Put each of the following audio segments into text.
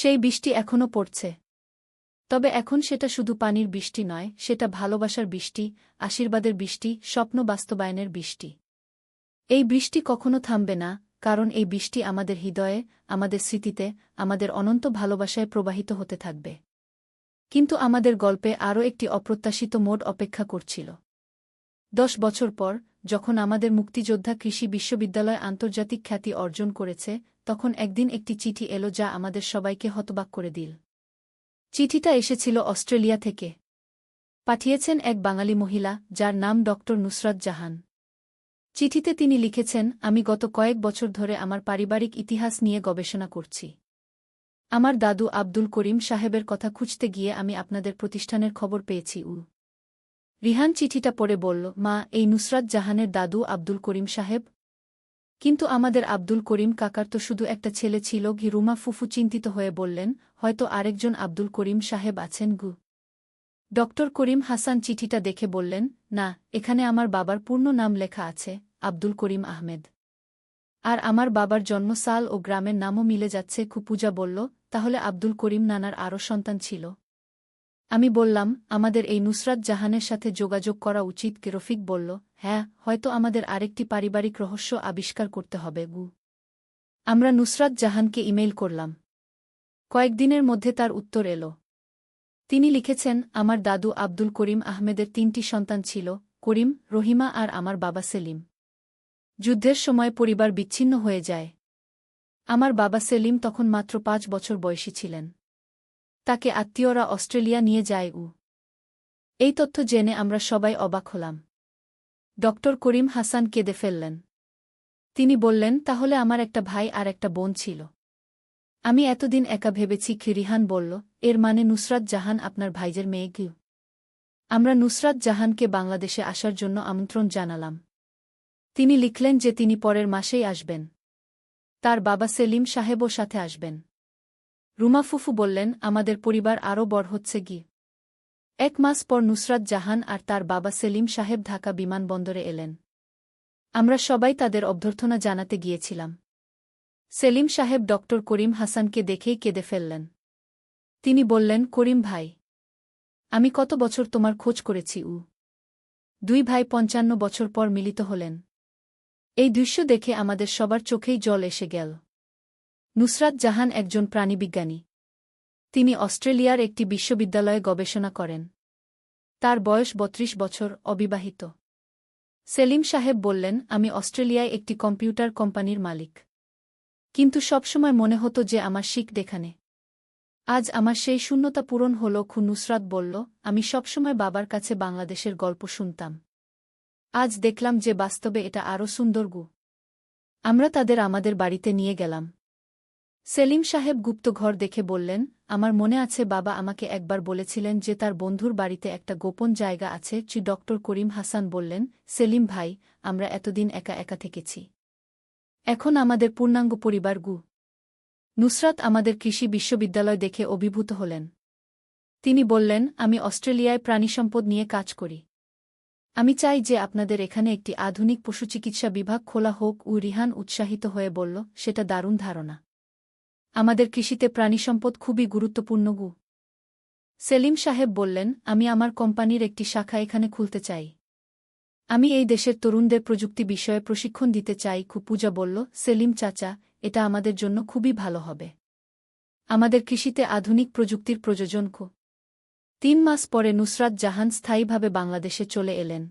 সেই বৃষ্টি এখনও পড়ছে। তবে এখন সেটা শুধু পানির বৃষ্টি নয়, সেটা ভালোবাসার বৃষ্টি, আশীর্বাদের বৃষ্টি, স্বপ্ন বাস্তবায়নের বৃষ্টি। এই বৃষ্টি কখনো থামবে না, কারণ এই বৃষ্টি আমাদের হৃদয়ে, আমাদের স্মৃতিতে, আমাদের অনন্ত ভালোবাসায় প্রবাহিত হতে থাকবে। কিন্তু আমাদের গল্পে আরও একটি অপ্রত্যাশিত মোড় অপেক্ষা করছিল। 10 বছর পর, যখন আমাদের মুক্তিযোদ্ধা কৃষি বিশ্ববিদ্যালয় আন্তর্জাতিক খ্যাতি অর্জন করেছে, তখন একদিন একটি চিঠি এলো যা আমাদের সবাইকে হতবাক করে দিল। চিঠিটা এসেছিল অস্ট্রেলিয়া থেকে। পাঠিয়েছেন এক বাঙালি মহিলা, যার নাম ডক্টর নুসরাত জাহান। চিঠিতে তিনি লিখেছেন, আমি গত কয়েক বছর ধরে আমার পারিবারিক ইতিহাস নিয়ে গবেষণা করছি। আমার দাদু আব্দুল করিম সাহেবের কথা খুঁজতে গিয়ে আমি আপনাদের প্রতিষ্ঠানের খবর পেয়েছি। রিহান চিঠিটা পড়ে বলল, মা, এই নুসরাত জাহানের দাদু আব্দুল করিম সাহেব? কিন্তু আমাদের আব্দুল করিম কাকার তো শুধু একটা ছেলে ছিল। রুমা ফুফু চিন্তিত হয়ে বললেন, হয়তো আরেকজন আব্দুল করিম সাহেব আছেন। ডক্টর করিম হাসান চিঠিটা দেখে বললেন, না, এখানে আমার বাবার পূর্ণ নাম লেখা আছে, আব্দুল করিম আহমেদ। আর আমার বাবার জন্মসাল ও গ্রামের নামও মিলে যাচ্ছে। পূজা বলল, তাহলে আব্দুল করিম নানার আরও সন্তান ছিল? আমি বললাম, আমাদের এই নুসরাত জাহানের সাথে যোগাযোগ করা উচিত। রফিক বলল, হ্যাঁ, হয়তো আমাদের আরেকটি পারিবারিক রহস্য আবিষ্কার করতে হবে। আমরা নুসরাত জাহানকে ইমেইল করলাম। কয়েকদিনের মধ্যে তার উত্তর এলো। তিনি লিখেছেন, আমার দাদু আব্দুল করিম আহমেদের 3টি সন্তান ছিল, করিম, রহিমা আর আমার বাবা সেলিম। যুদ্ধের সময় পরিবার বিচ্ছিন্ন হয়ে যায়। আমার বাবা সেলিম তখন মাত্র 5 বছর বয়সী ছিলেন। তাকে আত্মীয়রা অস্ট্রেলিয়া নিয়ে যায়। এই তথ্য জেনে আমরা সবাই অবাক হলাম। ডক্টর করিম হাসান কেঁদে ফেললেন। তিনি বললেন, তাহলে আমার একটা ভাই আর একটা বোন ছিল। আমি এতদিন একা ভেবেছি। রিহান বলল, এর মানে নুসরাত জাহান আপনার ভাইজের মেয়ে? আমরা নুসরাত জাহানকে বাংলাদেশে আসার জন্য আমন্ত্রণ জানালাম। তিনি লিখলেন যে তিনি পরের মাসেই আসবেন। তার বাবা সেলিম সাহেবও সাথে আসবেন। রুমা ফুফু বললেন, আমাদের পরিবার আরও বড় হচ্ছে। 1 মাস পর নুসরাত জাহান আর তার বাবা সেলিম সাহেব ঢাকা বিমানবন্দরে এলেন। আমরা সবাই তাদের অভ্যর্থনা জানাতে গিয়েছিলাম। সেলিম সাহেব ডক্টর করিম হাসানকে দেখেই কেঁদে ফেললেন। তিনি বললেন, করিম ভাই, আমি কত বছর তোমার খোঁজ করেছি। 2 ভাই 55 বছর পর মিলিত হলেন। এই দৃশ্য দেখে আমাদের সবার চোখেই জল এসে গেল। নুসরাত জাহান একজন প্রাণীবিজ্ঞানী। তিনি অস্ট্রেলিয়ার একটি বিশ্ববিদ্যালয়ে গবেষণা করেন। তার বয়স 32 বছর, অবিবাহিত। সেলিম সাহেব বললেন, আমি অস্ট্রেলিয়ায় একটি কম্পিউটার কোম্পানির মালিক। কিন্তু সবসময় মনে হতো যে আমার শিখ দেখানে। আজ আমার সেই শূন্যতা পূরণ হল। নুসরাত বলল, আমি সবসময় বাবার কাছে বাংলাদেশের গল্প শুনতাম। আজ দেখলাম যে বাস্তবে এটা আরও সুন্দর। আমরা তাদের আমাদের বাড়িতে নিয়ে গেলাম। সেলিম সাহেব গুপ্ত ঘর দেখে বললেন, আমার মনে আছে বাবা আমাকে একবার বলেছিলেন যে তার বন্ধুর বাড়িতে একটা গোপন জায়গা আছে। ডক্টর করিম হাসান বললেন, সেলিম ভাই, আমরা এতদিন একা একা থেকেছি। এখন আমাদের পূর্ণাঙ্গ পরিবার। নুসরাত আমাদের কৃষি বিশ্ববিদ্যালয় দেখে অভিভূত হলেন। তিনি বললেন, আমি অস্ট্রেলিয়ায় প্রাণিসম্পদ নিয়ে কাজ করি। আমি চাই যে আপনাদের এখানে একটি আধুনিক পশুচিকিৎসা বিভাগ খোলা হোক। রিহান উৎসাহিত হয়ে বলল, সেটা দারুণ ধারণা। আমাদের কৃষিতে প্রাণিসম্পদ খুবই গুরুত্বপূর্ণ। সেলিম সাহেব বললেন, আমি আমার কোম্পানির একটি শাখা এখানে খুলতে চাই। আমি এই দেশের তরুণদের প্রযুক্তি বিষয়ে প্রশিক্ষণ দিতে চাই। পূজা বলল, সেলিম চাচা, এটা আমাদের জন্য খুবই ভালো হবে। আমাদের কৃষিতে আধুনিক প্রযুক্তির প্রয়োজন। 3 মাস পরে নুসরাত জাহান স্থায়ীভাবে বাংলাদেশে চলে এলেন।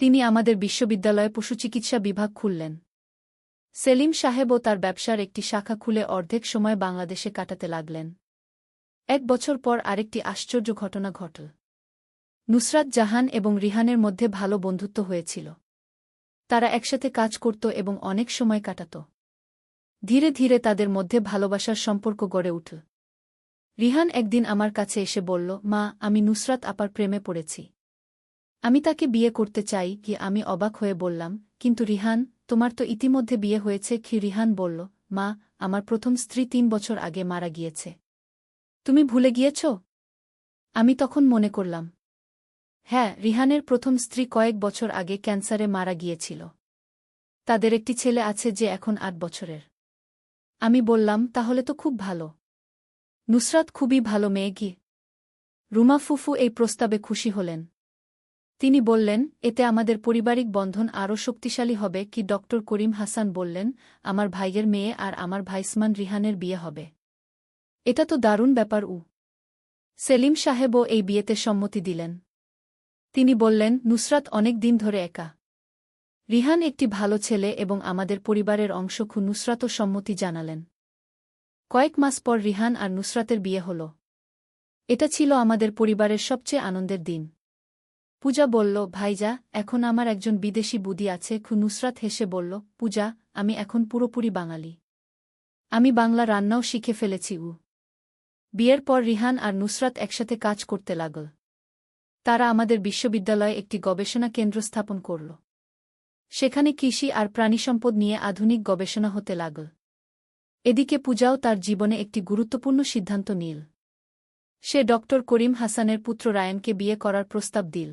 তিনি আমাদের বিশ্ববিদ্যালয়ে পশুচিকিৎসা বিভাগ খুললেন। সেলিম সাহেবও তার ব্যবসার একটি শাখা খুলে অর্ধেক সময় বাংলাদেশে কাটাতে লাগলেন। 1 বছর পর আরেকটি আশ্চর্য ঘটনা ঘটল। নুসরাত জাহান এবং রিহানের মধ্যে ভালো বন্ধুত্ব হয়েছিল। তারা একসাথে কাজ করত এবং অনেক সময় কাটাত। ধীরে ধীরে তাদের মধ্যে ভালোবাসার সম্পর্ক গড়ে উঠল। রিহান একদিন আমার কাছে এসে বলল, মা, আমি নুসরাত আপার প্রেমে পড়েছি। আমি তাকে বিয়ে করতে চাই। আমি অবাক হয়ে বললাম, কিন্তু রিহান, তোমার তো ইতিমধ্যে বিয়ে হয়েছে। রিহান বলল, মা, আমার প্রথম স্ত্রী 3 বছর আগে মারা গিয়েছে। তুমি ভুলে গিয়েছ? আমি তখন মনে করলাম, হ্যাঁ, রিহানের প্রথম স্ত্রী কয়েক বছর আগে ক্যান্সারে মারা গিয়েছিল। তাদের একটি ছেলে আছে যে এখন 8 বছরের। আমি বললাম, তাহলে তো খুব ভালো। নুসরাত খুবই ভালো মেয়ে কি? রুমা ফুফু এই প্রস্তাবে খুশি হলেন। তিনি বললেন, এতে আমাদের পারিবারিক বন্ধন আরও শক্তিশালী হবে কি? ডক্টর করিম হাসান বললেন, আমার ভাইয়ের মেয়ে আর আমার ভাইসমান রিহানের বিয়ে হবে। এটা তো দারুণ ব্যাপার। সেলিম সাহেবও এই বিয়েতে সম্মতি দিলেন। তিনি বললেন, নুসরাত অনেক দিন ধরে একা। রিহান একটি ভালো ছেলে এবং আমাদের পরিবারের অংশ। নুসরাতও সম্মতি জানালেন। কয়েক মাস পর রিহান আর নুসরাতের বিয়ে হল। এটা ছিল আমাদের পরিবারের সবচেয়ে আনন্দের দিন। পূজা বলল, ভাইজা, এখন আমার একজন বিদেশি বুদি আছে। নুসরাত হেসে বলল, পূজা, আমি এখন পুরোপুরি বাঙালি। আমি বাংলা রান্নাও শিখে ফেলেছি। বিয়ের পর রিহান আর নুসরাত একসাথে কাজ করতে লাগল। তারা আমাদের বিশ্ববিদ্যালয়ে একটি গবেষণা কেন্দ্র স্থাপন করল। সেখানে কৃষি আর প্রাণিসম্পদ নিয়ে আধুনিক গবেষণা হতে লাগল। এদিকে পূজাও তার জীবনে একটি গুরুত্বপূর্ণ সিদ্ধান্ত নিল। সে ডক্টর করিম হাসানের পুত্র রায়ানকে বিয়ে করার প্রস্তাব দিল।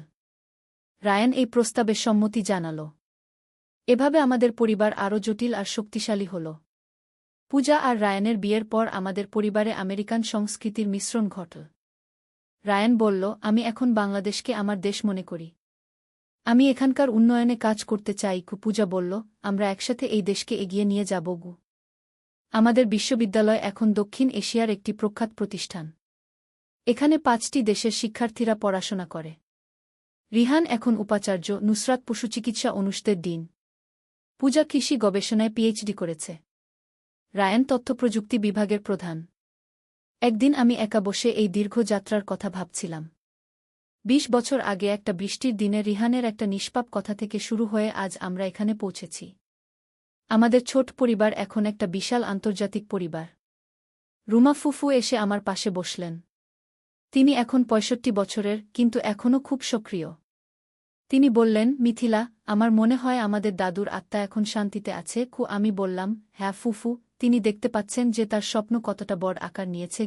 রায়ান এই প্রস্তাবে সম্মতি জানাল। এভাবে আমাদের পরিবার আরও জটিল আর শক্তিশালী হল। পূজা আর রায়ানের বিয়ের পর আমাদের পরিবারে আমেরিকান সংস্কৃতির মিশ্রণ ঘটল। রায়ান বলল, আমি এখন বাংলাদেশকে আমার দেশ মনে করি। আমি এখানকার উন্নয়নে কাজ করতে চাই। পূজা বলল, আমরা একসাথে এই দেশকে এগিয়ে নিয়ে যাব। আমাদের বিশ্ববিদ্যালয় এখন দক্ষিণ এশিয়ার একটি প্রখ্যাত প্রতিষ্ঠান। এখানে 5টি দেশের শিক্ষার্থীরা পড়াশোনা করে। রিহান এখন উপাচার্য, নুসরাত পশুচিকিৎসা অনুষদের ডিন। পূজা কৃষি গবেষণায় পিএইচডি করেছে। রায়ান তথ্যপ্রযুক্তি বিভাগের প্রধান। একদিন আমি একা বসে এই দীর্ঘ যাত্রার কথা ভাবছিলাম। 20 বছর আগে একটা বৃষ্টির দিনে রিহানের একটা নিষ্পাপ কথা থেকে শুরু হয়ে আজ আমরা এখানে পৌঁছেছি। আমাদের ছোট পরিবার এখন একটা বিশাল আন্তর্জাতিক পরিবার। রুমা ফুফু এসে আমার পাশে বসলেন। তিনি এখন 65 বছরের, কিন্তু এখনও খুব সক্রিয়। তিনি বললেন, মিথিলা, আমার মনে হয় আমাদের দাদুর আত্মা এখন শান্তিতে আছে। আমি বললাম, হ্যাঁ ফুফু, তিনি দেখতে পাচ্ছেন যে তার স্বপ্ন কতটা বড় আকার নিয়েছে।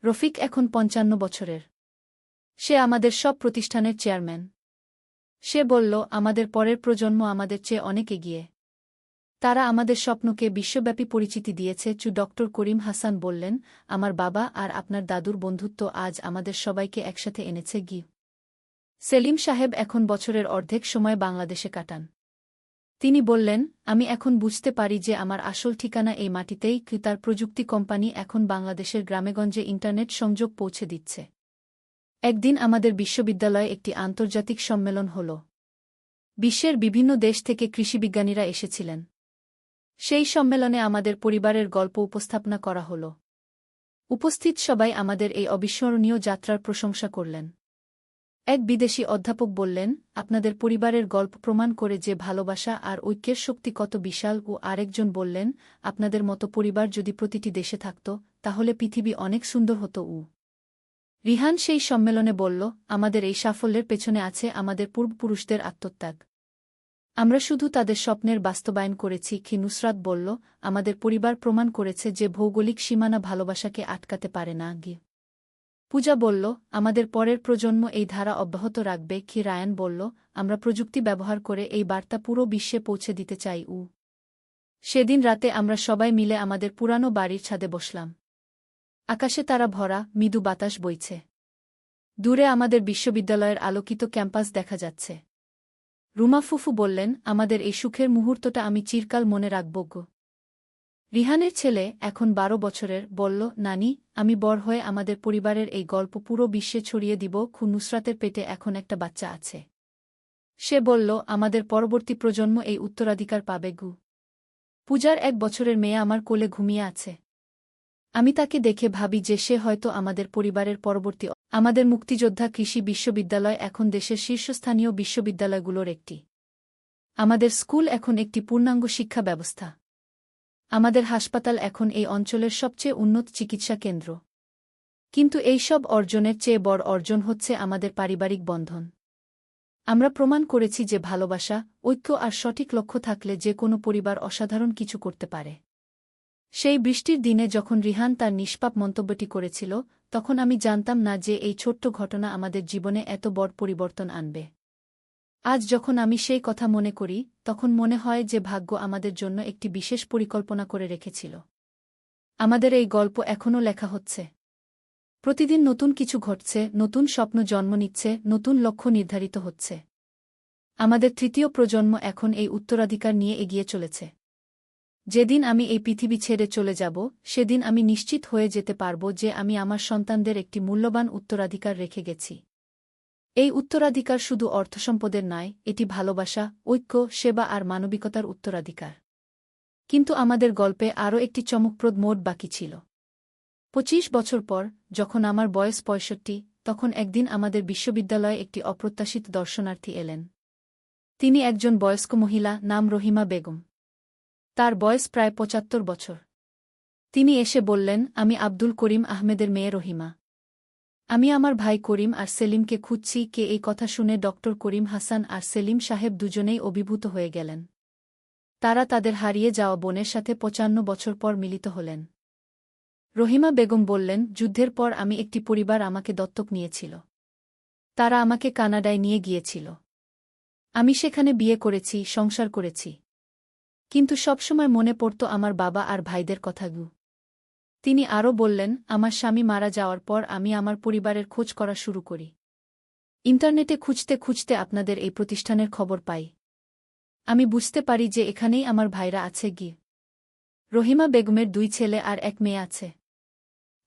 রফিক এখন 55 বছরের। সে আমাদের সব প্রতিষ্ঠানের চেয়ারম্যান। সে বলল, আমাদের পরের প্রজন্ম আমাদের চেয়ে অনেক এগিয়ে। তারা আমাদের স্বপ্নকে বিশ্বব্যাপী পরিচিতি দিয়েছে। ডক্টর করিম হাসান বললেন, আমার বাবা আর আপনার দাদুর বন্ধুত্ব আজ আমাদের সবাইকে একসাথে এনেছে। সেলিম সাহেব এখন বছরের অর্ধেক সময় বাংলাদেশে কাটান। তিনি বললেন, আমি এখন বুঝতে পারি যে আমার আসল ঠিকানা এই মাটিতেই। তার প্রযুক্তি কোম্পানি এখন বাংলাদেশের গ্রামেগঞ্জে ইন্টারনেট সংযোগ পৌঁছে দিচ্ছে। একদিন আমাদের বিশ্ববিদ্যালয়ে একটি আন্তর্জাতিক সম্মেলন হল। বিশ্বের বিভিন্ন দেশ থেকে কৃষিবিজ্ঞানীরা এসেছিলেন। সেই সম্মেলনে আমাদের পরিবারের গল্প উপস্থাপনা করা হল। উপস্থিত সবাই আমাদের এই অবিস্মরণীয় যাত্রার প্রশংসা করলেন। এক বিদেশি অধ্যাপক বললেন, আপনাদের পরিবারের গল্প প্রমাণ করে যে ভালোবাসা আর ঐক্যের শক্তি কত বিশাল। আরেকজন বললেন, আপনাদের মতো পরিবার যদি প্রতিটি দেশে থাকত, তাহলে পৃথিবী অনেক সুন্দর হতো। রিহান সেই সম্মেলনে বলল, আমাদের এই সাফল্যের পেছনে আছে আমাদের পূর্বপুরুষদের আত্মত্যাগ। আমরা শুধু তাদের স্বপ্নের বাস্তবায়ন করেছি। নুসরাত বলল, আমাদের পরিবার প্রমাণ করেছে যে ভৌগোলিক সীমানা ভালোবাসাকে আটকাতে পারে না। পূজা বলল, আমাদের পরের প্রজন্ম এই ধারা অব্যাহত রাখবে। রায়ান বলল, আমরা প্রযুক্তি ব্যবহার করে এই বার্তা পুরো বিশ্বে পৌঁছে দিতে চাই। সেদিন রাতে আমরা সবাই মিলে আমাদের পুরানো বাড়ির ছাদে বসলাম। আকাশে তারা ভরা, মৃদু বাতাস বইছে। দূরে আমাদের বিশ্ববিদ্যালয়ের আলোকিত ক্যাম্পাস দেখা যাচ্ছে। রুমা ফুফু বললেন, আমাদের এই সুখের মুহূর্তটা আমি চিরকাল মনে রাখব। রিহানের ছেলে, এখন 12 বছরের, বলল, নানি, আমি বড় হয়ে আমাদের পরিবারের এই গল্প পুরো বিশ্বে ছড়িয়ে দিব। নুসরাতের পেটে এখন একটা বাচ্চা আছে। সে বলল, আমাদের পরবর্তী প্রজন্ম এই উত্তরাধিকার পাবে। পূজার 1 বছরের মেয়ে আমার কোলে ঘুমিয়ে আছে। আমি তাকে দেখে ভাবি যে সে হয়তো আমাদের পরিবারের পরবর্তী। আমাদের মুক্তিযোদ্ধা কৃষি বিশ্ববিদ্যালয় এখন দেশের শীর্ষস্থানীয় বিশ্ববিদ্যালয়গুলোর একটি। আমাদের স্কুল এখন একটি পূর্ণাঙ্গ শিক্ষা ব্যবস্থা। আমাদের হাসপাতাল এখন এই অঞ্চলের সবচেয়ে উন্নত চিকিৎসা কেন্দ্র। কিন্তু এই সব অর্জনের চেয়ে বড় অর্জন হচ্ছে আমাদের পারিবারিক বন্ধন। আমরা প্রমাণ করেছি যে ভালোবাসা, ঐক্য আর সঠিক লক্ষ্য থাকলে যে কোনো পরিবার অসাধারণ কিছু করতে পারে। সেই বৃষ্টির দিনে যখন রিহান তার নিষ্পাপ মন্তব্যটি করেছিল, তখন আমি জানতাম না যে এই ছোট্ট ঘটনা আমাদের জীবনে এত বড় পরিবর্তন আনবে। আজ যখন আমি সেই কথা মনে করি, তখন মনে হয় যে ভাগ্য আমাদের জন্য একটি বিশেষ পরিকল্পনা করে রেখেছিল। আমাদের এই গল্প এখনও লেখা হচ্ছে। প্রতিদিন নতুন কিছু ঘটছে, নতুন স্বপ্ন জন্ম নিচ্ছে, নতুন লক্ষ্য নির্ধারিত হচ্ছে। আমাদের তৃতীয় প্রজন্ম এখন এই উত্তরাধিকার নিয়ে এগিয়ে চলেছে। যেদিন আমি এই পৃথিবী ছেড়ে চলে যাব, সেদিন আমি নিশ্চিত হয়ে যেতে পারব যে আমি আমার সন্তানদের একটি মূল্যবান উত্তরাধিকার রেখে গেছি। এই উত্তরাধিকার শুধু অর্থসম্পদের নয়, এটি ভালোবাসা, ঐক্য, সেবা আর মানবিকতার উত্তরাধিকার। কিন্তু আমাদের গল্পে আরও একটি চমকপ্রদ মোড় বাকি ছিল। ২৫ বছর পর, যখন আমার বয়স ৬৫, তখন একদিন আমাদের বিশ্ববিদ্যালয়ে একটি অপ্রত্যাশিত দর্শনার্থী এলেন। তিনি একজন বয়স্ক মহিলা, নাম রহিমা বেগম। তার বয়স প্রায় ৭৫ বছর। তিনি এসে বললেন, আমি আব্দুল করিম আহমেদের মেয়ে রহিমা। আমি আমার ভাই করিম আর সেলিমকে খুঁজছি। এই কথা শুনে ডক্টর করিম হাসান আর সেলিম সাহেব দুজনেই অভিভূত হয়ে গেলেন। তারা তাদের হারিয়ে যাওয়া বোনের সাথে ৫৫ বছর পর মিলিত হলেন। রহিমা বেগম বললেন, যুদ্ধের পর আমি একটি পরিবার আমাকে দত্তক নিয়েছিল। তারা আমাকে কানাডায় নিয়ে গিয়েছিল। আমি সেখানে বিয়ে করেছি, সংসার করেছি। কিন্তু সবসময় মনে পড়ত আমার বাবা আর ভাইদের কথাগুলো। তিনি আরও বললেন, আমার স্বামী মারা যাওয়ার পর আমি আমার পরিবারের খোঁজ করা শুরু করি। ইন্টারনেটে খুঁজতে খুঁজতে আপনাদের এই প্রতিষ্ঠানের খবর পাই। আমি বুঝতে পারি যে এখানেই আমার ভাইরা আছে। রহিমা বেগমের ২ ছেলে আর ১ মেয়ে আছে।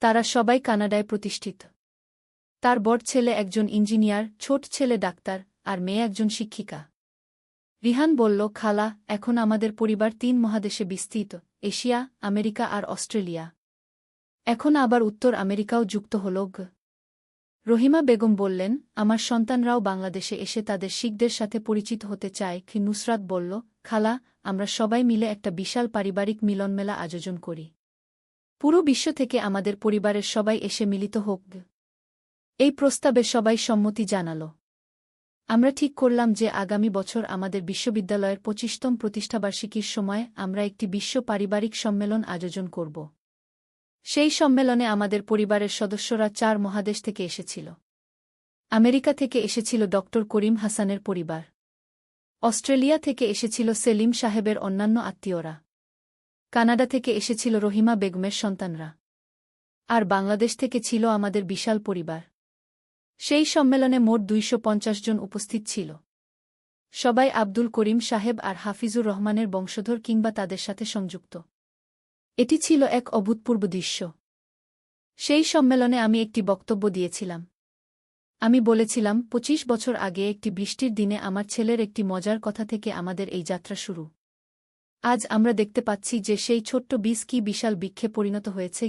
তারা সবাই কানাডায় প্রতিষ্ঠিত। তার বড় ছেলে একজন ইঞ্জিনিয়ার, ছোট ছেলে ডাক্তার, আর মেয়ে একজন শিক্ষিকা। রিহান বলল, খালা, এখন আমাদের পরিবার ৩ মহাদেশে বিস্তৃত, এশিয়া, আমেরিকা আর অস্ট্রেলিয়া। এখন আবার উত্তর আমেরিকাও যুক্ত হল। রহিমা বেগম বললেন, আমার সন্তানরাও বাংলাদেশে এসে তাদের শিখদের সাথে পরিচিত হতে চায়। নুসরাত বলল, খালা, আমরা সবাই মিলে একটা বিশাল পারিবারিক মিলনমেলা আয়োজন করি। পুরো বিশ্ব থেকে আমাদের পরিবারের সবাই এসে মিলিত হোক। এই প্রস্তাবে সবাই সম্মতি জানাল। আমরা ঠিক করলাম যে আগামী বছর আমাদের বিশ্ববিদ্যালয়ের ২৫তম প্রতিষ্ঠাবার্ষিকীর সময় আমরা একটি বিশ্ব পারিবারিক সম্মেলন আয়োজন করব। সেই সম্মেলনে আমাদের পরিবারের সদস্যরা ৪ মহাদেশ থেকে এসেছিল। আমেরিকা থেকে এসেছিল ডক্টর করিম হাসানের পরিবার। অস্ট্রেলিয়া থেকে এসেছিল সেলিম সাহেবের অন্যান্য আত্মীয়রা। কানাডা থেকে এসেছিল রহিমা বেগমের সন্তানরা। আর বাংলাদেশ থেকে ছিল আমাদের বিশাল পরিবার। সেই সম্মেলনে মোট ২৫০ জন উপস্থিত ছিল। সবাই আব্দুল করিম সাহেব আর হাফিজুর রহমানের বংশধর কিংবা তাদের সাথে সংযুক্ত। এটি ছিল এক অভূতপূর্ব দৃশ্য। সেই সম্মেলনে আমি একটি বক্তব্য দিয়েছিলাম। আমি বলেছিলাম, ২৫ বছর আগে একটি বৃষ্টির দিনে আমার ছেলের একটি মজার কথা থেকে আমাদের এই যাত্রা শুরু। আজ আমরা দেখতে পাচ্ছি যে সেই ছোট্ট বীজ কি বিশাল বৃক্ষে পরিণত হয়েছে।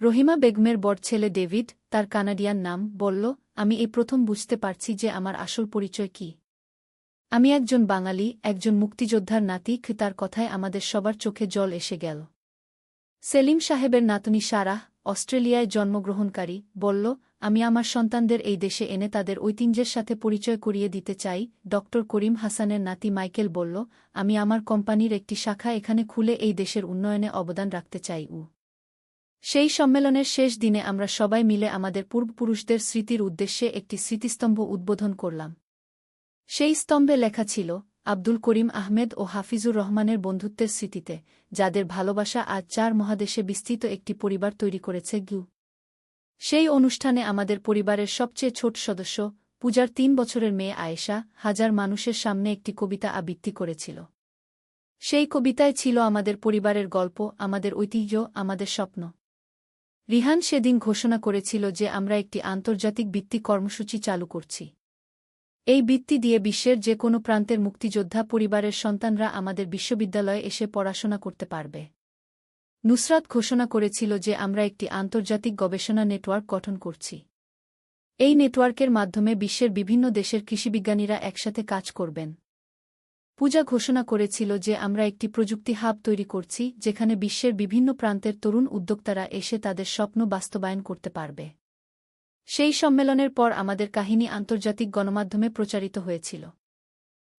রহিমা বেগমের বড় ছেলে ডেভিড, তার কানাডিয়ান নাম, বলল, আমি এই প্রথম বুঝতে পারছি যে আমার আসল পরিচয় কি। আমি একজন বাঙালি, একজন মুক্তিযোদ্ধার নাতি। তার কথায় আমাদের সবার চোখে জল এসে গেল। সেলিম সাহেবের নাতনি সারাহ, অস্ট্রেলিয়ায় জন্মগ্রহণকারী, বলল, আমি আমার সন্তানদের এই দেশে এনে তাদের ঐতিহ্যের সাথে পরিচয় করিয়ে দিতে চাই। ডক্টর করিম হাসানের নাতি মাইকেল বলল, আমি আমার কোম্পানির একটি শাখা এখানে খুলে এই দেশের উন্নয়নে অবদান রাখতে চাই। সেই সম্মেলনের শেষ দিনে আমরা সবাই মিলে আমাদের পূর্বপুরুষদের স্মৃতির উদ্দেশ্যে একটি স্মৃতিস্তম্ভ উদ্বোধন করলাম। সেই স্তম্ভে লেখা ছিল, আব্দুল করিম আহমেদ ও হাফিজুর রহমানের বন্ধুত্বের স্মৃতিতে, যাদের ভালোবাসা আজ ৪ মহাদেশে বিস্তৃত একটি পরিবার তৈরি করেছে। সেই অনুষ্ঠানে আমাদের পরিবারের সবচেয়ে ছোট সদস্য, পূজার ৩ বছরের মেয়ে আয়েশা, হাজার মানুষের সামনে একটি কবিতা আবৃত্তি করেছিল। সেই কবিতায় ছিল আমাদের পরিবারের গল্প, আমাদের ঐতিহ্য, আমাদের স্বপ্ন। রিহান সেদিন ঘোষণা করেছিল যে আমরা একটি আন্তর্জাতিক বৃত্তি কর্মসূচি চালু করছি। এই বৃত্তি দিয়ে বিশ্বের যে কোনো প্রান্তের মুক্তিযোদ্ধা পরিবারের সন্তানরা আমাদের বিশ্ববিদ্যালয়ে এসে পড়াশোনা করতে পারবে। নুসরাত ঘোষণা করেছিল যে আমরা একটি আন্তর্জাতিক গবেষণা নেটওয়ার্ক গঠন করছি। এই নেটওয়ার্কের মাধ্যমে বিশ্বের বিভিন্ন দেশের কৃষিবিজ্ঞানীরা একসাথে কাজ করবেন। পূজা ঘোষণা করেছিল যে আমরা একটি প্রযুক্তি হাব তৈরি করছি, যেখানে বিশ্বের বিভিন্ন প্রান্তের তরুণ উদ্যোক্তারা এসে তাদের স্বপ্ন বাস্তবায়ন করতে পারবে। সেই সম্মেলনের পর আমাদের কাহিনী আন্তর্জাতিক গণমাধ্যমে প্রচারিত হয়েছিল।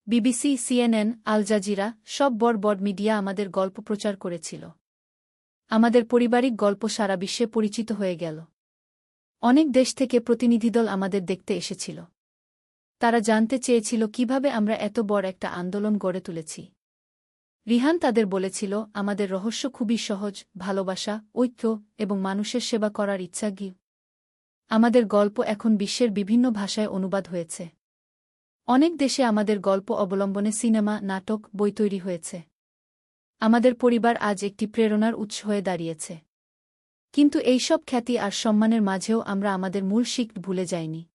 বিবিসি, সিএনএন, আল জাজিরা, সব বড় বড় মিডিয়া আমাদের গল্প প্রচার করেছিল। আমাদের পারিবারিক গল্প সারা বিশ্বে পরিচিত হয়ে গেল। অনেক দেশ থেকে প্রতিনিধিদল আমাদের দেখতে এসেছিল। তারা জানতে চেয়েছিল কিভাবে আমরা এত বড় একটা আন্দোলন গড়ে তুলেছি। রিহান তাদের বলেছিল, আমাদের রহস্য খুবই সহজ, ভালোবাসা, ঐক্য এবং মানুষের সেবা করার ইচ্ছা। আমাদের গল্প এখন বিশ্বের বিভিন্ন ভাষায় অনুবাদ হয়েছে। অনেক দেশে আমাদের গল্প অবলম্বনে সিনেমা, নাটক, বই তৈরি হয়েছে। আমাদের পরিবার আজ একটি প্রেরণার উৎস হয়ে দাঁড়িয়েছে। কিন্তু এইসব খ্যাতি আর সম্মানের মাঝেও আমরা আমাদের মূল শিখ ভুলে যাইনি।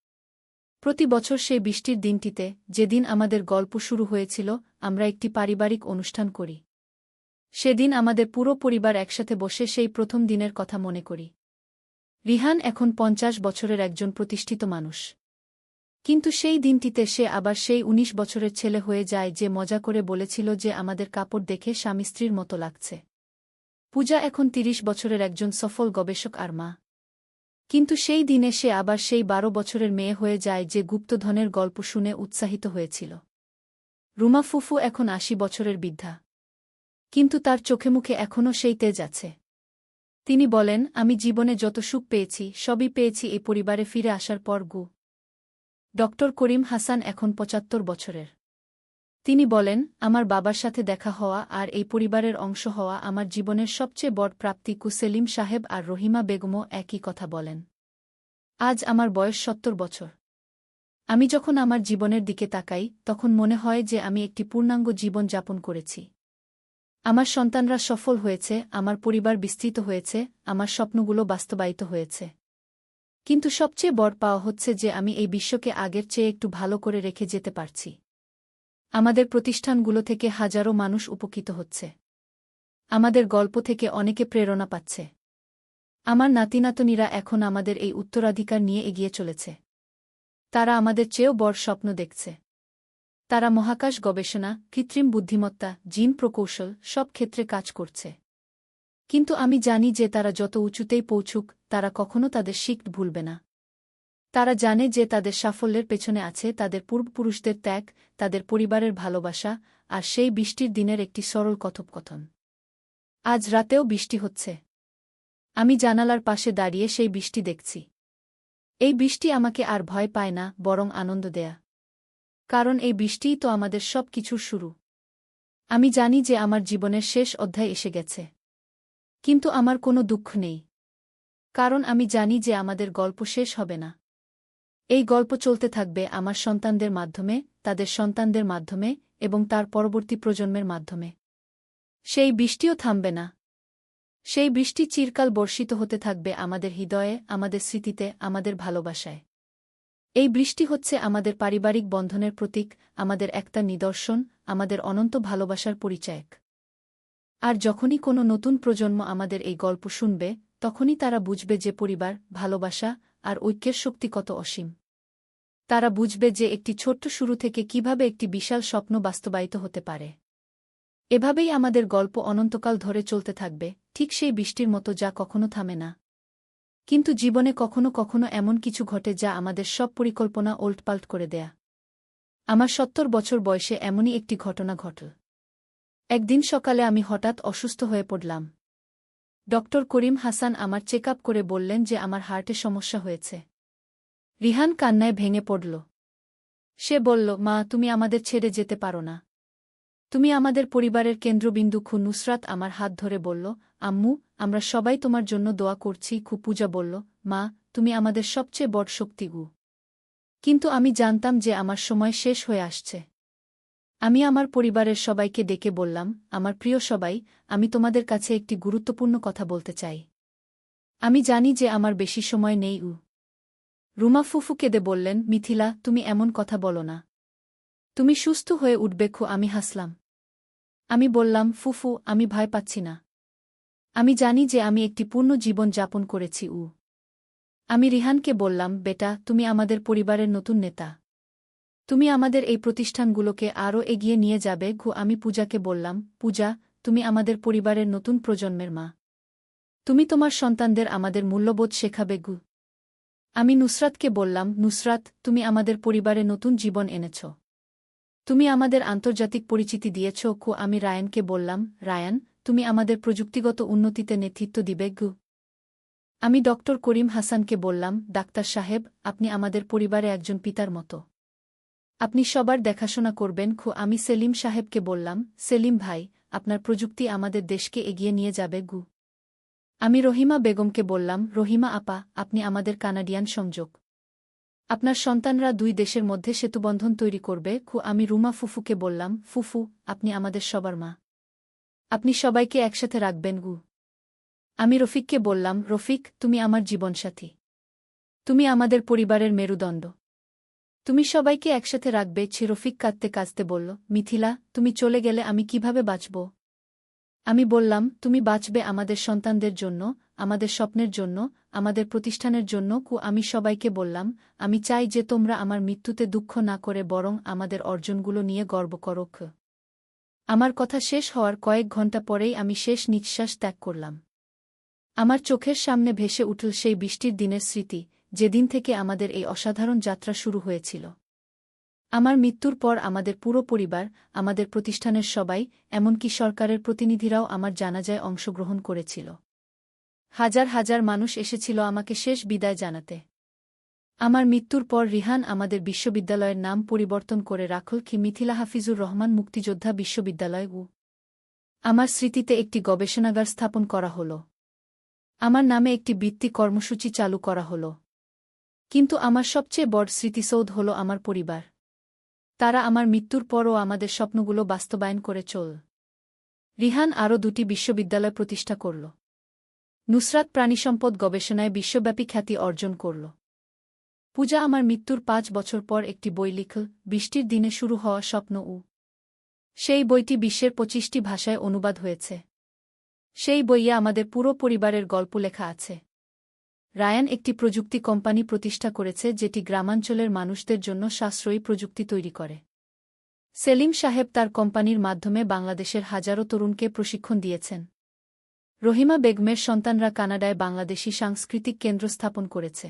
প্রতি বছর সেই বৃষ্টির দিনটিতে, যেদিন আমাদের গল্প শুরু হয়েছিল, আমরা একটি পারিবারিক অনুষ্ঠান করি। সেদিন আমাদের পুরো পরিবার একসাথে বসে সেই প্রথম দিনের কথা মনে করি। রিহান এখন 50 বছরের একজন প্রতিষ্ঠিত মানুষ। কিন্তু সেই দিনটিতে সে আবার সেই 19 বছরের ছেলে হয়ে যায় যে মজা করে বলেছিল যে আমাদের কাপড় দেখে স্বামী স্ত্রীর মতো লাগছে। পূজা এখন 30 বছরের একজন সফল গবেষক আর মা। কিন্তু সেই দিনে সে আবার সেই 12 বছরের মেয়ে হয়ে যায় যে গুপ্তধনের গল্প শুনে উৎসাহিত হয়েছিল। রুমা ফুফু এখন 80 বছরের বৃদ্ধা। কিন্তু তার চোখে মুখে এখনও সেই তেজ আছে। তিনি বলেন, আমি জীবনে যত সুখ পেয়েছি সবই পেয়েছি এই পরিবারে ফিরে আসার পর। ডক্টর করিম হাসান এখন 75 বছরের। তিনি বলেন, আমার বাবার সাথে দেখা হওয়া আর এই পরিবারের অংশ হওয়া আমার জীবনের সবচেয়ে বড় প্রাপ্তি। সেলিম সাহেব আর রহিমা বেগমও একই কথা বলেন। আজ আমার বয়স 70 বছর। আমি যখন আমার জীবনের দিকে তাকাই তখন মনে হয় যে আমি একটি পূর্ণাঙ্গ জীবন যাপন করেছি। আমার সন্তানরা সফল হয়েছে, আমার পরিবার বিস্তৃত হয়েছে, আমার স্বপ্নগুলো বাস্তবায়িত হয়েছে। কিন্তু সবচেয়ে বড় পাওয়া হচ্ছে যে আমি এই বিশ্বকে আগের চেয়ে একটু ভালো করে রেখে যেতে পারছি। আমাদের প্রতিষ্ঠানগুলো থেকে হাজারো মানুষ উপকৃত হচ্ছে। আমাদের গল্প থেকে অনেকে প্রেরণা পাচ্ছে। আমার নাতিনাতনীরা এখন আমাদের এই উত্তরাধিকার নিয়ে এগিয়ে চলেছে। তারা আমাদের চেয়েও বড় স্বপ্ন দেখছে। তারা মহাকাশ গবেষণা, কৃত্রিম বুদ্ধিমত্তা, জিন প্রকৌশল সব ক্ষেত্রে কাজ করছে। কিন্তু আমি জানি যে তারা যত উঁচুতেই পৌঁছুক, তারা কখনো তাদের শিখ ভুলবে না। তারা জানে যে তাদের সাফল্যের পেছনে আছে তাদের পূর্বপুরুষদের ত্যাগ, তাদের পরিবারের ভালোবাসা, আর সেই বৃষ্টির দিনের একটি সরল কথোপকথন। আজ রাতেও বৃষ্টি হচ্ছে। আমি জানালার পাশে দাঁড়িয়ে সেই বৃষ্টি দেখছি। এই বৃষ্টি আমাকে আর ভয় পায় না, বরং আনন্দ দেয়া। কারণ এই বৃষ্টিই তো আমাদের সব কিছুর শুরু। আমি জানি যে আমার জীবনের শেষ অধ্যায় এসে গেছে। কিন্তু আমার কোনো দুঃখ নেই। কারণ আমি জানি যে আমাদের গল্প শেষ হবে না। এই গল্প চলতে থাকবে আমার সন্তানদের মাধ্যমে, তাদের সন্তানদের মাধ্যমে এবং তার পরবর্তী প্রজন্মের মাধ্যমে। সেই বৃষ্টিও থামবে না। সেই বৃষ্টি চিরকাল বর্ষিত হতে থাকবে আমাদের হৃদয়ে, আমাদের স্মৃতিতে, আমাদের ভালোবাসায়। এই বৃষ্টি হচ্ছে আমাদের পারিবারিক বন্ধনের প্রতীক, আমাদের একতার নিদর্শন, আমাদের অনন্ত ভালোবাসার পরিচায়ক। আর যখনই কোনো নতুন প্রজন্ম আমাদের এই গল্প শুনবে, তখনই তারা বুঝবে যে পরিবার, ভালোবাসা আর ঐক্যের শক্তি কত অসীম। তারা বুঝবে যে একটি ছোট্ট শুরু থেকে কিভাবে একটি বিশাল স্বপ্ন বাস্তবায়িত হতে পারে। এভাবেই আমাদের গল্প অনন্তকাল ধরে চলতে থাকবে, ঠিক সেই বৃষ্টির মতো যা কখনো থামে না। কিন্তু জীবনে কখনো কখনো এমন কিছু ঘটে যা আমাদের সব পরিকল্পনা ওলটপালট করে দেয়া। আমার 70 বছর বয়সে এমনই একটি ঘটনা ঘটল। একদিন সকালে আমি হঠাৎ অসুস্থ হয়ে পড়লাম। ডক্টর করিম হাসান আমার চেক আপ করে বললেন যে আমার হার্টে সমস্যা হয়েছে। রিহান কান্নায় ভেঙে পড়ল। সে বলল, মা, তুমি আমাদের ছেড়ে যেতে পারো না। তুমি আমাদের পরিবারের কেন্দ্রবিন্দু। নুসরাত আমার হাত ধরে বলল, আম্মু, আমরা সবাই তোমার জন্য দোয়া করছি। পূজা বলল, মা, তুমি আমাদের সবচেয়ে বড় শক্তি। কিন্তু আমি জানতাম যে আমার সময় শেষ হয়ে আসছে। আমি আমার পরিবারের সবাইকে ডেকে বললাম, আমার প্রিয় সবাই, আমি তোমাদের কাছে একটি গুরুত্বপূর্ণ কথা বলতে চাই। আমি জানি যে আমার বেশি সময় নেই। রুমা ফুফু কেঁদে বললেন, মিথিলা, তুমি এমন কথা বলো না। তুমি সুস্থ হয়ে উঠবে। আমি হাসলাম। আমি বললাম, ফুফু, আমি ভয় পাচ্ছি না। আমি জানি যে আমি একটি পূর্ণ জীবন যাপন করেছি। আমি রিহানকে বললাম, বেটা, তুমি আমাদের পরিবারের নতুন নেতা। তুমি আমাদের এই প্রতিষ্ঠানগুলোকে আরও এগিয়ে নিয়ে যাবে। আমি পূজাকে বললাম, পূজা, তুমি আমাদের পরিবারের নতুন প্রজন্মের মা। তুমি তোমার সন্তানদের আমাদের মূল্যবোধ শেখাবে। আমি নুসরাতকে বললাম, নুসরাত, তুমি আমাদের পরিবারে নতুন জীবন এনেছ। তুমি আমাদের আন্তর্জাতিক পরিচিতি দিয়েছ। আমি রায়ানকে বললাম, রায়ান, তুমি আমাদের প্রযুক্তিগত উন্নতিতে নেতৃত্ব দিবে। আমি ডক্টর করিম হাসানকে বললাম, ডাক্তার সাহেব, আপনি আমাদের পরিবারে একজন পিতার মতো। আপনি সবার দেখাশোনা করবেন। আমি সেলিম সাহেবকে বললাম, সেলিম ভাই, আপনার প্রযুক্তি আমাদের দেশকে এগিয়ে নিয়ে যাবে গু। আমি রহিমা বেগমকে বললাম, রহিমা আপা, আপনি আমাদের কানাডিয়ান সংযোগ। আপনার সন্তানরা দুই দেশের মধ্যে সেতুবন্ধন তৈরি করবে। আমি রুমা ফুফুকে বললাম, ফুফু, আপনি আমাদের সবার মা। আপনি সবাইকে একসাথে রাখবেন গু। আমি রফিককে বললাম, রফিক, তুমি আমার জীবনসাথী। তুমি আমাদের পরিবারের মেরুদণ্ড। তুমি সবাইকে একসাথে রাখবে। রফিক কাঁদতে কাঁদতে বলল, মিথিলা, তুমি চলে গেলে আমি কিভাবে বাঁচব? আমি বললাম, তুমি বাঁচবে আমাদের সন্তানদের জন্য, আমাদের স্বপ্নের জন্য, আমাদের প্রতিষ্ঠানের জন্য। আমি সবাইকে বললাম, আমি চাই যে তোমরা আমার মৃত্যুতে দুঃখ না করে বরং আমাদের অর্জনগুলো নিয়ে গর্ব করো। আমার কথা শেষ হওয়ার কয়েক ঘণ্টা পরেই আমি শেষ নিঃশ্বাস ত্যাগ করলাম। আমার চোখের সামনে ভেসে উঠল সেই বৃষ্টির দিনের স্মৃতি, যেদিন থেকে আমাদের এই অসাধারণ যাত্রা শুরু হয়েছিল। আমার মৃত্যুর পর আমাদের পুরো পরিবার, আমাদের প্রতিষ্ঠানের সবাই, এমনকি সরকারের প্রতিনিধিরাও আমার জানাজায় অংশগ্রহণ করেছিল। হাজার হাজার মানুষ এসেছিল আমাকে শেষ বিদায় জানাতে। আমার মৃত্যুর পর রিহান আমাদের বিশ্ববিদ্যালয়ের নাম পরিবর্তন করে রাখল মিথিলা হাফিজুর রহমান মুক্তিযোদ্ধা বিশ্ববিদ্যালয়। আমার স্মৃতিতে একটি গবেষণাগার স্থাপন করা হল। আমার নামে একটি বৃত্তি কর্মসূচি চালু করা হল। কিন্তু আমার সবচেয়ে বড় স্মৃতিসৌধ হল আমার পরিবার। তারা আমার মৃত্যুর পরও আমাদের স্বপ্নগুলো বাস্তবায়ন করে চল। রিহান আরও 2টি বিশ্ববিদ্যালয় প্রতিষ্ঠা করল। নুসরাত প্রাণিসম্পদ গবেষণায় বিশ্বব্যাপী খ্যাতি অর্জন করল। পূজা আমার মৃত্যুর 5 বছর পর একটি বই লিখল, বৃষ্টির দিনে শুরু হওয়া স্বপ্ন। সেই বইটি বিশ্বের 25টি ভাষায় অনুবাদ হয়েছে। সেই বইয়ে আমাদের পুরো পরিবারের গল্প লেখা আছে। রায়ান একটি প্রযুক্তি কোম্পানি প্রতিষ্ঠা করেছে যেটি গ্রামাঞ্চলের মানুষদের জন্য সাশ্রয়ী প্রযুক্তি তৈরি করে। সেলিম সাহেব তার কোম্পানির মাধ্যমে বাংলাদেশের হাজারো তরুণকে প্রশিক্ষণ দিয়েছেন। রহিমা বেগমের সন্তানরা কানাডায় বাংলাদেশি সাংস্কৃতিক কেন্দ্র স্থাপন করেছে।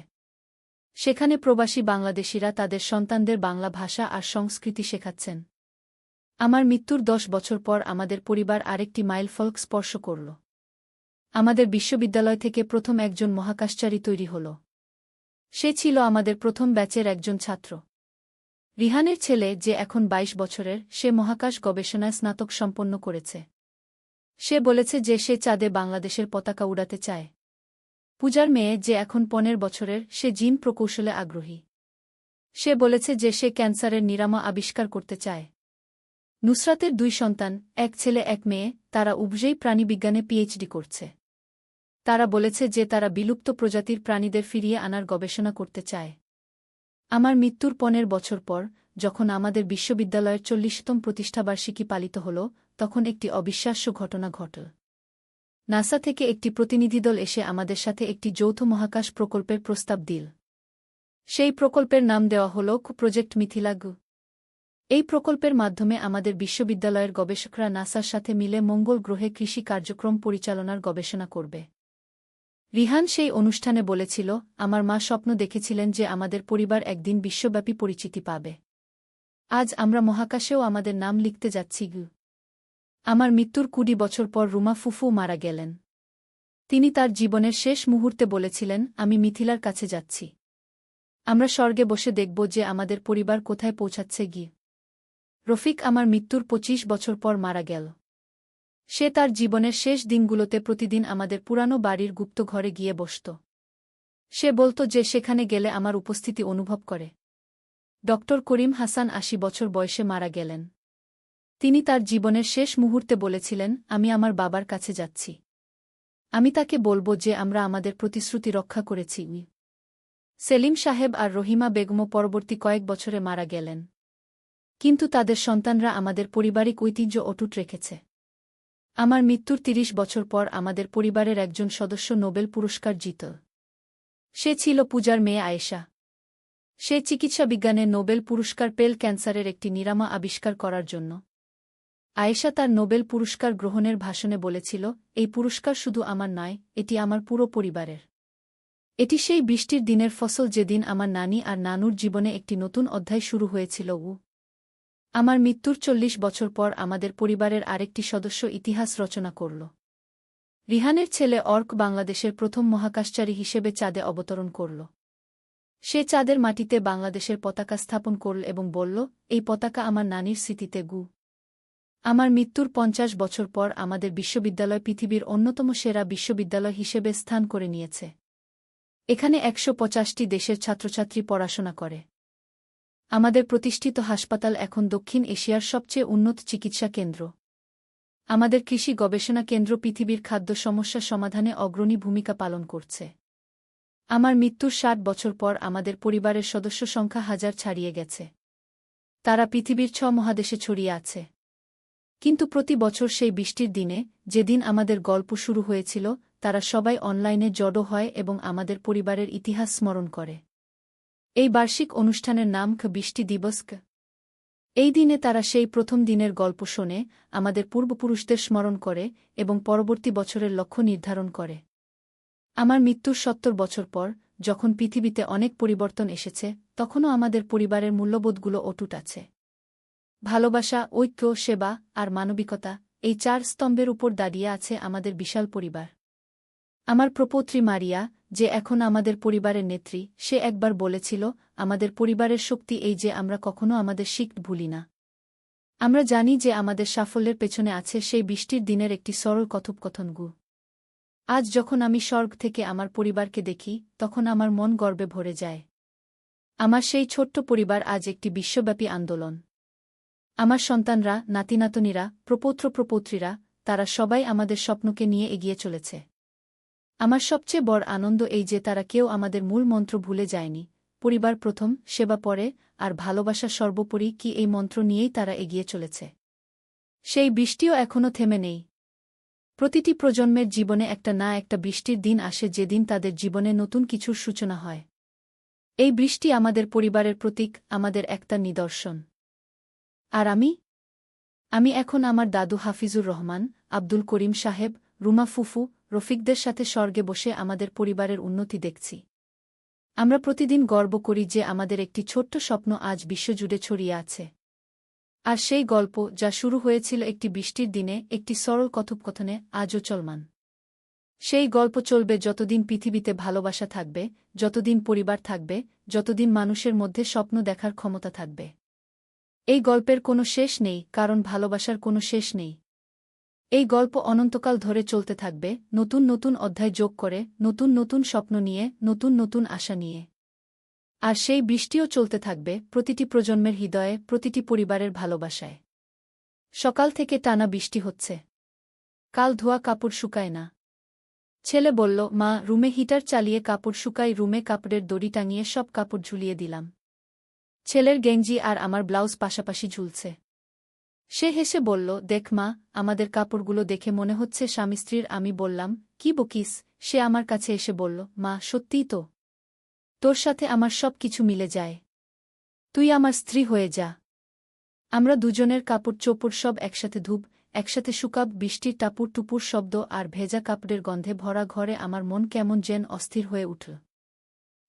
সেখানে প্রবাসী বাংলাদেশিরা তাদের সন্তানদের বাংলা ভাষা আর সংস্কৃতি শেখাচ্ছেন। আমার মৃত্যুর 10 বছর পর আমাদের পরিবার আরেকটি মাইলফলক স্পর্শ করল। আমাদের বিশ্ববিদ্যালয় থেকে প্রথম একজন মহাকাশচারী তৈরি হল। সে ছিল আমাদের প্রথম ব্যাচের একজন ছাত্র। রিহানের ছেলে, যে এখন 22 বছরের, সে মহাকাশ গবেষণায় স্নাতক সম্পন্ন করেছে। সে বলেছে যে সে চাঁদে বাংলাদেশের পতাকা উড়াতে চায়। পূজার মেয়ে, যে এখন 15 বছরের, সে জিন প্রকৌশলে আগ্রহী। সে বলেছে যে সে ক্যান্সারের নিরাময় আবিষ্কার করতে চায়। নুসরাতের 2 সন্তান, এক ছেলে এক মেয়ে, তারা উভয়েই প্রাণীবিজ্ঞানে পিএইচডি করছে। তারা বলেছে যে তারা বিলুপ্ত প্রজাতির প্রাণীদের ফিরিয়ে আনার গবেষণা করতে চায়। আমার মৃত্যুর 15 বছর পর, যখন আমাদের বিশ্ববিদ্যালয়ের 40তম প্রতিষ্ঠাবার্ষিকী পালিত হল, তখন একটি অবিশ্বাস্য ঘটনা ঘটল। নাসা থেকে একটি প্রতিনিধিদল এসে আমাদের সাথে একটি যৌথ মহাকাশ প্রকল্পের প্রস্তাব দিল। সেই প্রকল্পের নাম দেওয়া হল প্রজেক্ট মিথিলা। এই প্রকল্পের মাধ্যমে আমাদের বিশ্ববিদ্যালয়ের গবেষকরা নাসার সাথে মিলে মঙ্গল গ্রহে কৃষি কার্যক্রম পরিচালনার গবেষণা করবে। রিহান সেই অনুষ্ঠানে বলেছিল, আমার মা স্বপ্ন দেখেছিলেন যে আমাদের পরিবার একদিন বিশ্বব্যাপী পরিচিতি পাবে। আজ আমরা মহাকাশেও আমাদের নাম লিখতে যাচ্ছি। আমার মৃত্যুর 20 বছর পর রুমা ফুফু মারা গেলেন। তিনি তার জীবনের শেষ মুহূর্তে বলেছিলেন, আমি মিথিলার কাছে যাচ্ছি। আমরা স্বর্গে বসে দেখব যে আমাদের পরিবার কোথায় পৌঁছাচ্ছে। রফিক আমার মৃত্যুর 25 বছর পর মারা গেল। সে তার জীবনের শেষ দিনগুলোতে প্রতিদিন আমাদের পুরানো বাড়ির গুপ্ত ঘরে গিয়ে বসত। সে বলত যে সেখানে গেলে আমার উপস্থিতি অনুভব করে। ডক্টর করিম হাসান 80 বছর বয়সে মারা গেলেন। তিনি তার জীবনের শেষ মুহূর্তে বলেছিলেন, আমি আমার বাবার কাছে যাচ্ছি। আমি তাকে বলবো যে আমরা আমাদের প্রতিশ্রুতি রক্ষা করেছি। সেলিম সাহেব আর রহিমা বেগমও পরবর্তী কয়েক বছরে মারা গেলেন। কিন্তু তাদের সন্তানরা আমাদের পারিবারিক ঐতিহ্য অটুট রেখেছে। আমার মৃত্যুর 30 বছর পর আমাদের পরিবারের একজন সদস্য নোবেল পুরস্কার জিতল। সে ছিল পূজার মেয়ে আয়েশা। সে চিকিৎসাবিজ্ঞানে নোবেল পুরস্কার পেল ক্যান্সারের একটি নিরাময় আবিষ্কার করার জন্য। আয়েশা তার নোবেল পুরস্কার গ্রহণের ভাষণে বলেছিল, এই পুরস্কার শুধু আমার নয়, এটি আমার পুরো পরিবারের। এটি সেই বৃষ্টির দিনের ফসল যেদিন আমার নানি আর নানুর জীবনে একটি নতুন অধ্যায় শুরু হয়েছিল। আমার মৃত্যুর 40 বছর পর আমাদের পরিবারের আরেকটি সদস্য ইতিহাস রচনা করল। রিহানের ছেলে অর্ক বাংলাদেশের প্রথম মহাকাশচারী হিসেবে চাঁদে অবতরণ করল। সে চাঁদের মাটিতে বাংলাদেশের পতাকা স্থাপন করল এবং বলল, এই পতাকা আমার নানির স্মৃতিতে। আমার মৃত্যুর ৫০ বছর পর আমাদের বিশ্ববিদ্যালয় পৃথিবীর অন্যতম সেরা বিশ্ববিদ্যালয় হিসেবে স্থান করে নিয়েছে। এখানে ১৫০টি দেশের ছাত্রছাত্রী পড়াশোনা করে। আমাদের প্রতিষ্ঠিত হাসপাতাল এখন দক্ষিণ এশিয়ার সবচেয়ে উন্নত চিকিৎসা কেন্দ্র। আমাদের কৃষি গবেষণা কেন্দ্র পৃথিবীর খাদ্য সমস্যা সমাধানে অগ্রণী ভূমিকা পালন করছে। আমার মৃত্যুর ৬০ বছর পর আমাদের পরিবারের সদস্য সংখ্যা হাজার ছাড়িয়ে গেছে। তারা পৃথিবীর ৬ মহাদেশে ছড়িয়ে আছে। কিন্তু প্রতি বছর সেই বৃষ্টির দিনে, যেদিন আমাদের গল্প শুরু হয়েছিল, তারা সবাই অনলাইনে জড়ো হয় এবং আমাদের পরিবারের ইতিহাস স্মরণ করে। এই বার্ষিক অনুষ্ঠানের নাম বৃষ্টি দিবস। এই দিনে তারা সেই প্রথম দিনের গল্প শোনে, আমাদের পূর্বপুরুষদের স্মরণ করে এবং পরবর্তী বছরের লক্ষ্য নির্ধারণ করে। আমার মৃত্যুর ৭০ বছর পর, যখন পৃথিবীতে অনেক পরিবর্তন এসেছে, তখনও আমাদের পরিবারের মূল্যবোধগুলো অটুট আছে। ভালোবাসা, ঐক্য, সেবা আর মানবিকতা, এই ৪ স্তম্ভের উপর দাঁড়িয়ে আছে আমাদের বিশাল পরিবার। আমার প্রপৌত্রী মারিয়া, যে এখন আমাদের পরিবারের নেত্রী, সে একবার বলেছিল, আমাদের পরিবারের শক্তি এই যে আমরা কখনো আমাদের শিখ ভুলি না। আমরা জানি যে আমাদের সাফল্যের পেছনে আছে সেই বৃষ্টির দিনের একটি সরল কথোপকথন। আজ যখন আমি স্বর্গ থেকে আমার পরিবারকে দেখি, তখন আমার মন গর্বে ভরে যায়। আমার সেই ছোট্ট পরিবার আজ একটি বিশ্বব্যাপী আন্দোলন। আমার সন্তানরা, নাতিনাতনীরা, প্রপৌত্র-প্রপৌত্রীরা, তারা সবাই আমাদের স্বপ্নকে নিয়ে এগিয়ে চলেছে। আমার সবচেয়ে বড় আনন্দ এই যে তারা কেউ আমাদের মূল মন্ত্র ভুলে যায়নি, পরিবার প্রথম, সেবা পরে, আর ভালোবাসা সর্বোপরি, কি এই মন্ত্র নিয়েই তারা এগিয়ে চলেছে। সেই বৃষ্টিও এখনও থেমে নেই। প্রতিটি প্রজন্মের জীবনে একটা না একটা বৃষ্টির দিন আসে, যেদিন তাদের জীবনে নতুন কিছুর সূচনা হয়। এই বৃষ্টি আমাদের পরিবারের প্রতীক, আমাদের একতার নিদর্শন। আর আমি এখন আমার দাদু হাফিজুর রহমান, আব্দুল করিম সাহেব, রুমা ফুফু, রফিকদের সাথে স্বর্গে বসে আমাদের পরিবারের উন্নতি দেখছি। আমরা প্রতিদিন গর্ব করি যে আমাদের একটি ছোট্ট স্বপ্ন আজ বিশ্বজুড়ে ছড়িয়ে আছে। আর সেই গল্প, যা শুরু হয়েছিল একটি বৃষ্টির দিনে, একটি সরল কথোপকথনে, আজও চলমান। সেই গল্প চলবে যতদিন পৃথিবীতে ভালোবাসা থাকবে, যতদিন পরিবার থাকবে, যতদিন মানুষের মধ্যে স্বপ্ন দেখার ক্ষমতা থাকবে। এই গল্পের কোনো শেষ নেই, কারণ ভালোবাসার কোনো শেষ নেই। এই গল্প অনন্তকাল ধরে চলতে থাকবে, নতুন নতুন অধ্যায় যোগ করে, নতুন নতুন স্বপ্ন নিয়ে, নতুন নতুন আশা নিয়ে। আর সেই বৃষ্টিও চলতে থাকবে প্রতিটি প্রজন্মের হৃদয়ে, প্রতিটি পরিবারের ভালোবাসায়। সকাল থেকে টানা বৃষ্টি হচ্ছে। কাল ধোয়া কাপড় শুকায় না। ছেলে বলল, মা, রুমে হিটার চালিয়ে কাপড় শুকাই। রুমে কাপড়ের দড়ি টাঙিয়ে সব কাপড় ঝুলিয়ে দিলাম। ছেলের গেঞ্জি আর আমার ব্লাউজ পাশাপাশি ঝুলছে। সে হেসে বলল, দেখ মা, আমাদের কাপড়গুলো দেখে মনে হচ্ছে স্বামী স্ত্রীর। আমি বললাম, কি বকিস? সে আমার কাছে এসে বলল, মা, সত্যিই তো। তোর সাথে আমার সব কিছু মিলে যায়। তুই আমার স্ত্রী হয়ে যা। আমরা দুজনের কাপড় চোপড় সব একসাথে ধুব, একসাথে শুকাব। বৃষ্টির টাপুর টুপুর শব্দ আর ভেজা কাপড়ের গন্ধে ভরা ঘরে আমার মন কেমন যেন অস্থির হয়ে উঠল।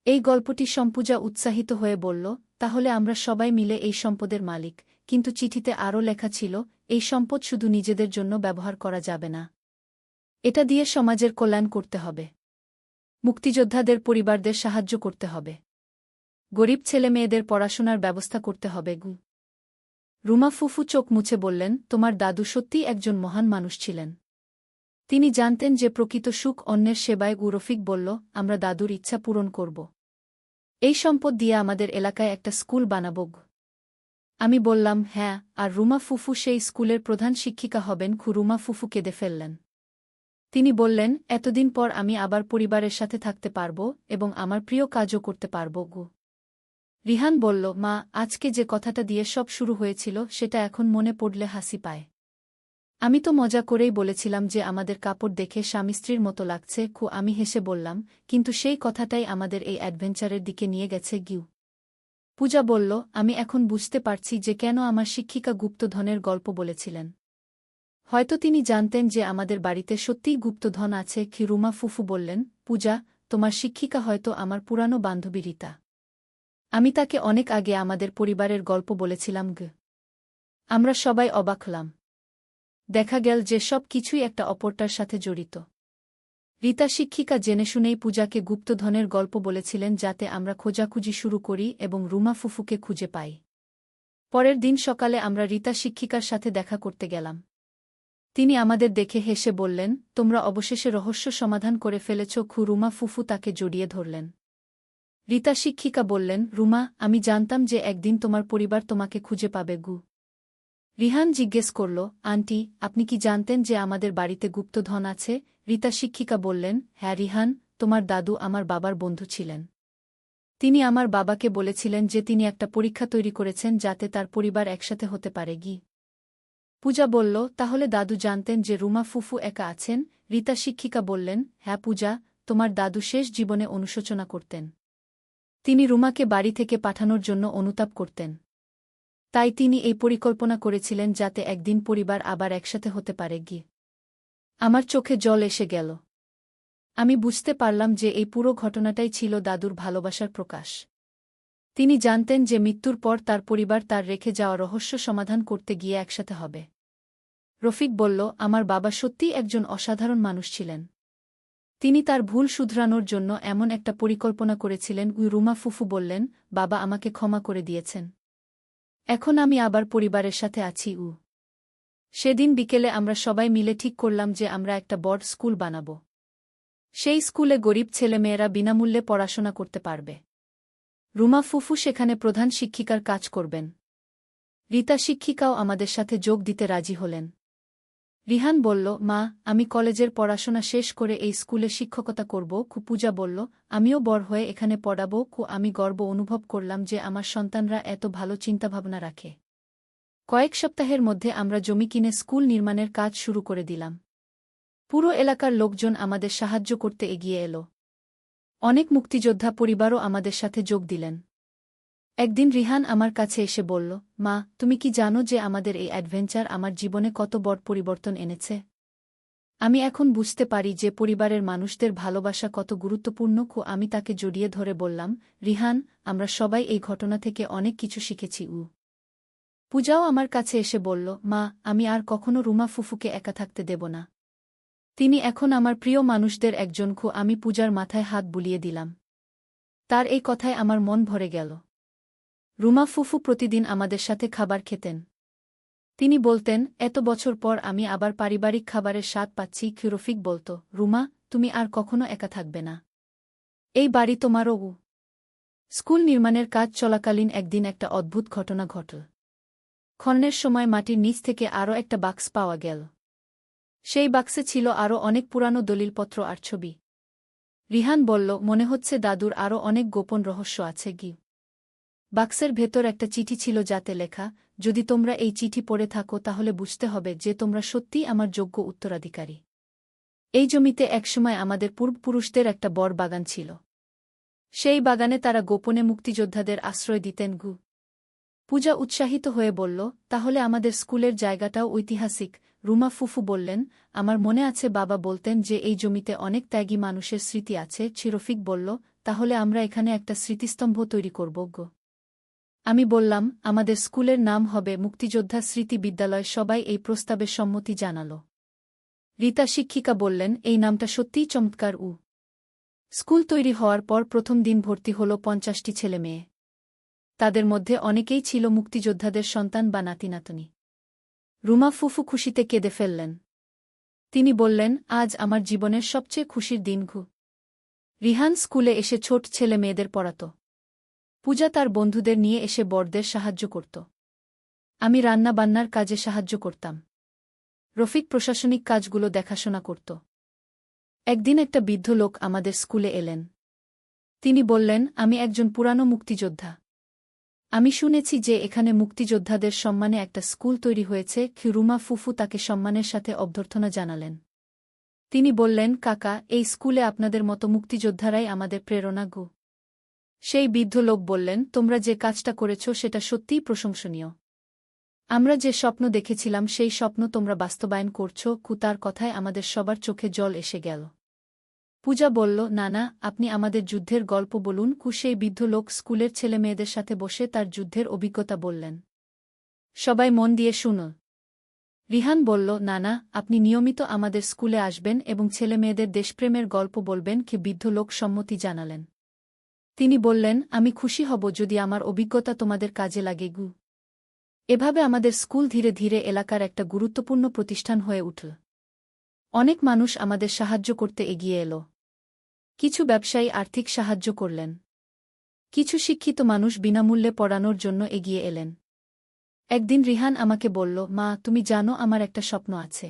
এই গল্পটি সম্পূজা উৎসাহিত হয়ে বলল, তাহলে আমরা সবাই মিলে এই সম্পদের মালিক। কিন্তু চিঠিতে আরও লেখা ছিল, এই সম্পদ শুধু নিজেদের জন্য ব্যবহার করা যাবে না। এটা দিয়ে সমাজের কল্যাণ করতে হবে। মুক্তিযোদ্ধাদের পরিবারদের সাহায্য করতে হবে। গরিব ছেলেমেয়েদের পড়াশোনার ব্যবস্থা করতে হবে। রুমা ফুফু চোখ মুছে বললেন, তোমার দাদু সত্যিই একজন মহান মানুষ ছিলেন। তিনি জানতেন যে প্রকৃত সুখ অন্যের সেবায়। রফিক বলল, আমরা দাদুর ইচ্ছা পূরণ করব। এই সম্পদ দিয়ে আমাদের এলাকায় একটা স্কুল বানাব। আমি বললাম, হ্যাঁ, আর রুমা ফুফু সেই স্কুলের প্রধান শিক্ষিকা হবেন। রুমা ফুফু কেঁদে ফেললেন। তিনি বললেন, এতদিন পর আমি আবার পরিবারের সাথে থাকতে পারব এবং আমার প্রিয় কাজও করতে পারব। রিহান বলল, মা, আজকে যে কথাটা দিয়ে সব শুরু হয়েছিল, সেটা এখন মনে পড়লে হাসি পায়। আমি তো মজা করেই বলেছিলাম যে আমাদের কাপড় দেখে স্বামী স্ত্রীর মতো লাগছে। আমি হেসে বললাম, কিন্তু সেই কথাটাই আমাদের এই অ্যাডভেঞ্চারের দিকে নিয়ে গেছে। পূজা বলল, আমি এখন বুঝতে পারছি যে কেন আমার শিক্ষিকা গুপ্তধনের গল্প বলেছিলেন। হয়তো তিনি জানতেন যে আমাদের বাড়িতে সত্যিই গুপ্তধন আছে। রুমা ফুফু বললেন, পূজা, তোমার শিক্ষিকা হয়তো আমার পুরানো বান্ধবী রীতা। আমি তাকে অনেক আগে আমাদের পরিবারের গল্প বলেছিলাম। আমরা সবাই অবাক হলাম। দেখা গেল যে সব কিছুই একটা অপরটার সাথে জড়িত। রীতা শিক্ষিকা জেনেশুনেই পূজাকে গুপ্তধনের গল্প বলেছিলেন, যাতে আমরা খোঁজাখুঁজি শুরু করি এবং রুমা ফুফুকে খুঁজে পাই। পরের দিন সকালে আমরা রীতা শিক্ষিকার সাথে দেখা করতে গেলাম। তিনি আমাদের দেখে হেসে বললেন, তোমরা অবশেষে রহস্য সমাধান করে ফেলেছ। রুমা ফুফু তাকে জড়িয়ে ধরলেন। রীতা শিক্ষিকা বললেন, রুমা, আমি জানতাম যে একদিন তোমার পরিবার তোমাকে খুঁজে পাবে। রিহান জিজ্ঞেস করল, আন্টি, আপনি কি জানতেন যে আমাদের বাড়িতে গুপ্তধন আছে? রীতা শিক্ষিকা বললেন, হ্যাঁ রিহান, তোমার দাদু আমার বাবার বন্ধু ছিলেন। তিনি আমার বাবাকে বলেছিলেন যে তিনি একটা পরীক্ষা তৈরি করেছেন যাতে তার পরিবার একসাথে হতে পারে। পূজা বলল, তাহলে দাদু জানতেন যে রুমা ফুফু একা আছেন? রীতা শিক্ষিকা বললেন, হ্যাঁ পূজা, তোমার দাদু শেষ জীবনে অনুশোচনা করতেন। তিনি রুমাকে বাড়ি থেকে পাঠানোর জন্য অনুতাপ করতেন। তাই তিনি এই পরিকল্পনা করেছিলেন যাতে একদিন পরিবার আবার একসাথে হতে পারে। আমার চোখে জল এসে গেল। আমি বুঝতে পারলাম যে এই পুরো ঘটনাটাই ছিল দাদুর ভালোবাসার প্রকাশ। তিনি জানতেন যে মৃত্যুর পর তার পরিবার তার রেখে যাওয়া রহস্য সমাধান করতে গিয়ে একসাথে হবে। রফিক বলল, আমার বাবা সত্যিই একজন অসাধারণ মানুষ ছিলেন। তিনি তার ভুল শুধরানোর জন্য এমন একটা পরিকল্পনা করেছিলেন। রুমা ফুফু বললেন, বাবা আমাকে ক্ষমা করে দিয়েছেন। এখন আমি আবার পরিবারের সাথে আছি। সেদিন বিকেলে আমরা সবাই মিলে ঠিক করলাম যে আমরা একটা বড় স্কুল বানাব। সেই স্কুলে গরিব ছেলেমেয়েরা বিনামূল্যে পড়াশোনা করতে পারবে। রুমা ফুফু সেখানে প্রধান শিক্ষিকার কাজ করবেন। রীতা শিক্ষিকাও আমাদের সাথে যোগ দিতে রাজি হলেন। রিহান বলল, মা, আমি কলেজের পড়াশোনা শেষ করে এই স্কুলে শিক্ষকতা করব। পূজা বলল, আমিও বড় হয়ে এখানে পড়াব। আমি গর্ব অনুভব করলাম যে আমার সন্তানরা এত ভালো চিন্তাভাবনা রাখে। কয়েক সপ্তাহের মধ্যে আমরা জমি কিনে স্কুল নির্মাণের কাজ শুরু করে দিলাম। পুরো এলাকার লোকজন আমাদের সাহায্য করতে এগিয়ে এলো। অনেক মুক্তিযোদ্ধা পরিবারও আমাদের সাথে যোগ দিলেন। একদিন রিহান আমার কাছে এসে বলল, মা, তুমি কি জানো যে আমাদের এই অ্যাডভেঞ্চার আমার জীবনে কত বড় পরিবর্তন এনেছে? আমি এখন বুঝতে পারি যে পরিবারের মানুষদের ভালোবাসা কত গুরুত্বপূর্ণ। আমি তাকে জড়িয়ে ধরে বললাম, রিহান, আমরা সবাই এই ঘটনা থেকে অনেক কিছু শিখেছি। পূজাও আমার কাছে এসে বলল, মা, আমি আর কখনো রুমা ফুফুকে একা থাকতে দেব না। তিনি এখন আমার প্রিয় মানুষদের একজন। আমি পূজার মাথায় হাত বুলিয়ে দিলাম। তার এই কথায় আমার মন ভরে গেল। রুমা ফুফু প্রতিদিন আমাদের সাথে খাবার খেতেন। তিনি বলতেন, এত বছর পর আমি আবার পারিবারিক খাবারের স্বাদ পাচ্ছি। রফিক বলত, রুমা, তুমি আর কখনো একা থাকবে না। এই বাড়ি তোমারও। স্কুল নির্মাণের কাজ চলাকালীন একদিন একটা অদ্ভুত ঘটনা ঘটল। খননের সময় মাটির নিচ থেকে আরও একটা বাক্স পাওয়া গেল। সেই বাক্সে ছিল আরও অনেক পুরানো দলিলপত্র আর ছবি। রিহান বলল, মনে হচ্ছে দাদুর আরও অনেক গোপন রহস্য আছে। বাক্সের ভেতর একটা চিঠি ছিল যাতে লেখা, যদি তোমরা এই চিঠি পড়ে থাকো তাহলে বুঝতে হবে যে তোমরা সত্যিই আমার যোগ্য উত্তরাধিকারী। এই জমিতে একসময় আমাদের পূর্বপুরুষদের একটা বড় বাগান ছিল। সেই বাগানে তারা গোপনে মুক্তিযোদ্ধাদের আশ্রয় দিতেন। পূজা উৎসাহিত হয়ে বলল, তাহলে আমাদের স্কুলের জায়গাটাও ঐতিহাসিক। রুমা ফুফু বললেন, আমার মনে আছে বাবা বলতেন যে এই জমিতে অনেক ত্যাগী মানুষের স্মৃতি আছে। রফিক বলল, তাহলে আমরা এখানে একটা স্মৃতিস্তম্ভ তৈরি করব। আমি বললাম, আমাদের স্কুলের নাম হবে মুক্তিযোদ্ধা স্মৃতি বিদ্যালয়। সবাই এই প্রস্তাবে সম্মতি জানাল। রীতা শিক্ষিকা বললেন, এই নামটা সত্যিই চমৎকার। স্কুল তৈরি হওয়ার পর প্রথম দিন ভর্তি হল 50টি ছেলে মেয়ে। তাদের মধ্যে অনেকেই ছিল মুক্তিযোদ্ধাদের সন্তান বা নাতিনাতনি। রুমা ফুফু খুশিতে কেঁদে ফেললেন। তিনি বললেন, আজ আমার জীবনের সবচেয়ে খুশির দিন। রিহান স্কুলে এসে ছোট ছেলে মেয়েদের পড়াত। পূজা তার বন্ধুদের নিয়ে এসে বড়দের সাহায্য করত। আমি রান্না-বান্নার কাজে সাহায্য করতাম। রফিক প্রশাসনিক কাজগুলো দেখাশোনা করত। একদিন একটা বৃদ্ধ লোক আমাদের স্কুলে এলেন। তিনি বললেন, আমি একজন পুরানো মুক্তিযোদ্ধা। আমি শুনেছি যে এখানে মুক্তিযোদ্ধাদের সম্মানে একটা স্কুল তৈরি হয়েছে। রুমা ফুফু তাকে সম্মানের সাথে অভ্যর্থনা জানালেন। তিনি বললেন, কাকা, এই স্কুলে আপনাদের মতো মুক্তিযোদ্ধারাই আমাদের প্রেরণা। সেই বৃদ্ধ লোক বললেন, তোমরা যে কাজটা করেছ সেটা সত্যিই প্রশংসনীয়। আমরা যে স্বপ্ন দেখেছিলাম সেই স্বপ্ন তোমরা বাস্তবায়ন করছ। তার কথায় আমাদের সবার চোখে জল এসে গেল। পূজা বলল, নানা, আপনি আমাদের যুদ্ধের গল্প বলুন। সেই বৃদ্ধ লোক স্কুলের ছেলেমেয়েদের সাথে বসে তার যুদ্ধের অভিজ্ঞতা বললেন। সবাই মন দিয়ে শুনো। রিহান বলল, নানা, আপনি নিয়মিত আমাদের স্কুলে আসবেন এবং ছেলেমেয়েদের দেশপ্রেমের গল্প বলবেন। বৃদ্ধ লোক সম্মতি জানালেন। তিনি বললেন, আমি খুশি হব যদি আমার অভিজ্ঞতা তোমাদের কাজে লাগে। এভাবে আমাদের স্কুল ধীরে ধীরে এলাকার একটা গুরুত্বপূর্ণ প্রতিষ্ঠান হয়ে উঠল। অনেক মানুষ আমাদের সাহায্য করতে এগিয়ে এলো। কিছু ব্যবসায়ী আর্থিক সাহায্য করলেন। কিছু শিক্ষিত মানুষ বিনামূল্যে পড়ানোর জন্য এগিয়ে এলেন। একদিন রিহান আমাকে বলল, মা, তুমি জানো, আমার একটা স্বপ্ন আছে।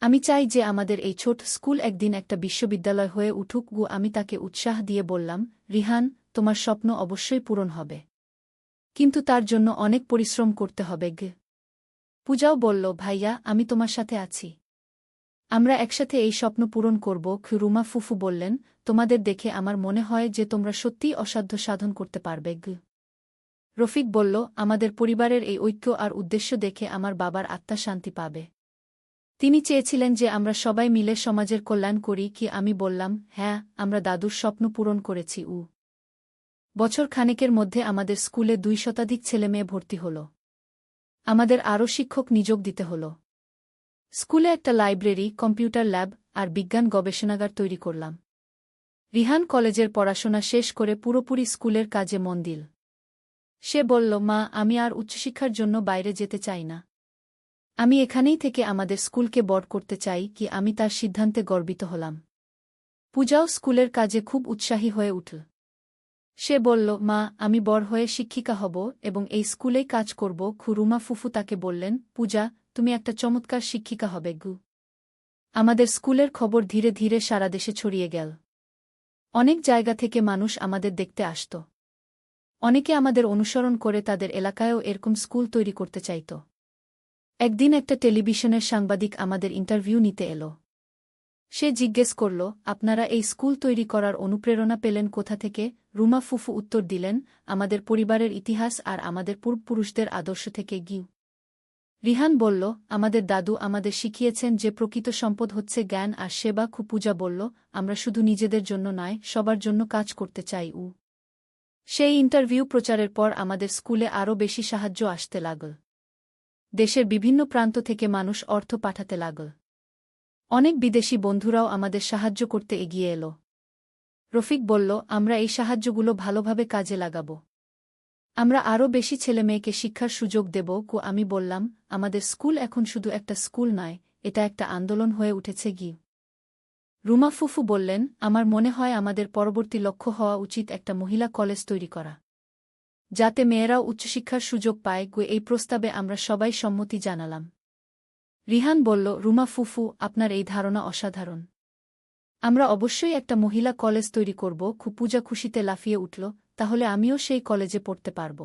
আমি চাই যে আমাদের এই ছোট স্কুল একদিন একটা বিশ্ববিদ্যালয় হয়ে উঠুক। আমি তাকে উৎসাহ দিয়ে বললাম, রিহান, তোমার স্বপ্ন অবশ্যই পূরণ হবে, কিন্তু তার জন্য অনেক পরিশ্রম করতে হবে। পূজাও বলল, ভাইয়া, আমি তোমার সাথে আছি। আমরা একসাথে এই স্বপ্ন পূরণ করব। রুমা ফুফু বললেন, তোমাদের দেখে আমার মনে হয় যে তোমরা সত্যিই অসাধ্য সাধন করতে পারবে। রফিক বলল, আমাদের পরিবারের এই ঐক্য আর উদ্দেশ্য দেখে আমার বাবার আত্মা শান্তি পাবে। তিনি চেয়েছিলেন যে আমরা সবাই মিলে সমাজের কল্যাণ করি। আমি বললাম, হ্যাঁ, আমরা দাদুর স্বপ্ন পূরণ করেছি। বছর খানেকের মধ্যে আমাদের স্কুলে 2 শতাধিক ছেলেমেয়ে ভর্তি হল। আমাদের আরও শিক্ষক নিযোগ দিতে হল। স্কুলে একটা লাইব্রেরি, কম্পিউটার ল্যাব আর বিজ্ঞান গবেষণাগার তৈরি করলাম। রিহান কলেজের পড়াশোনা শেষ করে পুরোপুরি স্কুলের কাজে মন দিল। সে বলল, মা, আমি আর উচ্চশিক্ষার জন্য বাইরে যেতে চাই না। আমি এখানেই থেকে আমাদের স্কুলকে বড় করতে চাই। আমি তার সিদ্ধান্তে গর্বিত হলাম। পূজাও স্কুলের কাজে খুব উৎসাহী হয়ে উঠল। সে বলল, মা, আমি বড় হয়ে শিক্ষিকা হব এবং এই স্কুলেই কাজ করব। রুমা ফুফু তাকে বললেন, পূজা, তুমি একটা চমৎকার শিক্ষিকা হবে। আমাদের স্কুলের খবর ধীরে ধীরে সারা দেশে ছড়িয়ে গেল। অনেক জায়গা থেকে মানুষ আমাদের দেখতে আসত। অনেকে আমাদের অনুসরণ করে তাদের এলাকায়ও এরকম স্কুল তৈরি করতে চাইত। একদিন একটা টেলিভিশনের সাংবাদিক আমাদের ইন্টারভিউ নিতে এলো। সে জিজ্ঞেস করল, আপনারা এই স্কুল তৈরি করার অনুপ্রেরণা পেলেন কোথা থেকে? রুমা ফুফু উত্তর দিলেন, আমাদের পরিবারের ইতিহাস আর আমাদের পূর্বপুরুষদের আদর্শ থেকে। রিহান বলল, আমাদের দাদু আমাদের শিখিয়েছেন যে প্রকৃত সম্পদ হচ্ছে জ্ঞান আর সেবা। পূজা বলল, আমরা শুধু নিজেদের জন্য নয়, সবার জন্য কাজ করতে চাই। সেই ইন্টারভিউ প্রচারের পর আমাদের স্কুলে আরও বেশি সাহায্য আসতে লাগল। দেশের বিভিন্ন প্রান্ত থেকে মানুষ অর্থ পাঠাতে লাগল। অনেক বিদেশি বন্ধুরাও আমাদের সাহায্য করতে এগিয়ে এলো। রফিক বলল, আমরা এই সাহায্যগুলো ভালোভাবে কাজে লাগাব। আমরা আরও বেশি ছেলেমেয়েকে শিক্ষার সুযোগ দেব। আমি বললাম, আমাদের স্কুল এখন শুধু একটা স্কুল নয়, এটা একটা আন্দোলন হয়ে উঠেছে। রুমা ফুফু বললেন, আমার মনে হয় আমাদের পরবর্তী লক্ষ্য হওয়া উচিত একটা মহিলা কলেজ তৈরি করা, যাতে মেয়েরাও উচ্চশিক্ষার সুযোগ পায়। এই প্রস্তাবে আমরা সবাই সম্মতি জানালাম। রিহান বলল, রুমা ফুফু, আপনার এই ধারণা অসাধারণ। আমরা অবশ্যই একটা মহিলা কলেজ তৈরি করব। পূজা খুশিতে লাফিয়ে উঠল, তাহলে আমিও সেই কলেজে পড়তে পারব।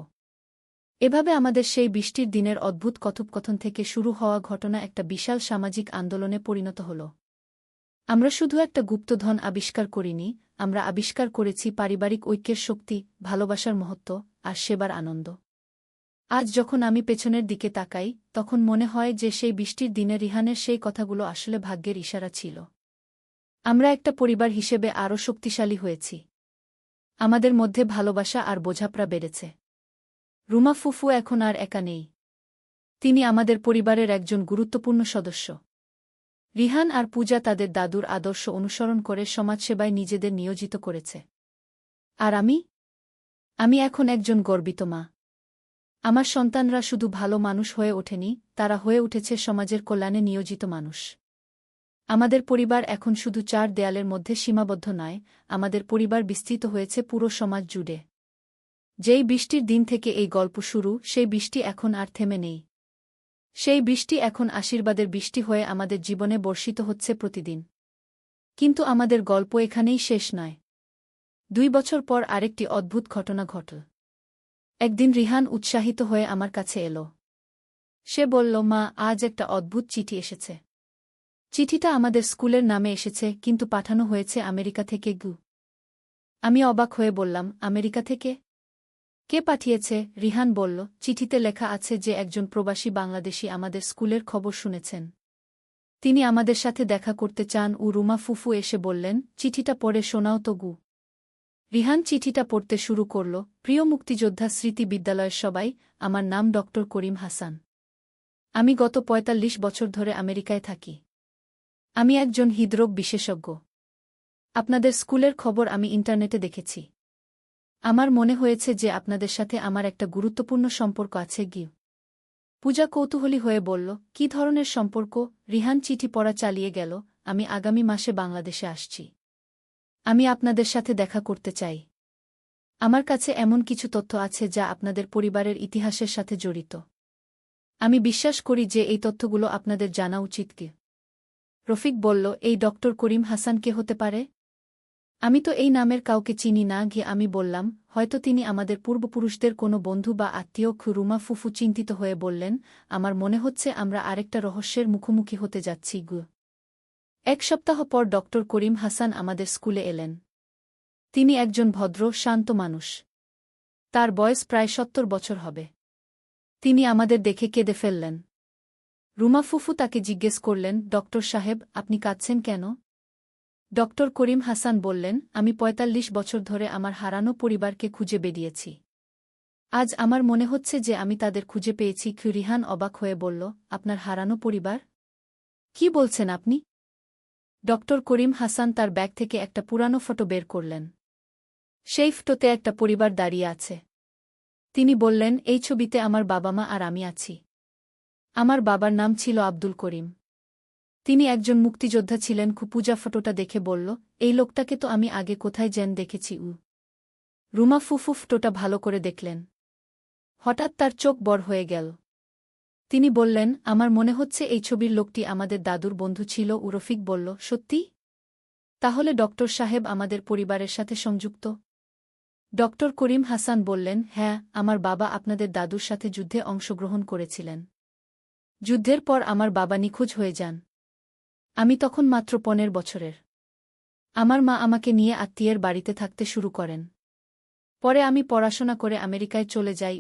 এভাবে আমাদের সেই বৃষ্টির দিনের অদ্ভুত কথোপকথন থেকে শুরু হওয়া ঘটনা একটা বিশাল সামাজিক আন্দোলনে পরিণত হল। আমরা শুধু একটা গুপ্তধন আবিষ্কার করিনি, আমরা আবিষ্কার করেছি পারিবারিক ঐক্যের শক্তি, ভালোবাসার মহত্ব আর সেবার আনন্দ। আজ যখন আমি পেছনের দিকে তাকাই, তখন মনে হয় যে সেই বৃষ্টির দিনে রিহানের সেই কথাগুলো আসলে ভাগ্যের ইশারা ছিল। আমরা একটা পরিবার হিসেবে আরও শক্তিশালী হয়েছি। আমাদের মধ্যে ভালোবাসা আর বোঝাপড়া বেড়েছে। রুমা ফুফু এখন আর একা নেই। তিনি আমাদের পরিবারের একজন গুরুত্বপূর্ণ সদস্য। রিহান আর পূজা তাদের দাদুর আদর্শ অনুসরণ করে সমাজসেবায় নিজেদের নিয়োজিত করেছে। আর আমি এখন একজন গর্বিত মা। আমার সন্তানরা শুধু ভালো মানুষ হয়ে ওঠেনি, তারা হয়ে উঠেছে সমাজের কল্যাণে নিয়োজিত মানুষ। আমাদের পরিবার এখন শুধু 4 দেয়ালের মধ্যে সীমাবদ্ধ নয়, আমাদের পরিবার বিস্তৃত হয়েছে পুরো সমাজ জুড়ে। যেই বৃষ্টির দিন থেকে এই গল্প শুরু, সেই বৃষ্টি এখন আর থেমে নেই। সেই বৃষ্টি এখন আশীর্বাদের বৃষ্টি হয়ে আমাদের জীবনে বর্ষিত হচ্ছে প্রতিদিন। কিন্তু আমাদের গল্প এখানেই শেষ নয়। 2 বছর পর আরেকটি অদ্ভুত ঘটনা ঘটল। একদিন রিহান উৎসাহিত হয়ে আমার কাছে এলো। সে বলল, মা, আজ একটা অদ্ভুত চিঠি এসেছে। চিঠিটা আমাদের স্কুলের নামে এসেছে, কিন্তু পাঠানো হয়েছে আমেরিকা থেকে। আমি অবাক হয়ে বললাম, আমেরিকা থেকে? কে পাঠিয়েছে? রিহান বলল, চিঠিতে লেখা আছে যে একজন প্রবাসী বাংলাদেশী আমাদের স্কুলের খবর শুনেছেন। তিনি আমাদের সাথে দেখা করতে চান। রুমা ফুফু এসে বললেন, চিঠিটা পড়ে শোনাও তো। রিহান চিঠিটা পড়তে শুরু করল। প্রিয় মুক্তিযোদ্ধা স্মৃতি বিদ্যালয়ের সবাই, আমার নাম ডক্টর করিম হাসান। আমি গত ৪৫ বছর ধরে আমেরিকায় থাকি। আমি একজন হৃদরোগ বিশেষজ্ঞ। আপনাদের স্কুলের খবর আমি ইন্টারনেটে দেখেছি। আমার মনে হয়েছে যে আপনাদের সাথে আমার একটা গুরুত্বপূর্ণ সম্পর্ক আছে। পূজা কৌতূহলী হয়ে বলল, কি ধরনের সম্পর্ক? রিহান চিঠি পড়া চালিয়ে গেল, আমি আগামী মাসে বাংলাদেশে আসছি। আমি আপনাদের সাথে দেখা করতে চাই। আমার কাছে এমন কিছু তথ্য আছে যা আপনাদের পরিবারের ইতিহাসের সাথে জড়িত। আমি বিশ্বাস করি যে এই তথ্যগুলো আপনাদের জানা উচিত। কি? রফিক বলল, এই ডক্টর করিম হাসান কে হতে পারে? আমি তো এই নামের কাউকে চিনি না। আমি বললাম, হয়তো তিনি আমাদের পূর্বপুরুষদের কোনো বন্ধু বা আত্মীয়। রুমা ফুফু চিন্তিত হয়ে বললেন, আমার মনে হচ্ছে আমরা আরেকটা রহস্যের মুখোমুখি হতে যাচ্ছি। এক সপ্তাহ পর ডক্টর করিম হাসান আমাদের স্কুলে এলেন। তিনি একজন ভদ্র, শান্ত মানুষ। তার বয়স প্রায় ৭০ বছর হবে। তিনি আমাদের দেখে কেঁদে ফেললেন। রুমা ফুফু তাকে জিজ্ঞেস করলেন, ডক্টর সাহেব, আপনি কাঁদছেন কেন? ডক্টর করিম হাসান বললেন, আমি ৪৫ বছর ধরে আমার হারানো পরিবারকে খুঁজে বেরিয়েছি। আজ আমার মনে হচ্ছে যে আমি তাদের খুঁজে পেয়েছি। রিহান অবাক হয়ে বলল, আপনার হারানো পরিবার? কি বলছেন আপনি? ডক্টর করিম হাসান তার ব্যাগ থেকে একটা পুরানো ফটো বের করলেন। সেই ফটোতে একটা পরিবার দাঁড়িয়ে আছে। তিনি বললেন, এই ছবিতে আমার বাবা মা আর আমি আছি। আমার বাবার নাম ছিল আব্দুল করিম। তিনি একজন মুক্তিযোদ্ধা ছিলেন। পূজা ফটোটা দেখে বলল, এই লোকটাকে তো আমি আগে কোথায় যেন দেখেছি। রুমা ফুফু ফটোটা ভালো করে দেখলেন। হঠাৎ তার চোখ বড় হয়ে গেল। তিনি বললেন, আমার মনে হচ্ছে এই ছবির লোকটি আমাদের দাদুর বন্ধু ছিল। রফিক বলল, সত্যি? তাহলে ডক্টর সাহেব আমাদের পরিবারের সাথে সংযুক্ত? ডক্টর করিম হাসান বললেন, হ্যাঁ, আমার বাবা আপনাদের দাদুর সাথে যুদ্ধে অংশগ্রহণ করেছিলেন। যুদ্ধের পর আমার বাবা নিখোঁজ হয়ে যান। আমি তখন মাত্র ১৫ বছরের। আমার মা আমাকে নিয়ে আত্মীয়ের বাড়িতে থাকতে শুরু করেন। পরে আমি পড়াশোনা করে আমেরিকায় চলে যাই।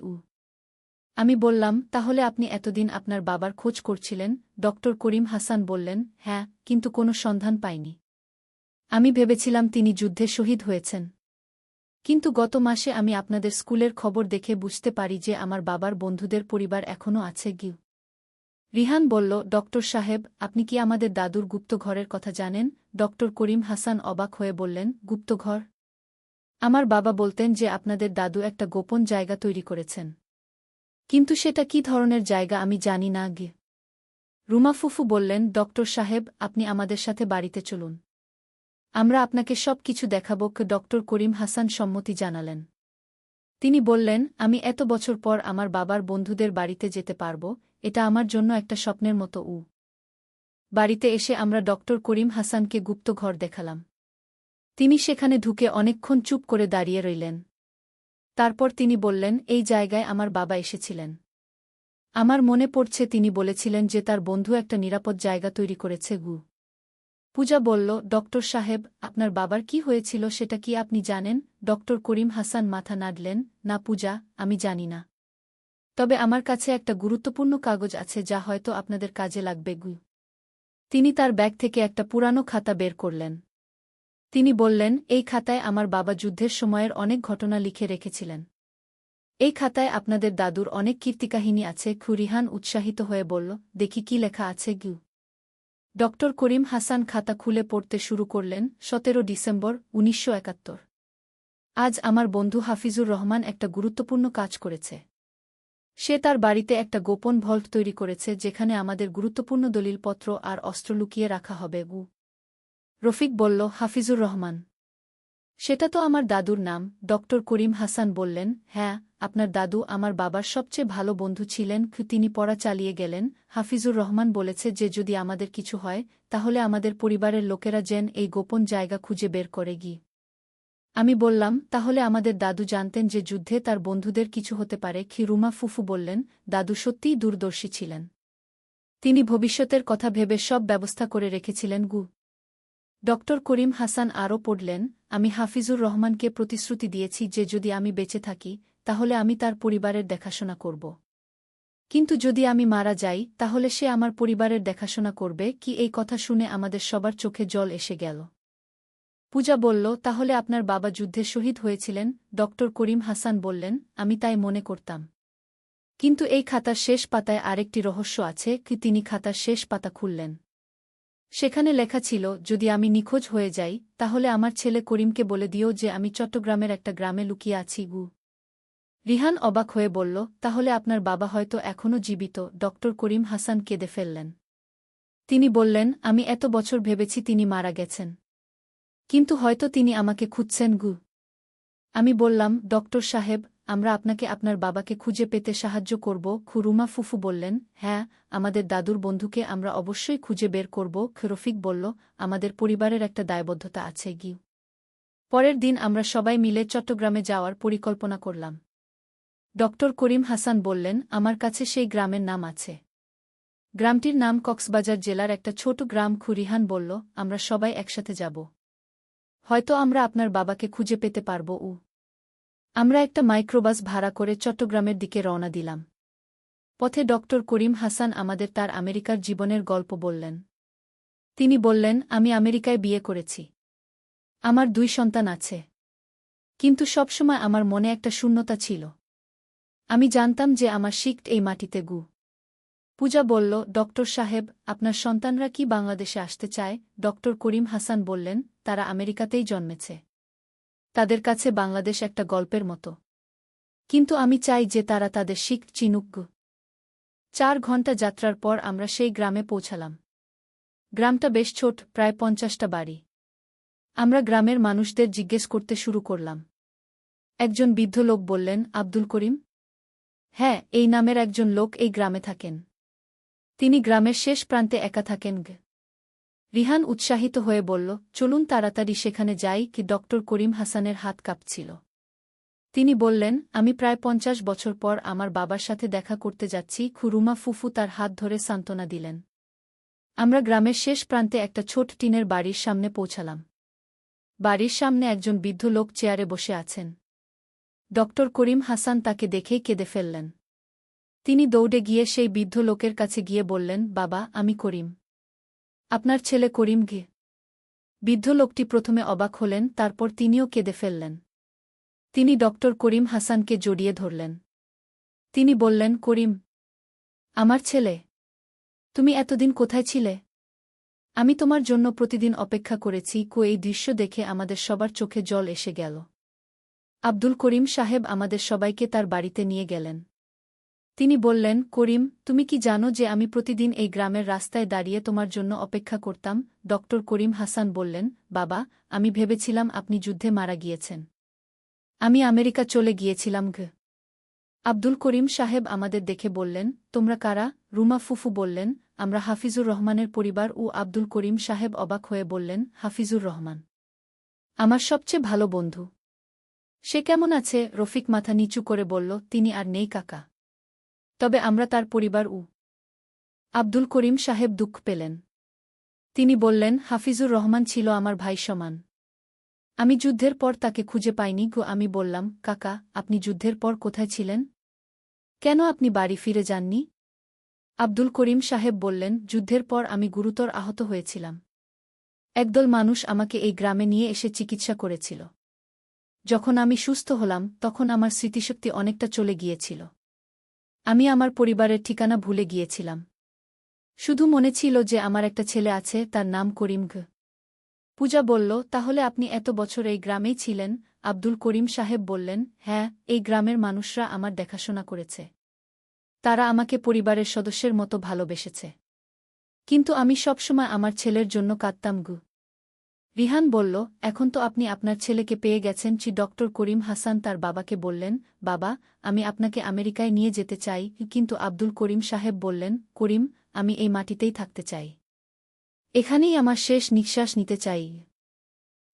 আমি বললাম, তাহলে আপনি এতদিন আপনার বাবার খোঁজ করছিলেন? ডক্টর করিম হাসান বললেন, হ্যাঁ, কিন্তু কোনো সন্ধান পাইনি। আমি ভেবেছিলাম তিনি যুদ্ধে শহীদ হয়েছেন। কিন্তু গত মাসে আমি আপনাদের স্কুলের খবর দেখে বুঝতে পারি যে আমার বাবার বন্ধুদের পরিবার এখনও আছে। রিহান বলল, ডক্টর সাহেব, আপনি কি আমাদের দাদুর গুপ্তঘরের কথা জানেন? ডক্টর করিম হাসান অবাক হয়ে বললেন, গুপ্তঘর? আমার বাবা বলতেন যে আপনাদের দাদু একটা গোপন জায়গা তৈরি করেছেন। কিন্তু সেটা কি ধরনের জায়গা আমি জানি না। রুমা ফুফু বললেন, ডক্টর সাহেব, আপনি আমাদের সাথে বাড়িতে চলুন। আমরা আপনাকে সব কিছু দেখাব। ডক্টর করিম হাসান সম্মতি জানালেন। তিনি বললেন, আমি এত বছর পর আমার বাবার বন্ধুদের বাড়িতে যেতে পারব, এটা আমার জন্য একটা স্বপ্নের মতো। বাড়িতে এসে আমরা ডক্টর করিম হাসানকে গুপ্তঘর দেখালাম। তিনি সেখানে ঢুকে অনেকক্ষণ চুপ করে দাঁড়িয়ে রইলেন। তারপর তিনি বললেন, এই জায়গায় আমার বাবা এসেছিলেন। আমার মনে পড়ছে তিনি বলেছিলেন যে তার বন্ধু একটা নিরাপদ জায়গা তৈরি করেছে। পূজা বলল, ডক্টর সাহেব, আপনার বাবার কি হয়েছিল সেটা কি আপনি জানেন? ডক্টর করিম হাসান মাথা নাড়লেন, না পূজা, আমি জানি না। তবে আমার কাছে একটা গুরুত্বপূর্ণ কাগজ আছে যা হয়তো আপনাদের কাজে লাগবে। তিনি তার ব্যাগ থেকে একটা পুরানো খাতা বের করলেন। তিনি বললেন, এই খাতায় আমার বাবা যুদ্ধের সময়ের অনেক ঘটনা লিখে রেখেছিলেন। এই খাতায় আপনাদের দাদুর অনেক কীর্তিকাহিনী আছে। রিহান উৎসাহিত হয়ে বলল, দেখি কি লেখা আছে। ডক্টর করিম হাসান খাতা খুলে পড়তে শুরু করলেন। ১৭ ডিসেম্বর ১৯৭১। আজ আমার বন্ধু হাফিজুর রহমান একটা গুরুত্বপূর্ণ কাজ করেছে। সে তার বাড়িতে একটা গোপন ভল্ট তৈরি করেছে যেখানে আমাদের গুরুত্বপূর্ণ দলিলপত্র আর অস্ত্র লুকিয়ে রাখা হবে। রফিক বলল, হাফিজুর রহমান? সেটা তো আমার দাদুর নাম। ডক্টর করিম হাসান বললেন, হ্যাঁ, আপনার দাদু আমার বাবার সবচেয়ে ভালো বন্ধু ছিলেন। তিনি পড়া চালিয়ে গেলেন, হাফিজুর রহমান বলেছে যে যদি আমাদের কিছু হয় তাহলে আমাদের পরিবারের লোকেরা যেন এই গোপন জায়গা খুঁজে বের করে। আমি বললাম, তাহলে আমাদের দাদু জানতেন যে যুদ্ধে তার বন্ধুদের কিছু হতে পারে? রুমা ফুফু বললেন, দাদু সত্যিই দূরদর্শী ছিলেন। তিনি ভবিষ্যতের কথা ভেবে সব ব্যবস্থা করে রেখেছিলেন। ডক্টর করিম হাসান আরও পড়লেন, আমি হাফিজুর রহমানকে প্রতিশ্রুতি দিয়েছি যে যদি আমি বেঁচে থাকি তাহলে আমি তার পরিবারের দেখাশোনা করব। কিন্তু যদি আমি মারা যাই তাহলে সে আমার পরিবারের দেখাশোনা করবে। এই কথা শুনে আমাদের সবার চোখে জল এসে গেল। পূজা বলল, তাহলে আপনার বাবা যুদ্ধে শহীদ হয়েছিলেন? ডক্টর করিম হাসান বললেন, আমি তাই মনে করতাম। কিন্তু এই খাতার শেষ পাতায় আরেকটি রহস্য আছে। তিনি খাতার শেষ পাতা খুললেন। সেখানে লেখা ছিল, যদি আমি নিখোঁজ হয়ে যাই তাহলে আমার ছেলে করিমকে বলে দিও যে আমি চট্টগ্রামের একটা গ্রামে লুকিয়ে আছি। রিহান অবাক হয়ে বলল, তাহলে আপনার বাবা হয়তো এখনও জীবিত। ডক্টর করিম হাসান কেঁদে ফেললেন। তিনি বললেন, আমি এত বছর ভেবেছি তিনি মারা গেছেন। কিন্তু হয়তো তিনি আমাকে খুঁজছেন গু। আমি বললাম, ডক্টর সাহেব, আমরা আপনাকে আপনার বাবাকে খুঁজে পেতে সাহায্য করব। রুমা ফুফু বললেন, হ্যাঁ, আমাদের দাদুর বন্ধুকে আমরা অবশ্যই খুঁজে বের করব। রফিক বলল, আমাদের পরিবারের একটা দায়বদ্ধতা আছে গিউ। পরের দিন আমরা সবাই মিলে চট্টগ্রামে যাওয়ার পরিকল্পনা করলাম। ডক্টর করিম হাসান বললেন, আমার কাছে সেই গ্রামের নাম আছে। গ্রামটির নাম কক্সবাজার জেলার একটা ছোট গ্রাম। রিহান বলল, আমরা সবাই একসাথে যাব। হয়তো আমরা আপনার বাবাকে খুঁজে পেতে পারব। আমরা একটা মাইক্রোবাস ভাড়া করে চট্টগ্রামের দিকে রওনা দিলাম। পথে ডক্টর করিম হাসান আমাদের তার আমেরিকার জীবনের গল্প বললেন। তিনি বললেন, আমি আমেরিকায় বিয়ে করেছি। আমার 2 সন্তান আছে। কিন্তু সবসময় আমার মনে একটা শূন্যতা ছিল। আমি জানতাম যে আমার শিকট এই মাটিতে গু। পূজা বলল, ডক্টর সাহেব, আপনার সন্তানরা কি বাংলাদেশে আসতে চায়? ডক্টর করিম হাসান বললেন, তারা আমেরিকাতেই জন্মেছে। তাদের কাছে বাংলাদেশ একটা গল্পের মতো। কিন্তু আমি চাই যে তারা তাদের শিকট চিনুক। 4 ঘণ্টা যাত্রার পর আমরা সেই গ্রামে পৌঁছালাম। গ্রামটা বেশ ছোট, প্রায় 50টা বাড়ি। আমরা গ্রামের মানুষদের জিজ্ঞেস করতে শুরু করলাম। একজন বৃদ্ধ লোক বললেন, আব্দুল করিম? হ্যাঁ, এই নামের একজন লোক এই গ্রামে থাকেন। তিনি গ্রামের শেষ প্রান্তে একা থাকেন। রিহান উৎসাহিত হয়ে বলল, চলুন তাড়াতাড়ি সেখানে যাই। কি ডক্টর করিম হাসানের হাত কাঁপছিল। তিনি বললেন, আমি প্রায় 50 বছর পর আমার বাবার সাথে দেখা করতে যাচ্ছি। রুমা ফুফু তার হাত ধরে সান্ত্বনা দিলেন। আমরা গ্রামের শেষ প্রান্তে একটা ছোট টিনের বাড়ির সামনে পৌঁছালাম। বাড়ির সামনে একজন বৃদ্ধ লোক চেয়ারে বসে আছেন। ডক্টর করিম হাসান তাকে দেখেই কেঁদে ফেললেন। তিনি দৌড়ে গিয়ে সেই বৃদ্ধ লোকের কাছে গিয়ে বললেন, বাবা, আমি করিম। আপনার ছেলে করিম গে। বৃদ্ধ লোকটি প্রথমে অবাক হলেন, তারপর তিনিও কেঁদে ফেললেন। তিনি ডক্টর করিম হাসানকে জড়িয়ে ধরলেন। তিনি বললেন, করিম, আমার ছেলে, তুমি এতদিন কোথায় ছিলে? আমি তোমার জন্য প্রতিদিন অপেক্ষা করেছি। এই দৃশ্য দেখে আমাদের সবার চোখে জল এসে গেল। আব্দুল করিম সাহেব আমাদের সবাইকে তার বাড়িতে নিয়ে গেলেন। তিনি বললেন, করিম, তুমি কি জানো যে আমি প্রতিদিন এই গ্রামের রাস্তায় দাঁড়িয়ে তোমার জন্য অপেক্ষা করতাম? ডক্টর করিম হাসান বললেন, বাবা, আমি ভেবেছিলাম আপনি যুদ্ধে মারা গিয়েছেন। আমি আমেরিকা চলে গিয়েছিলাম। আব্দুল করিম সাহেব আমাদের দেখে বললেন, তোমরা কারা? রুমা ফুফু বললেন, আমরা হাফিজুর রহমানের পরিবার। আব্দুল করিম সাহেব অবাক হয়ে বললেন, হাফিজুর রহমান আমার সবচেয়ে ভালো বন্ধু। সে কেমন আছে? রফিক মাথা নিচু করে বলল, তিনি আর নেই কাকা। তবে আমরা তার পরিবার। আব্দুল করিম সাহেব দুঃখ পেলেন। তিনি বললেন, হাফিজুর রহমান ছিল আমার ভাই সমান। আমি যুদ্ধের পর তাকে খুঁজে পাইনি। আমি বললাম, কাকা, আপনি যুদ্ধের পর কোথায় ছিলেন? কেন আপনি বাড়ি ফিরে যাননি? আব্দুল করিম সাহেব বললেন, যুদ্ধের পর আমি গুরুতর আহত হয়েছিলাম। একদল মানুষ আমাকে এই গ্রামে নিয়ে এসে চিকিৎসা করেছিল। যখন আমি সুস্থ হলাম, তখন আমার স্মৃতিশক্তি অনেকটা চলে গিয়েছিল। আমি আমার পরিবারের ঠিকানা ভুলে গিয়েছিলাম। শুধু মনে ছিল যে আমার একটা ছেলে আছে, তার নাম করিম। পূজা বলল, তাহলে আপনি এত বছর এই গ্রামেই ছিলেন? আব্দুল করিম সাহেব বললেন, হ্যাঁ, এই গ্রামের মানুষরা আমার দেখাশোনা করেছে। তারা আমাকে পরিবারের সদস্যের মতো ভালোবেসেছে। কিন্তু আমি সবসময় আমার ছেলের জন্য কাঁদতাম। রিহান বলল, এখন তো আপনি আপনার ছেলেকে পেয়ে গেছেন। ডক্টর করিম হাসান তার বাবাকে বললেন, বাবা, আমি আপনাকে আমেরিকায় নিয়ে যেতে চাই। কিন্তু আব্দুল করিম সাহেব বললেন, করিম, আমি এই মাটিতেই থাকতে চাই। এখানেই আমার শেষ নিঃশ্বাস নিতে চাই।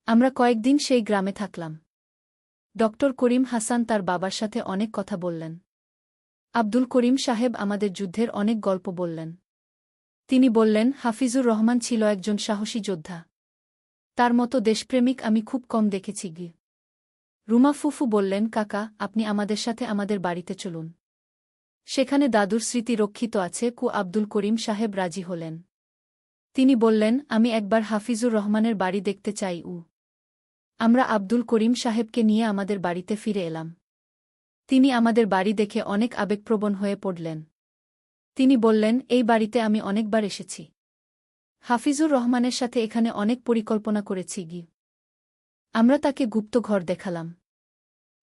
আমরা কয়েকদিন সেই গ্রামে থাকলাম। ডক্টর করিম হাসান তার বাবার সাথে অনেক কথা বললেন। আব্দুল করিম সাহেব আমাদের যুদ্ধের অনেক গল্প বললেন। তিনি বললেন, হাফিজুর রহমান ছিল একজন সাহসী যোদ্ধা। তার মতো দেশপ্রেমিক আমি খুব কম দেখেছি। রুমা ফুফু বললেন, কাকা, আপনি আমাদের সাথে আমাদের বাড়িতে চলুন। সেখানে দাদুর স্মৃতি রক্ষিত আছে। আব্দুল করিম সাহেব রাজি হলেন। তিনি বললেন, আমি একবার হাফিজুর রহমানের বাড়ি দেখতে চাই। আমরা আব্দুল করিম সাহেবকে নিয়ে আমাদের বাড়িতে ফিরে এলাম। তিনি আমাদের বাড়ি দেখে অনেক আবেগপ্রবণ হয়ে পড়লেন। তিনি বললেন, এই বাড়িতে আমি অনেকবার এসেছি। হাফিজুর রহমানের সাথে এখানে অনেক পরিকল্পনা করেছি। আমরা তাকে গুপ্ত ঘর দেখালাম।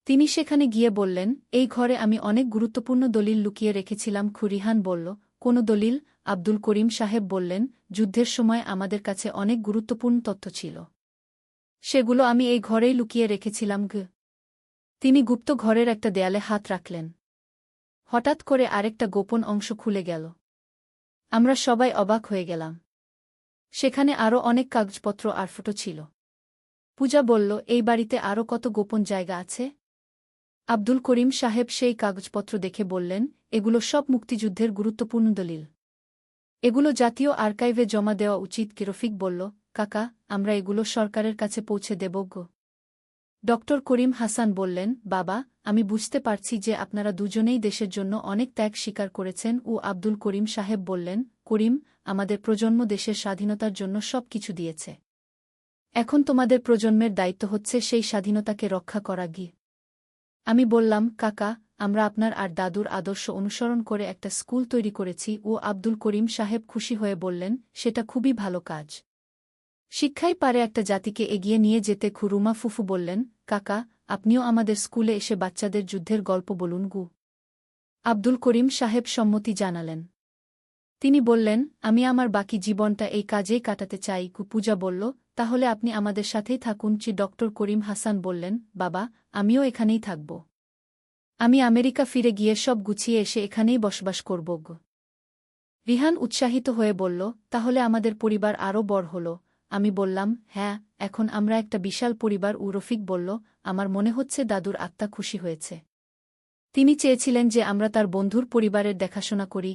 তিনি সেখানে গিয়ে বললেন, এই ঘরে আমি অনেক গুরুত্বপূর্ণ দলিল লুকিয়ে রেখেছিলাম। রিহান বলল, কোনো দলিল? আব্দুল করিম সাহেব বললেন, যুদ্ধের সময় আমাদের কাছে অনেক গুরুত্বপূর্ণ তথ্য ছিল। সেগুলো আমি এই ঘরেই লুকিয়ে রেখেছিলাম। তিনি গুপ্ত ঘরের একটা দেয়ালে হাত রাখলেন। হঠাৎ করে আরেকটা গোপন অংশ খুলে গেল। আমরা সবাই অবাক হয়ে গেলাম। সেখানে আরও অনেক কাগজপত্র আর ফটো ছিল। পূজা বলল, এই বাড়িতে আরও কত গোপন জায়গা আছে? আব্দুল করিম সাহেব সেই কাগজপত্র দেখে বললেন, এগুলো সব মুক্তিযুদ্ধের গুরুত্বপূর্ণ দলিল। এগুলো জাতীয় আর্কাইভে জমা দেওয়া উচিত। রফিক বলল, কাকা, আমরা এগুলো সরকারের কাছে পৌঁছে দেব গো। ডক্টর করিম হাসান বললেন, বাবা, আমি বুঝতে পারছি যে আপনারা দুজনেই দেশের জন্য অনেক ত্যাগ স্বীকার করেছেন। আব্দুল করিম সাহেব বললেন, করিম, আমাদের প্রজন্ম দেশের স্বাধীনতার জন্য সব কিছু দিয়েছে। এখন তোমাদের প্রজন্মের দায়িত্ব হচ্ছে সেই স্বাধীনতাকে রক্ষা করা। আমি বললাম, কাকা, আমরা আপনার আর দাদুর আদর্শ অনুসরণ করে একটা স্কুল তৈরি করেছি। আব্দুল করিম সাহেব খুশি হয়ে বললেন, সেটা খুবই ভালো কাজ। শিক্ষাই পারে একটা জাতিকে এগিয়ে নিয়ে যেতে। রুমা ফুফু বললেন, কাকা, আপনিও আমাদের স্কুলে এসে বাচ্চাদের যুদ্ধের গল্প বলুন গু। আব্দুল করিম সাহেব সম্মতি জানালেন। তিনি বললেন, আমি আমার বাকি জীবনটা এই কাজেই কাটাতে চাই। পূজা বলল, তাহলে আপনি আমাদের সাথেই থাকুন। ডক্টর করিম হাসান বললেন, বাবা, আমিও এখানেই থাকব। আমি আমেরিকা ফিরে গিয়ে সব গুছিয়ে এসে এখানেই বসবাস করব। রিহান উৎসাহিত হয়ে বলল, তাহলে আমাদের পরিবার আরও বড় হল। আমি বললাম, হ্যাঁ, এখন আমরা একটা বিশাল পরিবার। রফিক বলল, আমার মনে হচ্ছে দাদুর আত্মা খুশি হয়েছে। তিনি চেয়েছিলেন যে আমরা তার বন্ধুর পরিবারের দেখাশোনা করি।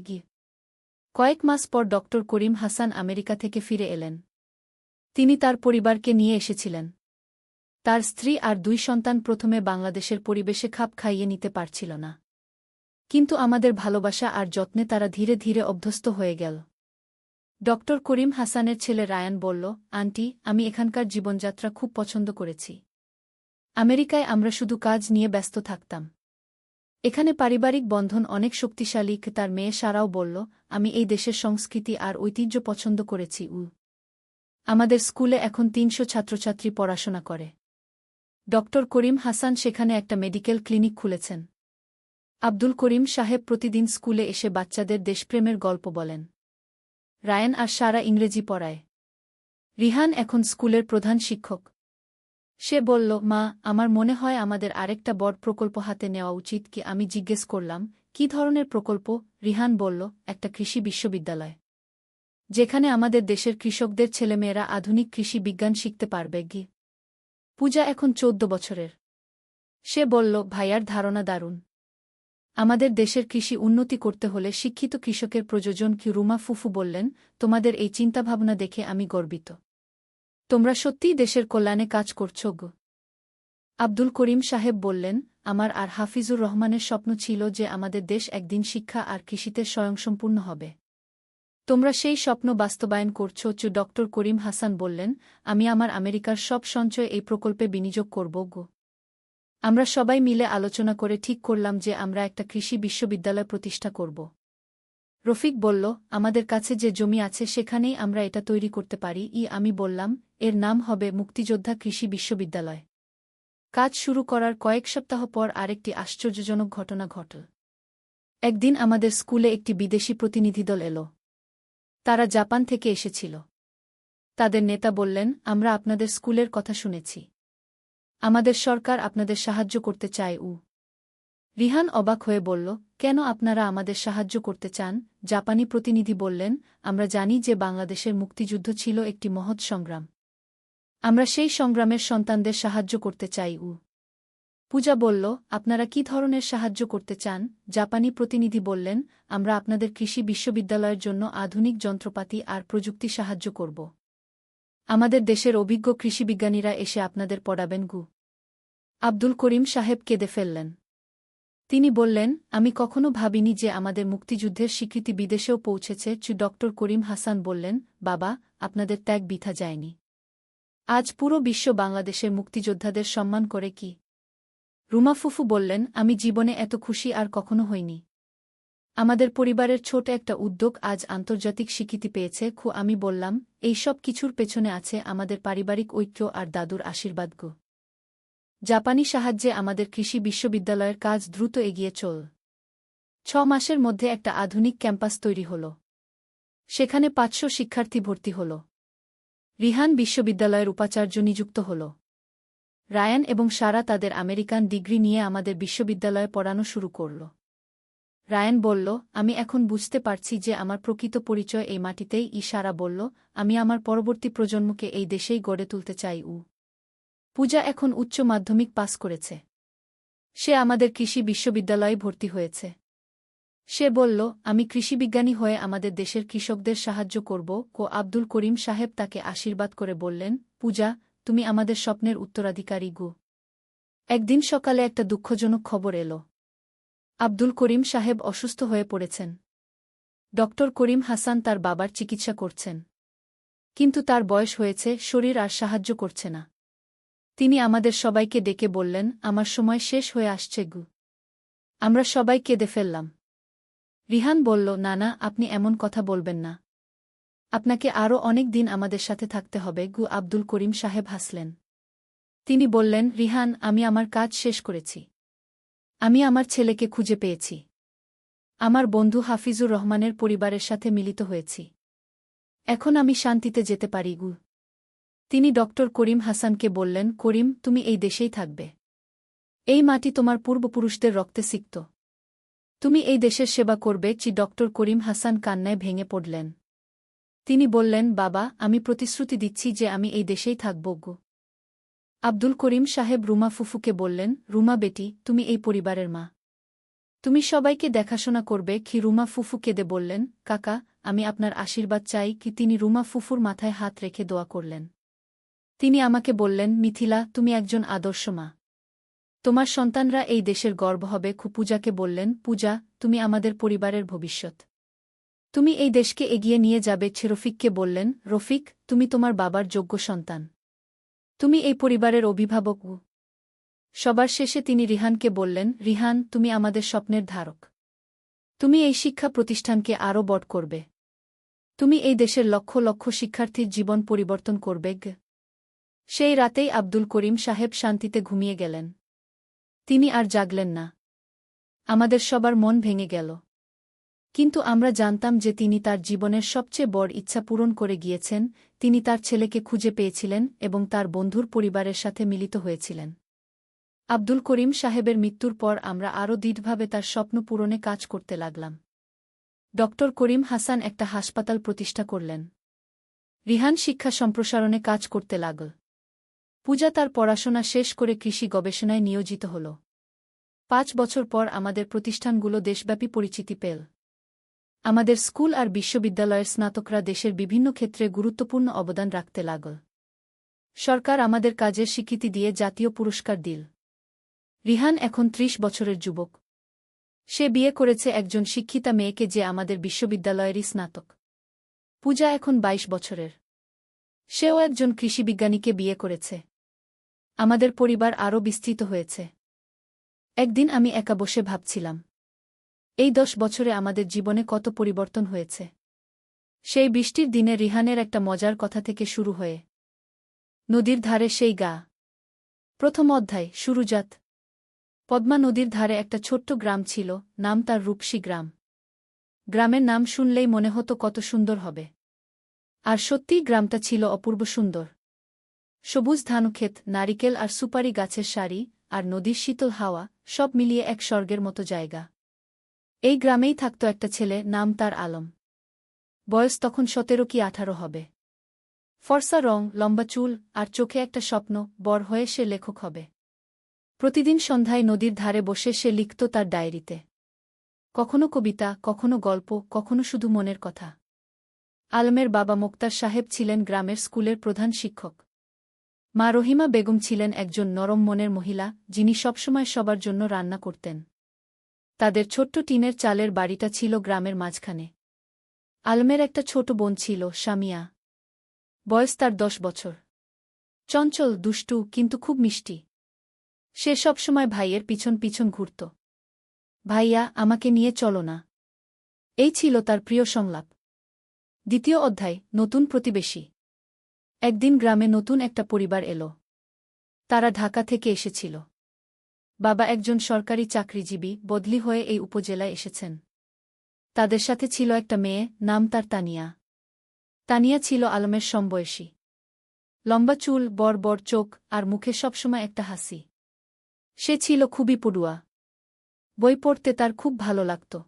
কয়েক মাস পর ডক্টর করিম হাসান আমেরিকা থেকে ফিরে এলেন। তিনি তার পরিবারকে নিয়ে এসেছিলেন। তার স্ত্রী আর 2 সন্তান প্রথমে বাংলাদেশের পরিবেশে খাপ খাইয়ে নিতে পারছিল না। কিন্তু আমাদের ভালোবাসা আর যত্নে তারা ধীরে ধীরে অভ্যস্ত হয়ে গেল। ডক্টর করিম হাসানের ছেলে রায়ান বলল, আন্টি, আমি এখানকার জীবনযাত্রা খুব পছন্দ করেছি। আমেরিকায় আমরা শুধু কাজ নিয়ে ব্যস্ত থাকতাম। এখানে পারিবারিক বন্ধন অনেক শক্তিশালী। তার মেয়ে সারাও বলল, আমি এই দেশের সংস্কৃতি আর ঐতিহ্য পছন্দ করেছি। আমাদের স্কুলে এখন 300 ছাত্রছাত্রী পড়াশোনা করে। ডক্টর করিম হাসান সেখানে একটা মেডিকেল ক্লিনিক খুলেছেন। আব্দুল করিম সাহেব প্রতিদিন স্কুলে এসে বাচ্চাদের দেশপ্রেমের গল্প বলেন। রায়ান আর সারা ইংরেজি পড়ায়। রিহান এখন স্কুলের প্রধান শিক্ষক। সে বলল, মা, আমার মনে হয় আমাদের আরেকটা বড় প্রকল্প হাতে নেওয়া উচিত। আমি জিজ্ঞেস করলাম, কি ধরনের প্রকল্প? রিহান বলল, একটা কৃষি বিশ্ববিদ্যালয়, যেখানে আমাদের দেশের কৃষকদের ছেলেমেয়েরা আধুনিক কৃষি বিজ্ঞান শিখতে পারবে। পূজা এখন 14 বছরের। সে বলল, ভাইয়ার ধারণা দারুণ। আমাদের দেশের কৃষি উন্নতি করতে হলে শিক্ষিত কৃষকের প্রয়োজন। রুমা ফুফু বললেন, তোমাদের এই চিন্তাভাবনা দেখে আমি গর্বিত। তোমরা সত্যিই দেশের কল্যাণে কাজ করছ গো। আব্দুল করিম সাহেব বললেন, আমার আর হাফিজুর রহমানের স্বপ্ন ছিল যে আমাদের দেশ একদিন শিক্ষা আর কৃষিতে স্বয়ংসম্পূর্ণ হবে। তোমরা সেই স্বপ্ন বাস্তবায়ন করছ। ডক্টর করিম হাসান বললেন, আমি আমার আমেরিকার সব সঞ্চয় এই প্রকল্পে বিনিয়োগ করব গো। আমরা সবাই মিলে আলোচনা করে ঠিক করলাম যে আমরা একটা কৃষি বিশ্ববিদ্যালয় প্রতিষ্ঠা করব। রফিক বলল, আমাদের কাছে যে জমি আছে সেখানেই আমরা এটা তৈরি করতে পারি। আমি বললাম, এর নাম হবে মুক্তিযোদ্ধা কৃষি বিশ্ববিদ্যালয়। কাজ শুরু করার কয়েক সপ্তাহ পর আরেকটি আশ্চর্যজনক ঘটনা ঘটল। একদিন আমাদের স্কুলে একটি বিদেশি প্রতিনিধিদল এলো। তারা জাপান থেকে এসেছিল। তাদের নেতা বললেন, আমরা আপনাদের স্কুলের কথা শুনেছি। আমাদের সরকার আপনাদের সাহায্য করতে চায়। রিহান অবাক হয়ে বলল, কেন আপনারা আমাদের সাহায্য করতে চান? জাপানি প্রতিনিধি বললেন, আমরা জানি যে বাংলাদেশের মুক্তিযুদ্ধ ছিল একটি মহৎ সংগ্রাম। আমরা সেই সংগ্রামের সন্তানদের সাহায্য করতে চাই। পূজা বলল, আপনারা কি ধরনের সাহায্য করতে চান? জাপানি প্রতিনিধি বললেন, আমরা আপনাদের কৃষি বিশ্ববিদ্যালয়ের জন্য আধুনিক যন্ত্রপাতি আর প্রযুক্তি সাহায্য করব। আমাদের দেশের অভিজ্ঞ কৃষিবিজ্ঞানীরা এসে আপনাদের পড়াবেন। আব্দুল করিম সাহেব কেঁদে ফেললেন। তিনি বললেন, আমি কখনো ভাবিনি যে আমাদের মুক্তিযুদ্ধের স্বীকৃতি বিদেশেও পৌঁছেছে। ডক্টর করিম হাসান বললেন, বাবা, আপনাদের ত্যাগ বৃথা যায়নি। আজ পুরো বিশ্ব বাংলাদেশের মুক্তিযোদ্ধাদের সম্মান করে। কি? রুমা ফুফু বললেন, আমি জীবনে এত খুশি আর কখনো হইনি। আমাদের পরিবারের ছোট একটা উদ্যোগ আজ আন্তর্জাতিক স্বীকৃতি পেয়েছে। আমি বললাম, এই সব কিছুর পেছনে আছে আমাদের পারিবারিক ঐক্য আর দাদুর আশীর্বাদ। জাপানি সাহায্যে আমাদের কৃষি বিশ্ববিদ্যালয়ের কাজ দ্রুত এগিয়ে চল। 6 মাসের মধ্যে একটা আধুনিক ক্যাম্পাস তৈরি হল। সেখানে 500 শিক্ষার্থী ভর্তি হল। রিহান বিশ্ববিদ্যালয়ের উপাচার্য নিযুক্ত হল। রায়ান এবং সারা তাদের আমেরিকান ডিগ্রি নিয়ে আমাদের বিশ্ববিদ্যালয়ে পড়ানো শুরু করল। রায়ান বলল, আমি এখন বুঝতে পারছি যে আমার প্রকৃত পরিচয় এই মাটিতেই। সারা বলল, আমি আমার পরবর্তী প্রজন্মকে এই দেশেই গড়ে তুলতে চাই। পূজা এখন উচ্চ মাধ্যমিক পাস করেছে। সে আমাদের কৃষি বিশ্ববিদ্যালয়ে ভর্তি হয়েছে। সে বলল, আমি কৃষিবিজ্ঞানী হয়ে আমাদের দেশের কৃষকদের সাহায্য করব। আব্দুল করিম সাহেব তাকে আশীর্বাদ করে বললেন, পূজা, তুমি আমাদের স্বপ্নের উত্তরাধিকারী। একদিন সকালে একটা দুঃখজনক খবর এলো। আব্দুল করিম সাহেব অসুস্থ হয়ে পড়েছেন। ডক্টর করিম হাসান তার বাবার চিকিৎসা করছেন। কিন্তু তার বয়স হয়েছে, শরীর আর সাহায্য করছে না। তিনি আমাদের সবাইকে ডেকে বললেন, আমার সময় শেষ হয়ে আসছে। আমরা সবাই কেঁদে ফেললাম। রিহান বলল, না, আপনি এমন কথা বলবেন না। আপনাকে আরও অনেক দিন আমাদের সাথে থাকতে হবে। আব্দুল করিম সাহেব হাসলেন। তিনি বললেন, রিহান, আমি আমার কাজ শেষ করেছি। আমি আমার ছেলেকে খুঁজে পেয়েছি। আমার বন্ধু হাফিজুর রহমানের পরিবারের সাথে মিলিত হয়েছি। এখন আমি শান্তিতে যেতে পারি। তিনি ডক্টর করিম হাসানকে বললেন, করিম, তুমি এই দেশেই থাকবে। এই মাটি তোমার পূর্বপুরুষদের রক্তে সিক্ত। তুমি এই দেশের সেবা করবে। ডক্টর করিম হাসান কান্নায় ভেঙে পড়লেন। তিনি বললেন, বাবা, আমি প্রতিশ্রুতি দিচ্ছি যে আমি এই দেশেই থাকব। আব্দুল করিম সাহেব রুমা ফুফুকে বললেন, রুমা বেটি, তুমি এই পরিবারের মা। তুমি সবাইকে দেখাশোনা করবে। রুমা ফুফু কেঁদে বললেন, কাকা, আমি আপনার আশীর্বাদ চাই। তিনি রুমা ফুফুর মাথায় হাত রেখে দোয়া করলেন। তিনি আমাকে বললেন, মিথিলা, তুমি একজন আদর্শ মা। তোমার সন্তানরা এই দেশের গর্ব হবে। পূজাকে বললেন, পূজা, তুমি আমাদের পরিবারের ভবিষ্যৎ। তুমি এই দেশকে এগিয়ে নিয়ে যাবে। রফিককে বললেন, রফিক, তুমি তোমার বাবার যোগ্য সন্তান। তুমি এই পরিবারের অভিভাবক। সবার শেষে তিনি রিহানকে বললেন, রিহান, তুমি আমাদের স্বপ্নের ধারক। তুমি এই শিক্ষা প্রতিষ্ঠানকে আরও বড় করবে। তুমি এই দেশের লক্ষ লক্ষ শিক্ষার্থীর জীবন পরিবর্তন করবে। সেই রাতেই আব্দুল করিম সাহেব শান্তিতে ঘুমিয়ে গেলেন। তিনি আর জাগলেন না। আমাদের সবার মন ভেঙে গেল। কিন্তু আমরা জানতাম যে তিনি তার জীবনের সবচেয়ে বড় ইচ্ছা পূরণ করে গিয়েছেন। তিনি তার ছেলেকে খুঁজে পেয়েছিলেন এবং তার বন্ধুর পরিবারের সাথে মিলিত হয়েছিলেন। আব্দুল করিম সাহেবের মৃত্যুর পর আমরা আরও দৃঢ়ভাবে তার স্বপ্ন পূরণে কাজ করতে লাগলাম। ডক্টর করিম হাসান একটা হাসপাতাল প্রতিষ্ঠা করলেন। রিহান শিক্ষা সম্প্রসারণে কাজ করতে লাগল। পূজা তার পড়াশোনা শেষ করে কৃষি গবেষণায় নিয়োজিত হল। 5 বছর পর আমাদের প্রতিষ্ঠানগুলো দেশব্যাপী পরিচিতি পেল। আমাদের স্কুল আর বিশ্ববিদ্যালয়ের স্নাতকরা দেশের বিভিন্ন ক্ষেত্রে গুরুত্বপূর্ণ অবদান রাখতে লাগল। সরকার আমাদের কাজের স্বীকৃতি দিয়ে জাতীয় পুরস্কার দিল। রিহান এখন 30 বছরের যুবক। সে বিয়ে করেছে একজন শিক্ষিতা মেয়েকে, যে আমাদের বিশ্ববিদ্যালয়েরই স্নাতক। পূজা এখন 22 বছরের। সেও একজন কৃষিবিজ্ঞানীকে বিয়ে করেছে। আমাদের পরিবার আরও বিস্তৃত হয়েছে। একদিন আমি একা বসে ভাবছিলাম, এই 10 বছরে আমাদের জীবনে কত পরিবর্তন হয়েছে। সেই বৃষ্টির দিনে রিহানের একটা মজার কথা থেকে শুরু হয়ে নদীর ধারে সেই গা। প্রথম অধ্যায়, শুরুজাত। পদ্মা নদীর ধারে একটা ছোট্ট গ্রাম ছিল, নাম তার রূপসী গ্রাম। গ্রামের নাম শুনলেই মনে হতো কত সুন্দর হবে। আর সত্যিই গ্রামটা ছিল অপূর্ব সুন্দর। সবুজ ধানক্ষেত, নারিকেল আর সুপারি গাছের সারি, আর নদীর শীতল হাওয়া, সব মিলিয়ে এক স্বর্গের মতো জায়গা। এই গ্রামেই থাকত একটা ছেলে, নাম তার আলম। বয়স তখন 17 কি 18 হবে। ফর্সা রং, লম্বা চুল, আর চোখে একটা স্বপ্ন, বড় হয়ে সে লেখক হবে। প্রতিদিন সন্ধ্যায় নদীর ধারে বসে সে লিখত তার ডায়েরিতে। কখনো কবিতা, কখনো গল্প, কখনো শুধু মনের কথা। আলমের বাবা মোক্তার সাহেব ছিলেন গ্রামের স্কুলের প্রধান শিক্ষক। মা রহিমা বেগম ছিলেন একজন নরম মনের মহিলা, যিনি সবসময় সবার জন্য রান্না করতেন। তাদের ছোট্ট টিনের চালের বাড়িটা ছিল গ্রামের মাঝখানে। আলমের একটা ছোট বোন ছিল, সামিয়া। বয়স তার 10 বছর। চঞ্চল, দুষ্টু, কিন্তু খুব মিষ্টি। সে সবসময় ভাইয়ের পিছন পিছন ঘুরত। ভাইয়া, আমাকে নিয়ে চলো না। এই ছিল তার প্রিয় সংলাপ। দ্বিতীয় অধ্যায়, নতুন প্রতিবেশী। একদিন গ্রামে নতুন একটা পরিবার এলো। তারা ঢাকা থেকে এসেছিল। বাবা একজন সরকারি চাকরিজীবী, বদলি হয়ে এই উপজেলায় এসেছেন। তাদের সাথে ছিল একটা মেয়ে, নাম তার তানিয়া। তানিয়া ছিল আলমের সমবয়সী। লম্বা চুল, বড় বড় চোখ, আর মুখে সবসময় একটা হাসি। সে ছিল খুবই পড়ুয়া। বই পড়তে তার খুব ভালো লাগত।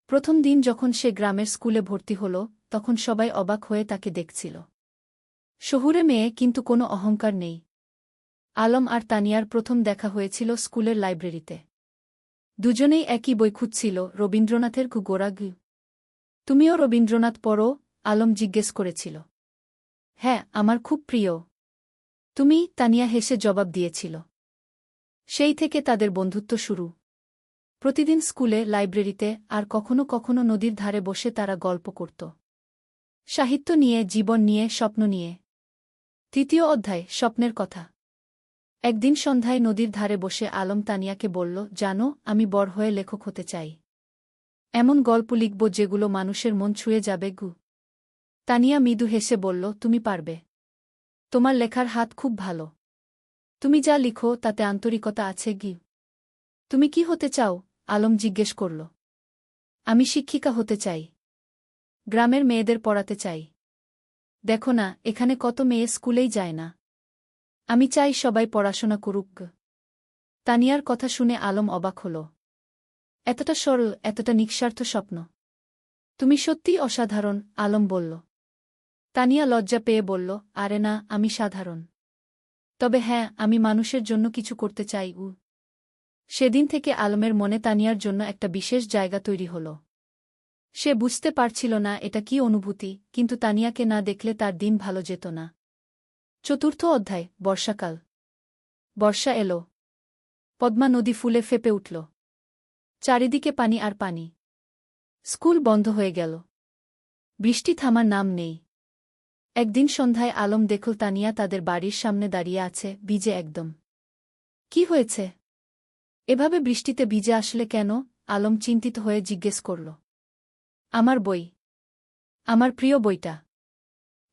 প্রথম দিন যখন সে গ্রামের স্কুলে ভর্তি হল, তখন সবাই অবাক হয়ে তাকে দেখছিল। শহুরে মেয়ে, কিন্তু কোনো অহংকার নেই। আলম আর তানিয়ার প্রথম দেখা হয়েছিল স্কুলের লাইব্রেরিতে। দুজনেই একই বই খুঁজছিল, রবীন্দ্রনাথের গোরা গু। তুমিও রবীন্দ্রনাথ পড়ো? আলম জিজ্ঞেস করেছিল। হ্যাঁ, আমার খুব প্রিয়। তুমি? তানিয়া হেসে জবাব দিয়েছিল। সেই থেকে তাদের বন্ধুত্ব শুরু। প্রতিদিন স্কুলে, লাইব্রেরিতে, আর কখনো কখনো নদীর ধারে বসে তারা গল্প করত। সাহিত্য নিয়ে, জীবন নিয়ে, স্বপ্ন নিয়ে। তৃতীয় অধ্যায়, স্বপ্নের কথা। একদিন সন্ধ্যায় নদীর ধারে বসে আলম তানিয়াকে বলল, জানো, আমি বড় হয়ে লেখক হতে চাই। এমন গল্প লিখব যেগুলো মানুষের মন ছুঁয়ে যাবে গু। তানিয়া মৃদু হেসে বলল, তুমি পারবে। তোমার লেখার হাত খুব ভালো। তুমি যা লিখো তাতে আন্তরিকতা আছে গি। তুমি কি হতে চাও? আলম জিজ্ঞেস করল। আমি শিক্ষিকা হতে চাই। গ্রামের মেয়েদের পড়াতে চাই। দেখো না, এখানে কত মেয়ে স্কুলেই যায় না। আমি চাই সবাই পড়াশোনা করুক। তানিয়ার কথা শুনে আলম অবাক হল। এতটা সরল, এতটা নিঃস্বার্থ স্বপ্ন। তুমি সত্যিই অসাধারণ, আলম বলল। তানিয়া লজ্জা পেয়ে বলল, আরে না, আমি সাধারণ। তবে হ্যাঁ, আমি মানুষের জন্য কিছু করতে চাই। সেদিন থেকে আলমের মনে তানিয়ার জন্য একটা বিশেষ জায়গা তৈরি হল। সে বুঝতে পারছিল না এটা কি অনুভূতি, কিন্তু তানিয়াকে না দেখলে তার দিন ভালো যেত না। চতুর্থ অধ্যায়, বর্ষাকাল। বর্ষা এল। পদ্মা নদী ফুলে ফেপে উঠল। চারিদিকে পানি আর পানি। স্কুল বন্ধ হয়ে গেল। বৃষ্টি থামার নাম নেই। একদিন সন্ধ্যায় আলম দেখল তানিয়া তাদের বাড়ির সামনে দাঁড়িয়ে আছে, ভিজে একদম। কি হয়েছে? এভাবে বৃষ্টিতে ভিজে আসলে কেন? আলম চিন্তিত হয়ে জিজ্ঞেস করল। আমার বই। আমার প্রিয় বইটা।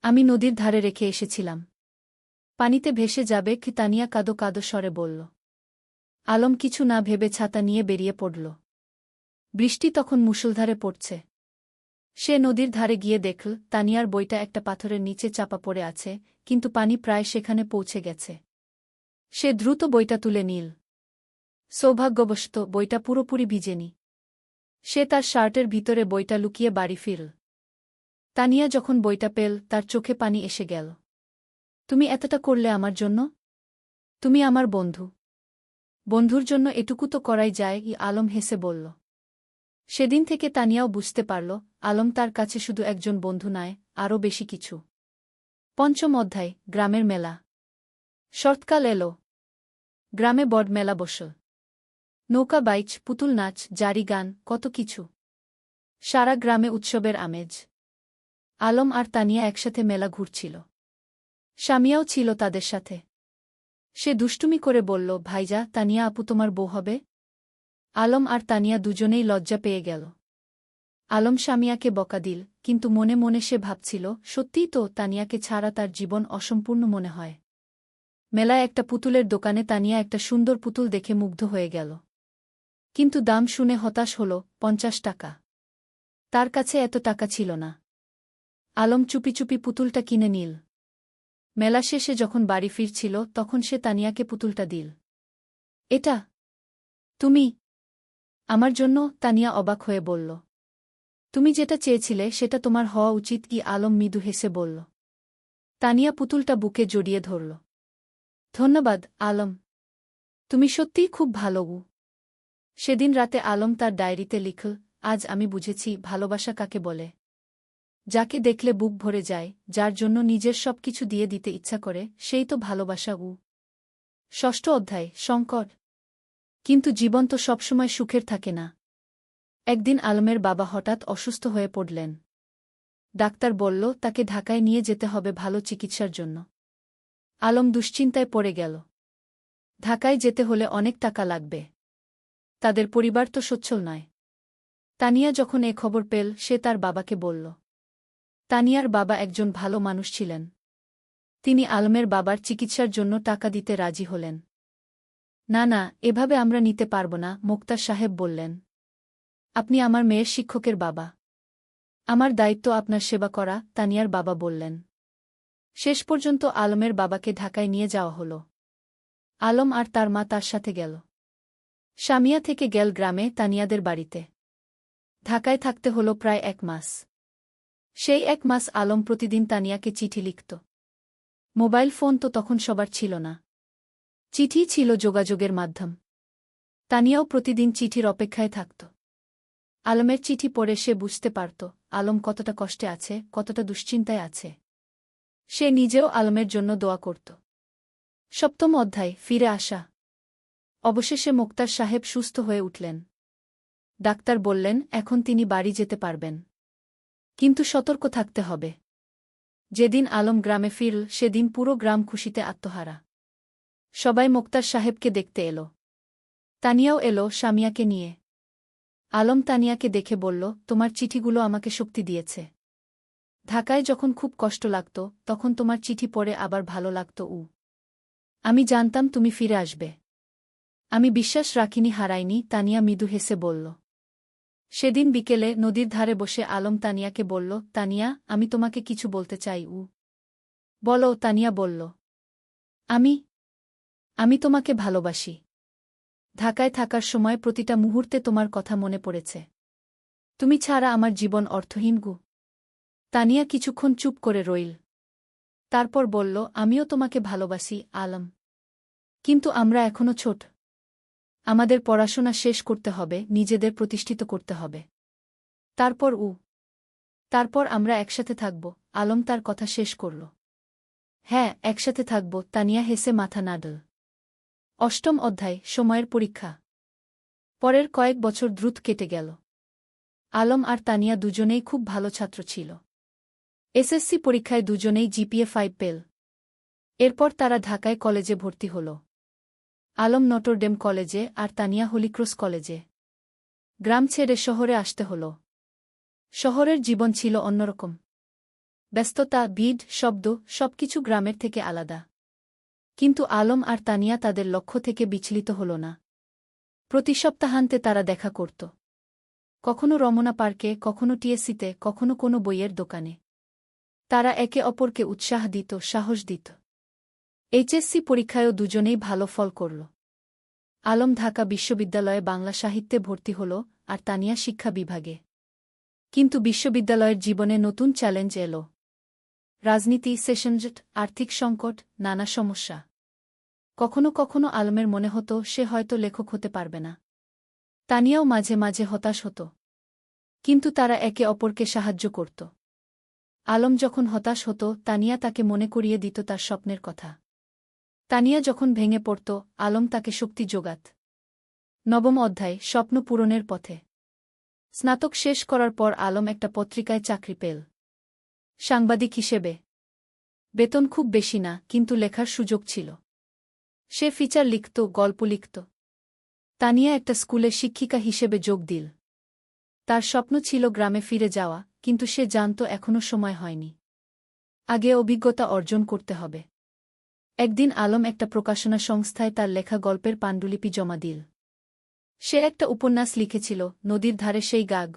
আমি নদীর ধারে রেখে এসেছিলাম। পানিতে ভেসে যাবে কি? তানিয়া কাঁদো কাঁদো স্বরে বলল। আলম কিছু না ভেবে ছাতা নিয়ে বেরিয়ে পড়ল। বৃষ্টি তখন মুষলধারে পড়ছে। সে নদীর ধারে গিয়ে দেখল তানিয়ার বইটা একটা পাথরের নিচে চাপা পড়ে আছে, কিন্তু পানি প্রায় সেখানে পৌঁছে গেছে। সে দ্রুত বইটা তুলে নিল। সৌভাগ্যবশত বইটা পুরোপুরি ভিজেনি। সে তার শার্টের ভিতরে বইটা লুকিয়ে বাড়ি ফিরল। তানিয়া যখন বইটা পেল, তার চোখে পানি এসে গেল। তুমি এতটা করলে আমার জন্য? তুমি আমার বন্ধু। বন্ধুর জন্য এটুকু তো করাই যায়, আলম হেসে বলল। সেদিন থেকে তানিয়াও বুঝতে পারল, আলম তার কাছে শুধু একজন বন্ধু নয়, আরও বেশি কিছু। পঞ্চম অধ্যায়, গ্রামের মেলা। শরৎকাল এল। গ্রামে বড় মেলা বসল। নৌকা বাইচ, পুতুল নাচ, জারি গান, কত কিছু। সারা গ্রামে উৎসবের আমেজ। আলম আর তানিয়া একসাথে মেলা ঘুরছিল। স্বামীয়াও ছিল তাদের সাথে। সে দুষ্টুমি করে বলল, ভাইজা, তানিয়া আপু তোমার বউ হবে? আলম আর তানিয়া দুজনেই লজ্জা পেয়ে গেল। আলম স্বামীয়াকে বকা দিল, কিন্তু মনে মনে সে ভাবছিল, সত্যিই তো, তানিয়াকে ছাড়া তার জীবন অসম্পূর্ণ মনে হয়। মেলায় একটা পুতুলের দোকানে তানিয়া একটা সুন্দর পুতুল দেখে মুগ্ধ হয়ে গেল। কিন্তু দাম শুনে হতাশ হল, 50 টাকা। তার কাছে এত টাকা ছিল না। আলম চুপি চুপি পুতুলটা কিনে নিল। মেলা শেষে যখন বাড়ি ফিরছিল, তখন সে তানিয়াকে পুতুলটা দিল। এটা তুমি আমার জন্য? তানিয়া অবাক হয়ে বলল। তুমি যেটা চেয়েছিলে সেটা তোমার হওয়া উচিত কি? আলম মৃদু হেসে বলল। তানিয়া পুতুলটা বুকে জড়িয়ে ধরল। ধন্যবাদ, আলম। তুমি সত্যিই খুব ভালো। সেদিন রাতে আলম তার ডায়েরিতে লিখল, আজ আমি বুঝেছি ভালোবাসা কাকে বলে। যাকে দেখলে বুক ভরে যায়, যার জন্য নিজের সবকিছু দিয়ে দিতে ইচ্ছা করে, সেই তো ভালোবাসা। ষষ্ঠ অধ্যায়, সংকট। কিন্তু জীবন তো সবসময় সুখের থাকে না। একদিন আলমের বাবা হঠাৎ অসুস্থ হয়ে পড়লেন। ডাক্তার বলল তাকে ঢাকায় নিয়ে যেতে হবে ভালো চিকিৎসার জন্য। আলম দুশ্চিন্তায় পড়ে গেল। ঢাকায় যেতে হলে অনেক টাকা লাগবে। তাদের পরিবার তো সচ্ছল নয়। তানিয়া যখন এ খবর পেল, সে তার বাবাকে বলল। তানিয়ার বাবা একজন ভালো মানুষ ছিলেন। তিনি আলমের বাবার চিকিৎসার জন্য টাকা দিতে রাজি হলেন। না না, এভাবে আমরা নিতে পারব না, মোক্তার সাহেব বললেন। আপনি আমার মেয়ের শিক্ষকের বাবা। আমার দায়িত্ব আপনার সেবা করা, তানিয়ার বাবা বললেন। শেষ পর্যন্ত আলমের বাবাকে ঢাকায় নিয়ে যাওয়া হল। আলম আর তার মা তার সাথে গেল। সামিয়া থেকে গেল গ্রামে তানিয়াদের বাড়িতে। ঢাকায় থাকতে হল প্রায় 1 মাস। সেই 1 মাস আলম প্রতিদিন তানিয়াকে চিঠি লিখত। মোবাইল ফোন তো তখন সবার ছিল না। চিঠি ছিল যোগাযোগের মাধ্যম। তানিয়াও প্রতিদিন চিঠির অপেক্ষায় থাকত। আলমের চিঠি পড়ে সে বুঝতে পারত আলম কতটা কষ্টে আছে, কতটা দুশ্চিন্তায় আছে। সে নিজেও আলমের জন্য দোয়া করত। 7ম অধ্যায়, ফিরে আসা। অবশেষে মোক্তার সাহেব সুস্থ হয়ে উঠলেন। ডাক্তার বললেন এখন তিনি বাড়ি যেতে পারবেন। কিন্তু সতর্ক থাকতে হবে। যেদিন আলম গ্রামে ফিরল সেদিন পুরো গ্রাম খুশিতে আত্মহারা। সবাই মোক্তার সাহেবকে দেখতে এলো। তানিয়াও এলো সামিয়াকে নিয়ে। আলম তানিয়াকে দেখে বলল, তোমার চিঠিগুলো আমাকে শক্তি দিয়েছে। ঢাকায় যখন খুব কষ্ট লাগত তখন তোমার চিঠি পড়ে আবার ভালো লাগত। আমি জানতাম তুমি ফিরে আসবে। আমি বিশ্বাস রাখিনি, হারাইনি, তানিয়া মৃদু হেসে বলল। সেদিন বিকেলে নদীর ধারে বসে আলম তানিয়াকে বলল, তানিয়া, আমি তোমাকে কিছু বলতে চাই। বলো, তানিয়া বলল। আমি তোমাকে ভালোবাসি। ঢাকায় থাকার সময় প্রতিটা মুহূর্তে তোমার কথা মনে পড়েছে। তুমি ছাড়া আমার জীবন অর্থহীন। তানিয়া কিছুক্ষণ চুপ করে রইল। তারপর বলল, আমিও তোমাকে ভালোবাসি আলম। কিন্তু আমরা এখনো ছোট। আমাদের পড়াশোনা শেষ করতে হবে, নিজেদের প্রতিষ্ঠিত করতে হবে। তারপর আমরা একসাথে থাকব। আলম তার কথা শেষ করল। হ্যাঁ, একসাথে থাকব, তানিয়া হেসে মাথা নাড়ল। 8ম অধ্যায়, সময়ের পরীক্ষা। পরের কয়েক বছর দ্রুত কেটে গেল। আলম আর তানিয়া দুজনেই খুব ভালো ছাত্র ছিল। এসএসসি পরীক্ষায় দুজনেই জিপিএ 5 পেল। এরপর তারা ঢাকায় কলেজে ভর্তি হল। আলম নটরডেম কলেজে আর তানিয়া হলিক্রস কলেজে। গ্রাম ছেড়ে শহরে আসতে হল। শহরের জীবন ছিল অন্যরকম। ব্যস্ততা, ভিড়, শব্দ, সবকিছু গ্রামের থেকে আলাদা। কিন্তু আলম আর তানিয়া তাদের লক্ষ্য থেকে বিচলিত হল না। প্রতি সপ্তাহান্তে তারা দেখা করত। কখনো রমনা পার্কে, কখনো টিএসসিতে, কখনো কোনো বইয়ের দোকানে। তারা একে অপরকে উৎসাহ দিত, সাহস দিত। এইচএসসি পরীক্ষায়ও দুজনেই ভালো ফল করল। আলম ঢাকা বিশ্ববিদ্যালয়ে বাংলা সাহিত্যে ভর্তি হল আর তানিয়া শিক্ষা বিভাগে। কিন্তু বিশ্ববিদ্যালয়ের জীবনে নতুন চ্যালেঞ্জ এল। রাজনীতি, সেশনজট, আর্থিক সংকট, নানা সমস্যা। কখনো কখনো আলমের মনে হতো সে হয়তো লেখক হতে পারবে না। তানিয়াও মাঝে মাঝে হতাশ হতো। কিন্তু তারা একে অপরকে সাহায্য করত। আলম যখন হতাশ হতো তানিয়া তাকে মনে করিয়ে দিত তার স্বপ্নের কথা। তানিয়া যখন ভেঙে পড়ত আলম তাকে শক্তি যোগাত। 9ম অধ্যায়, স্বপ্ন পূরণের পথে। স্নাতক শেষ করার পর আলম একটা পত্রিকায় চাকরি পেল। সাংবাদিক হিসেবে। বেতন খুব বেশি না, কিন্তু লেখার সুযোগ ছিল। সে ফিচার লিখত, গল্প লিখত। তানিয়া একটা স্কুলে শিক্ষিকা হিসেবে যোগ দিল। তার স্বপ্ন ছিল গ্রামে ফিরে যাওয়া, কিন্তু সে জানত এখনও সময় হয়নি। আগে অভিজ্ঞতা অর্জন করতে হবে। একদিন আলম একটা প্রকাশনা সংস্থায় তার লেখা গল্পের পাণ্ডুলিপি জমা দিল। সে একটা উপন্যাস লিখেছিল, নদীর ধারে সেই গাগ।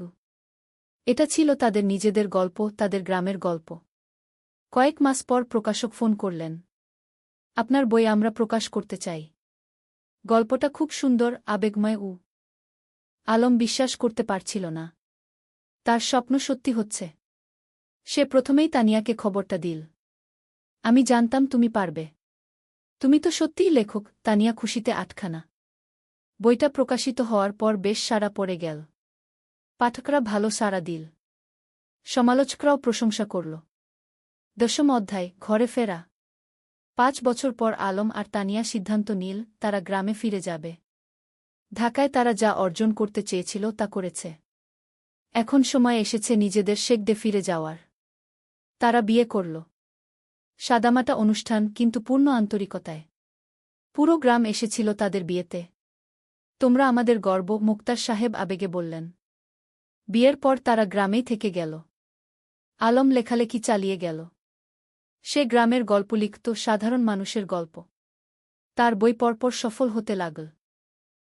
এটা ছিল তাদের নিজেদের গল্প, তাদের গ্রামের গল্প। কয়েক মাস পর প্রকাশক ফোন করলেন। আপনার বই আমরা প্রকাশ করতে চাই। গল্পটা খুব সুন্দর, আবেগময়। আলম বিশ্বাস করতে পারছিল না। তার স্বপ্ন সত্যি হচ্ছে। সে প্রথমেই তানিয়াকে খবরটা দিল। আমি জানতাম তুমি পারবে। তুমি তো সত্যিই লেখক। তানিয়া খুশিতে আটখানা। বইটা প্রকাশিত হওয়ার পর বেশ সাড়া পড়ে গেল। পাঠকরা ভালো সাড়া দিল। সমালোচকরাও প্রশংসা করল। 10ম অধ্যায়, ঘরে ফেরা। 5 বছর পর আলম আর তানিয়া সিদ্ধান্ত নিল তারা গ্রামে ফিরে যাবে। ঢাকায় তারা যা অর্জন করতে চেয়েছিল তা করেছে। এখন সময় এসেছে নিজেদের শেকডে ফিরে যাওয়ার। তারা বিয়ে করল। সাদামাটা অনুষ্ঠান, কিন্তু পূর্ণ আন্তরিকতায়। পুরো গ্রাম এসেছিল তাদের বিয়েতে। তোমরা আমাদের গর্ব, মোক্তার সাহেব আবেগে বললেন। বিয়ের পর তারা গ্রামেই থেকে গেল। আলম লেখালেখি চালিয়ে গেল। সে গ্রামের গল্প লিখত, সাধারণ মানুষের গল্প। তার বই পরপর সফল হতে লাগল।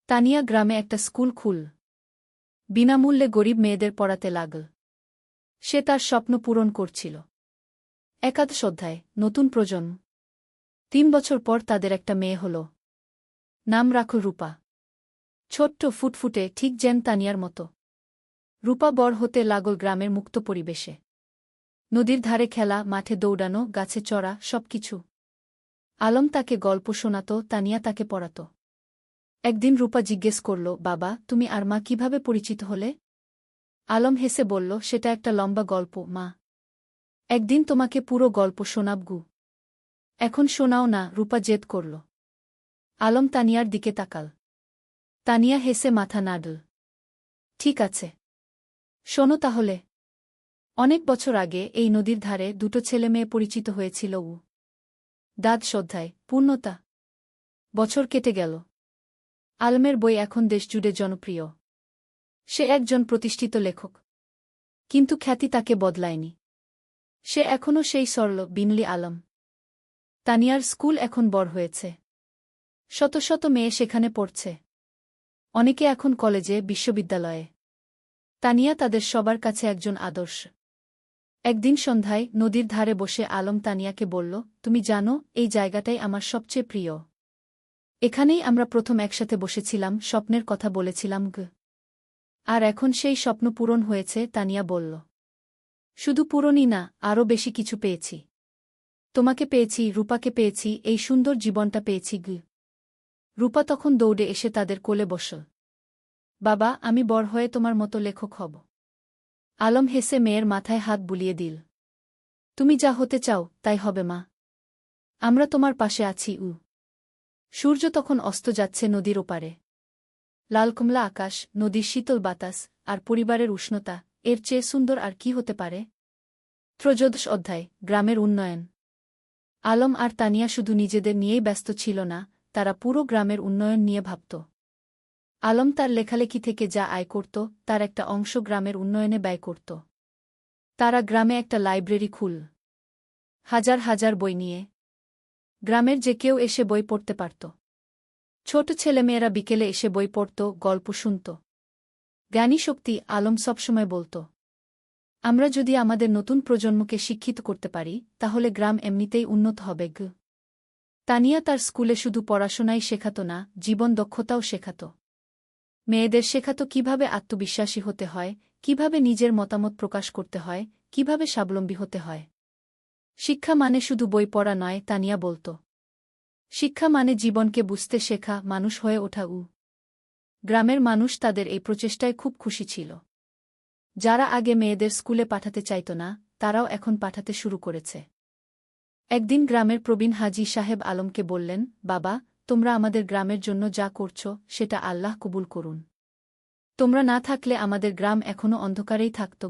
তানিয়া গ্রামে একটা স্কুল খুল বিনামূল্যে গরিব মেয়েদের পড়াতে লাগল। সে তার স্বপ্ন পূরণ করছিল। একাদশ অধ্যায়, নতুন প্রজন্ম। ৩ বছর পর তাদের একটা মেয়ে হল। নাম রাখল রূপা। ছোট্ট, ফুটফুটে, ঠিক যেন তানিয়ার মতো। রূপা বড় হতে লাগল গ্রামের মুক্ত পরিবেশে। নদীর ধারে খেলা, মাঠে দৌড়ানো, গাছে চড়া, সবকিছু। আলম তাকে গল্প শোনাত, তানিয়া তাকে পড়াত। একদিন রূপা জিজ্ঞেস করল, বাবা, তুমি আর মা কিভাবে পরিচিত হলে? আলম হেসে বলল, সেটা একটা লম্বা গল্প মা। একদিন তোমাকে পুরো গল্প শোনাবগু। এখন শোনাও না, রূপা জেদ করল। আলম তানিয়ার দিকে তাকাল। তানিয়া হেসে মাথা নাড়ল। ঠিক আছে, শোনো তাহলে। অনেক বছর আগে এই নদীর ধারে দুটো ছেলে মেয়ে পরিচিত হয়েছিল। দ্বাদশ অধ্যায়, পূর্ণতা। বছর কেটে গেল। আলমের বই এখন দেশজুড়ে জনপ্রিয়। সে একজন প্রতিষ্ঠিত লেখক। কিন্তু খ্যাতি তাকে বদলায়নি। সে এখনও সেই সরল, বিনলি আলম। তানিয়ার স্কুল এখন বড় হয়েছে। শত শত মেয়ে সেখানে পড়ছে। অনেকে এখন কলেজে, বিশ্ববিদ্যালয়ে। তানিয়া তাদের সবার কাছে একজন আদর্শ। একদিন সন্ধ্যায় নদীর ধারে বসে আলম তানিয়াকে বলল, তুমি জানো, এই জায়গাটাই আমার সবচেয়ে প্রিয়। এখানেই আমরা প্রথম একসাথে বসেছিলাম, স্বপ্নের কথা বলেছিলাম। আর এখন সেই স্বপ্ন পূরণ হয়েছে, তানিয়া বলল। শুধু পূরণই না, আরও বেশি কিছু পেয়েছি। তোমাকে পেয়েছি, রূপাকে পেয়েছি, এই সুন্দর জীবনটা পেয়েছি। রূপা তখন দৌড়ে এসে তাদের কোলে বসল। বাবা, আমি বড় হয়ে তোমার মতো লেখক হব। আলম হেসে মেয়ের মাথায় হাত বুলিয়ে দিল। তুমি যা হতে চাও তাই হবে মা। আমরা তোমার পাশে আছি। সূর্য তখন অস্ত যাচ্ছে নদীর ওপারে। লালকমলা আকাশ, নদীর শীতল বাতাস, আর পরিবারের উষ্ণতা, এর চেয়ে সুন্দর আর কি হতে পারে? ত্রয়োদশ অধ্যায়, গ্রামের উন্নয়ন। আলম আর তানিয়া শুধু নিজেদের নিয়েই ব্যস্ত ছিল না, তারা পুরো গ্রামের উন্নয়ন নিয়ে ভাবত। আলম তার লেখালেখি থেকে যা আয় করত, তার একটা অংশ গ্রামের উন্নয়নে ব্যয় করত। তারা গ্রামে একটা লাইব্রেরি খুল, হাজার হাজার বই নিয়ে। গ্রামের যে কেউ এসে বই পড়তে পারত। ছোট ছেলেমেয়েরা বিকেলে এসে বই পড়ত, গল্প শুনত। জ্ঞানী শক্তি, আলম সবসময় বলত, আমরা যদি আমাদের নতুন প্রজন্মকে শিক্ষিত করতে পারি, তাহলে গ্রাম এমনিতেই উন্নত হবে। তানিয়া তার স্কুলে শুধু পড়াশোনাই শেখাত না, জীবন দক্ষতাও শেখাত। মেয়েদের শেখাত কিভাবে আত্মবিশ্বাসী হতে হয়, কিভাবে নিজের মতামত প্রকাশ করতে হয়, কিভাবে স্বাবলম্বী হতে হয়। শিক্ষা মানে শুধু বই পড়া নয়, তানিয়া বলত। শিক্ষা মানে জীবনকে বুঝতে শেখা, মানুষ হয়ে ওঠা। গ্রামের মানুষ তাদের এই প্রচেষ্টায় খুব খুশি ছিল। যারা আগে মেয়েদের স্কুলে পাঠাতে চাইত না, তারাও এখন পাঠাতে শুরু করেছে। একদিন গ্রামের প্রবীণ হাজী সাহেব আলমকে বললেন, বাবা, তোমরা আমাদের গ্রামের জন্য যা করছ, সেটা আল্লাহ কবুল করুন। তোমরা না থাকলে আমাদের গ্রাম এখনও অন্ধকারেই থাকত।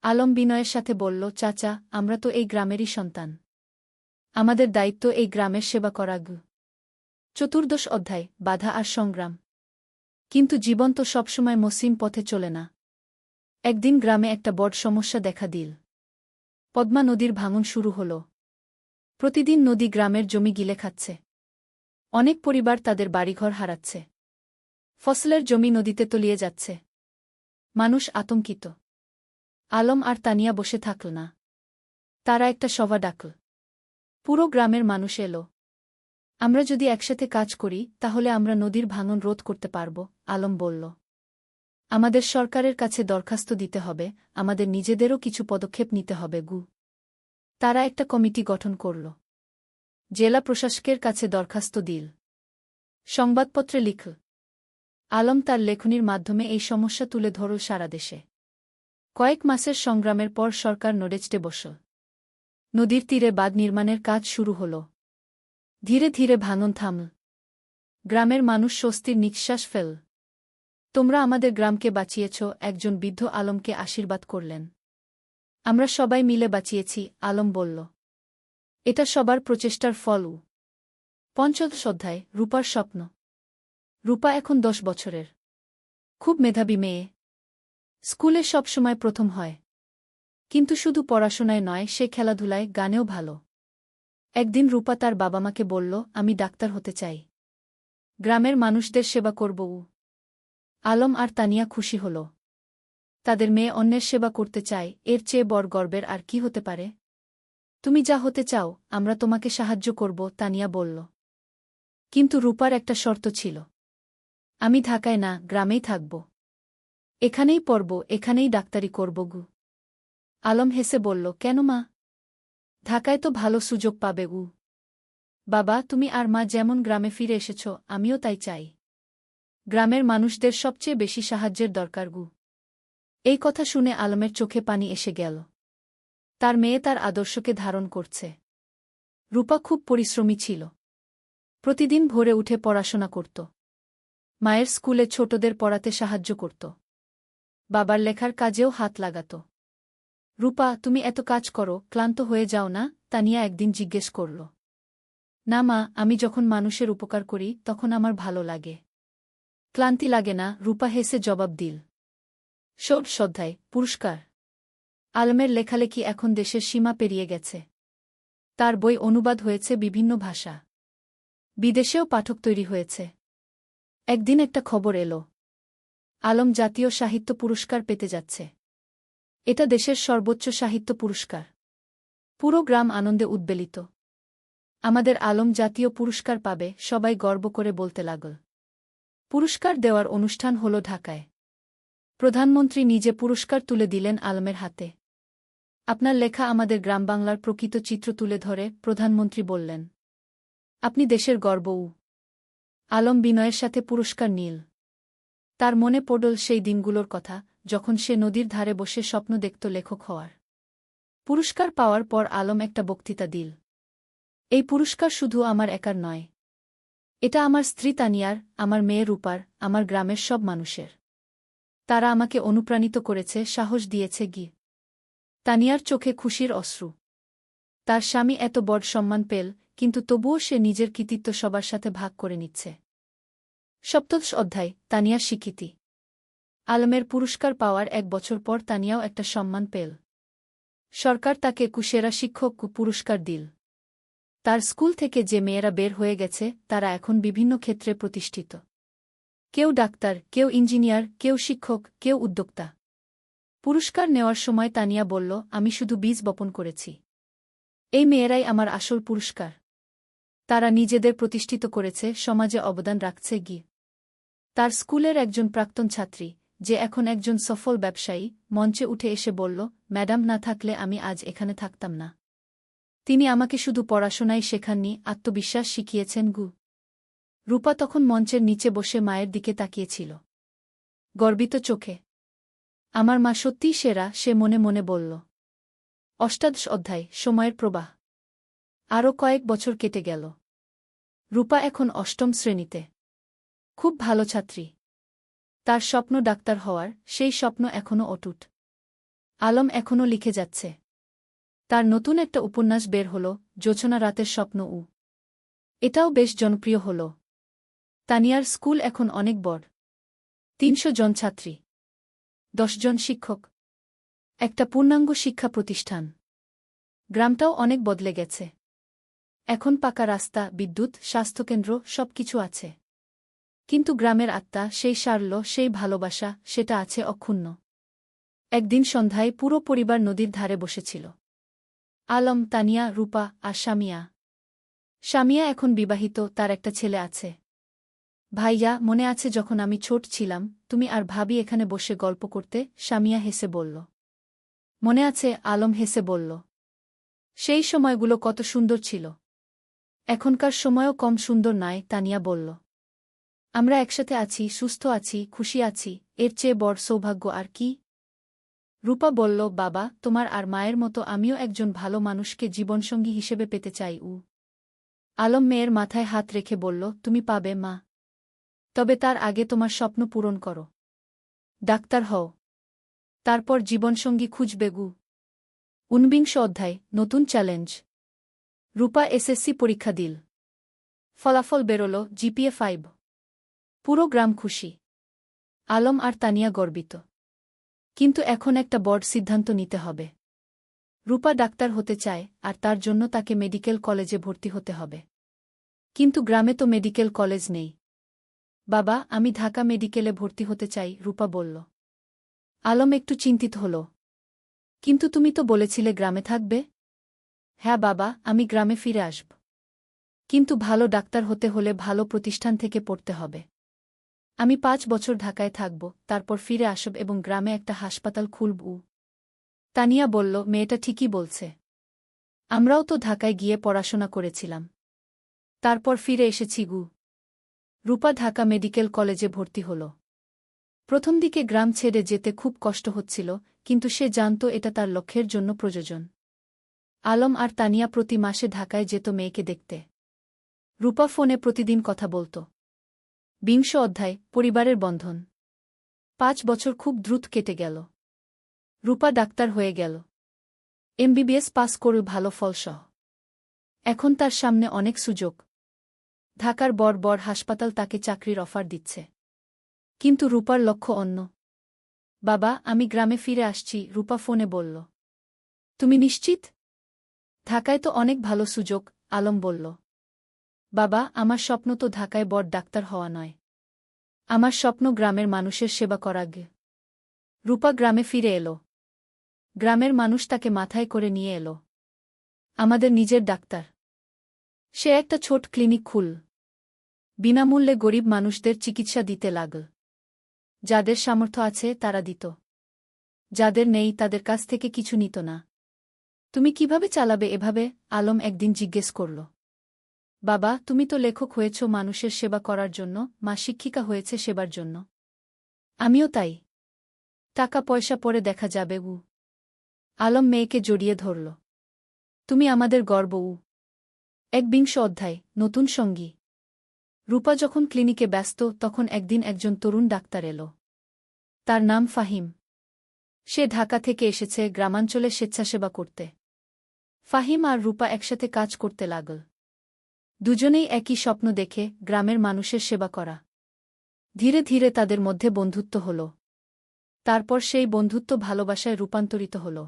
আলম বিনয়ের সাথে বলল, চাচা, আমরা তো এই গ্রামেরই সন্তান। আমাদের দায়িত্ব এই গ্রামের সেবা করা। চতুর্দশ অধ্যায়, বাধা আর সংগ্রাম। কিন্তু জীবন তো সবসময় মসৃণ পথে চলে না। একদিন গ্রামে একটা বড় সমস্যা দেখা দিল। পদ্মা নদীর ভাঙন শুরু হল। প্রতিদিন নদী গ্রামের জমি গিলে খাচ্ছে। অনেক পরিবার তাদের বাড়িঘর হারাচ্ছে। ফসলের জমি নদীতে তলিয়ে যাচ্ছে। মানুষ আতঙ্কিত। আলম আর তানিয়া বসে থাকল না। তারা একটা সভা ডাকল। পুরো গ্রামের মানুষ এল। আমরা যদি একসাথে কাজ করি, তাহলে আমরা নদীর ভাঙন রোধ করতে পারব, আলম বলল। আমাদের সরকারের কাছে দরখাস্ত দিতে হবে, আমাদের নিজেদেরও কিছু পদক্ষেপ নিতে হবে। তারা একটা কমিটি গঠন করল। জেলা প্রশাসকের কাছে দরখাস্ত দিল। সংবাদপত্রে লিখল। আলম তার লেখনীর মাধ্যমে এই সমস্যা তুলে ধরল সারা দেশে। কয়েক মাসের সংগ্রামের পর সরকার নড়েচড়ে বসল। নদীর তীরে বাঁধ নির্মাণের কাজ শুরু হল। ধীরে ধীরে ভাঙন থামল। গ্রামের মানুষ স্বস্তির নিঃশ্বাস ফেল। তোমরা আমাদের গ্রামকে বাঁচিয়েছ, একজন বৃদ্ধ আলমকে আশীর্বাদ করলেন। আমরা সবাই মিলে বাঁচিয়েছি, আলম বলল। এটা সবার প্রচেষ্টার ফল। পঞ্চদশ অধ্যায়, রূপার স্বপ্ন। রূপা এখন 10 বছরের। খুব মেধাবী মেয়ে। স্কুলে সব সময় প্রথম হয়। কিন্তু শুধু পড়াশোনায় নয়, সে খেলাধুলায়, গানেও ভালো। একদিন রূপা তার বাবা-মাকে বলল, আমি ডাক্তার হতে চাই। গ্রামের মানুষদের সেবা করব। আলম আর তানিয়া খুশি হল। তাদের মেয়ে অন্যের সেবা করতে চায়, এর চেয়ে বড় গর্বের আর কি হতে পারে? তুমি যা হতে চাও, আমরা তোমাকে সাহায্য করব, তানিয়া বলল। কিন্তু রূপার একটা শর্ত ছিল। আমি ঢাকায় না, গ্রামেই থাকব। এখানেই পড়ব, এখানেই ডাক্তারি করব গু। আলম হেসে বলল, কেন মা? ঢাকায় তো ভালো সুযোগ পাবে গু। বাবা, তুমি আর মা যেমন গ্রামে ফিরে এসেছ, আমিও তাই চাই। গ্রামের মানুষদের সবচেয়ে বেশি সাহায্যের দরকার গু। এই কথা শুনে আলমের চোখে পানি এসে গেল। তার মেয়ে তার আদর্শকে ধারণ করছে। রূপা খুব পরিশ্রমী ছিল। প্রতিদিন ভোরে উঠে পড়াশোনা করত। মায়ের স্কুলে ছোটদের পড়াতে সাহায্য করত। বাবার লেখার কাজেও হাত লাগাত। রূপা, তুমি এত কাজ করো, ক্লান্ত হয়ে যাও না? তানিয়া একদিন জিজ্ঞেস করল। না মা, আমি যখন মানুষের উপকার করি তখন আমার ভালো লাগে। ক্লান্তি লাগে না, রূপা হেসে জবাব দিল। শ্রদ্ধায় পুরস্কার। আলমের লেখালেখি এখন দেশের সীমা পেরিয়ে গেছে। তার বই অনুবাদ হয়েছে বিভিন্ন ভাষা। বিদেশেও পাঠক তৈরি হয়েছে। একদিন একটা খবর এলো, আলম জাতীয় সাহিত্য পুরস্কার পেতে যাচ্ছে। এটা দেশের সর্বোচ্চ সাহিত্য পুরস্কার। পুরো গ্রাম আনন্দে উদ্বেলিত। আমাদের আলম জাতীয় পুরস্কার পাবে, সবাই গর্ব করে বলতে লাগল। পুরস্কার দেওয়ার অনুষ্ঠান হল ঢাকায়। প্রধানমন্ত্রী নিজে পুরস্কার তুলে দিলেন আলমের হাতে। আপনার লেখা আমাদের গ্রামবাংলার প্রকৃত চিত্র তুলে ধরে, প্রধানমন্ত্রী বললেন। আপনি দেশের গর্ব। আলম বিনয়ের সাথে পুরস্কার নিল। তার মনে পড়ল সেই দিনগুলোর কথা, যখন সে নদীর ধারে বসে স্বপ্ন দেখত লেখক হওয়ার। পুরস্কার পাওয়ার পর আলম একটা বক্তৃতা দিল। এই পুরস্কার শুধু আমার একার নয়। এটা আমার স্ত্রী তানিয়ার, আমার মেয়ে রূপার, আমার গ্রামের সব মানুষের। তারা আমাকে অনুপ্রাণিত করেছে, সাহস দিয়েছে গি। তানিয়ার চোখে খুশির অশ্রু। তার স্বামী এত বড় সম্মান পেল, কিন্তু তবুও সে নিজের কৃতিত্ব সবার সাথে ভাগ করে নিচ্ছে। সপ্তদশ অধ্যায়, তানিয়ার স্বীকৃতি। আলমের পুরস্কার পাওয়ার 1 বছর পর তানিয়াও একটা সম্মান পেল। সরকার তাকে সেরা শিক্ষক পুরস্কার দিল। তার স্কুল থেকে যে মেয়েরা বের হয়ে গেছে, তারা এখন বিভিন্ন ক্ষেত্রে প্রতিষ্ঠিত। কেউ ডাক্তার, কেউ ইঞ্জিনিয়ার, কেউ শিক্ষক, কেউ উদ্যোক্তা। পুরস্কার নেওয়ার সময় তানিয়া বলল, আমি শুধু বীজ বপন করেছি। এই মেয়েরাই আমার আসল পুরস্কার। তারা নিজেদের প্রতিষ্ঠিত করেছে, সমাজে অবদান রাখছে গি। তার স্কুলের একজন প্রাক্তন ছাত্রী, যে এখন একজন সফল ব্যবসায়ী, মঞ্চে উঠে এসে বলল, ম্যাডাম না থাকলে আমি আজ এখানে থাকতাম না। তিনি আমাকে শুধু পড়াশোনাই শেখাননি, আত্মবিশ্বাস শিখিয়েছেন গু। রূপা তখন মঞ্চের নিচে বসে মায়ের দিকে তাকিয়েছিল, গর্বিত চোখে। আমার মা সত্যিই সেরা, সে মনে মনে বলল। অষ্টাদশ অধ্যায়, সময়ের প্রবাহ। আরও কয়েক বছর কেটে গেল। রূপা এখন 8ম শ্রেণীতে। খুব ভালো ছাত্রী। তার স্বপ্ন ডাক্তার হওয়ার, সেই স্বপ্ন এখনও অটুট। আলম এখনও লিখে যাচ্ছে। তার নতুন একটা উপন্যাস বের হল, জোছনা রাতের স্বপ্ন। এটাও বেশ জনপ্রিয় হল। তানিয়ার স্কুল এখন অনেক বড়। 300 জন ছাত্রী, 10 জন শিক্ষক, একটা পূর্ণাঙ্গ শিক্ষা প্রতিষ্ঠান। গ্রামটাও অনেক বদলে গেছে। এখন পাকা রাস্তা, বিদ্যুৎ, স্বাস্থ্যকেন্দ্র, সবকিছু আছে। কিন্তু গ্রামের আত্মা, সেই সারল্য, সেই ভালোবাসা, সেটা আছে অক্ষুণ্ণ। একদিন সন্ধ্যায় পুরো পরিবার নদীর ধারে বসেছিল। আলম, তানিয়া, রূপা আর শামিয়া। শামিয়া এখন বিবাহিত, তার একটা ছেলে আছে। ভাইয়া, মনে আছে যখন আমি ছোট ছিলাম, তুমি আর ভাবি এখানে বসে গল্প করতে? শামিয়া হেসে বলল। মনে আছে, আলম হেসে বলল। সেই সময়গুলো কত সুন্দর ছিল। এখনকার সময়ও কম সুন্দর নয়, তানিয়া বলল। আমরা একসাথে আছি, সুস্থ আছি, খুশি আছি, এর চেয়ে বড় সৌভাগ্য আর কি? রূপা বলল, বাবা, তোমার আর মায়ের মতো আমিও একজন ভালো মানুষকে জীবনসঙ্গী হিসেবে পেতে চাই। আলম মেয়ের মাথায় হাত রেখে বলল, তুমি পাবে মা। তবে তার আগে তোমার স্বপ্ন পূরণ করো। ডাক্তার হও। তারপর জীবনসঙ্গী খুঁজবে গু। 49 অধ্যায়, নতুন চ্যালেঞ্জ। রূপা এসএসসি পরীক্ষা দিল। ফলাফল বেরোল, জিপিএ 5। পুরো গ্রাম খুশি। আলম আর তানিয়া গর্বিত। কিন্তু এখন একটা বড় সিদ্ধান্ত নিতে হবে। রূপা ডাক্তার হতে চায় আর তার জন্য তাকে মেডিকেল কলেজে ভর্তি হতে হবে। কিন্তু গ্রামে তো মেডিকেল কলেজ নেই। বাবা, আমি ঢাকা মেডিকেলে ভর্তি হতে চাই, রূপা বলল। আলম একটু চিন্তিত হল। কিন্তু তুমি তো বলেছিলে গ্রামে থাকবে। হ্যাঁ বাবা, আমি গ্রামে ফিরে আসব। কিন্তু ভালো ডাক্তার হতে হলে ভালো প্রতিষ্ঠান থেকে পড়তে হবে। আমি 5 বছর ঢাকায় থাকব, তারপর ফিরে আসব এবং গ্রামে একটা হাসপাতাল খুলব। তানিয়া বলল, মেয়েটা ঠিকই বলছে। আমরাও তো ঢাকায় গিয়ে পড়াশোনা করেছিলাম। তারপর ফিরে এসেছি গু। রূপা ঢাকা মেডিকেল কলেজে ভর্তি হল। প্রথম দিকে গ্রাম ছেড়ে যেতে খুব কষ্ট হচ্ছিল, কিন্তু সে জানত এটা তার লক্ষ্যের জন্য প্রয়োজন। আলম আর তানিয়া প্রতি মাসে ঢাকায় যেত মেয়েকে দেখতে। রূপা ফোনে প্রতিদিন কথা বলত। 20 অধ্যায়, পরিবারের বন্ধন। 5 বছর খুব দ্রুত কেটে গেল। রূপা ডাক্তার হয়ে গেল। এমবিবিএস পাস করল ভালো ফলসহ। এখন তার সামনে অনেক সুযোগ। ঢাকার বড় বড় হাসপাতাল তাকে চাকরির অফার দিচ্ছে। কিন্তু রূপার লক্ষ্য অন্য। বাবা, আমি গ্রামে ফিরে আসছি, রূপা ফোনে বলল। তুমি নিশ্চিত? ঢাকায় তো অনেক ভালো সুযোগ, আলম বলল। বাবা, আমার স্বপ্ন তো ঢাকায় বড় ডাক্তার হওয়া নয়। আমার স্বপ্ন গ্রামের মানুষের সেবা করা। রূপা গ্রামে ফিরে এলো। গ্রামের মানুষ তাকে মাথায় করে নিয়ে এলো। আমাদের নিজের ডাক্তার। সে একটা ছোট ক্লিনিক খুলল। বিনামূল্যে গরিব মানুষদের চিকিৎসা দিতে লাগল। যাদের সামর্থ্য আছে তারা দিত। যাদের নেই তাদের কাছ থেকে কিছু নিত না। তুমি কিভাবে চালাবে এভাবে? আলম একদিন জিজ্ঞেস করল। বাবা, তুমি তো লেখক হয়েছ মানুষের সেবা করার জন্য, মা শিক্ষিকা হয়েছে সেবার জন্য। আমিও তাই। টাকা পয়সা পরে দেখা যাবে। আলম মেয়েকে জড়িয়ে ধরল। তুমি আমাদের গর্ব। 21 অধ্যায়, নতুন সঙ্গী। রূপা যখন ক্লিনিকে ব্যস্ত তখন একদিন একজন তরুণ ডাক্তার এলো। তার নাম ফাহিম। সে ঢাকা থেকে এসেছে গ্রামাঞ্চলে স্বেচ্ছাসেবা করতে। ফাহিম আর রূপা একসাথে কাজ করতে লাগল। দুজনেই একই স্বপ্ন দেখে, গ্রামের মানুষের সেবা করা। ধীরে ধীরে তাদের মধ্যে বন্ধুত্ব হল। তারপর সেই বন্ধুত্ব ভালোবাসায় রূপান্তরিত হল।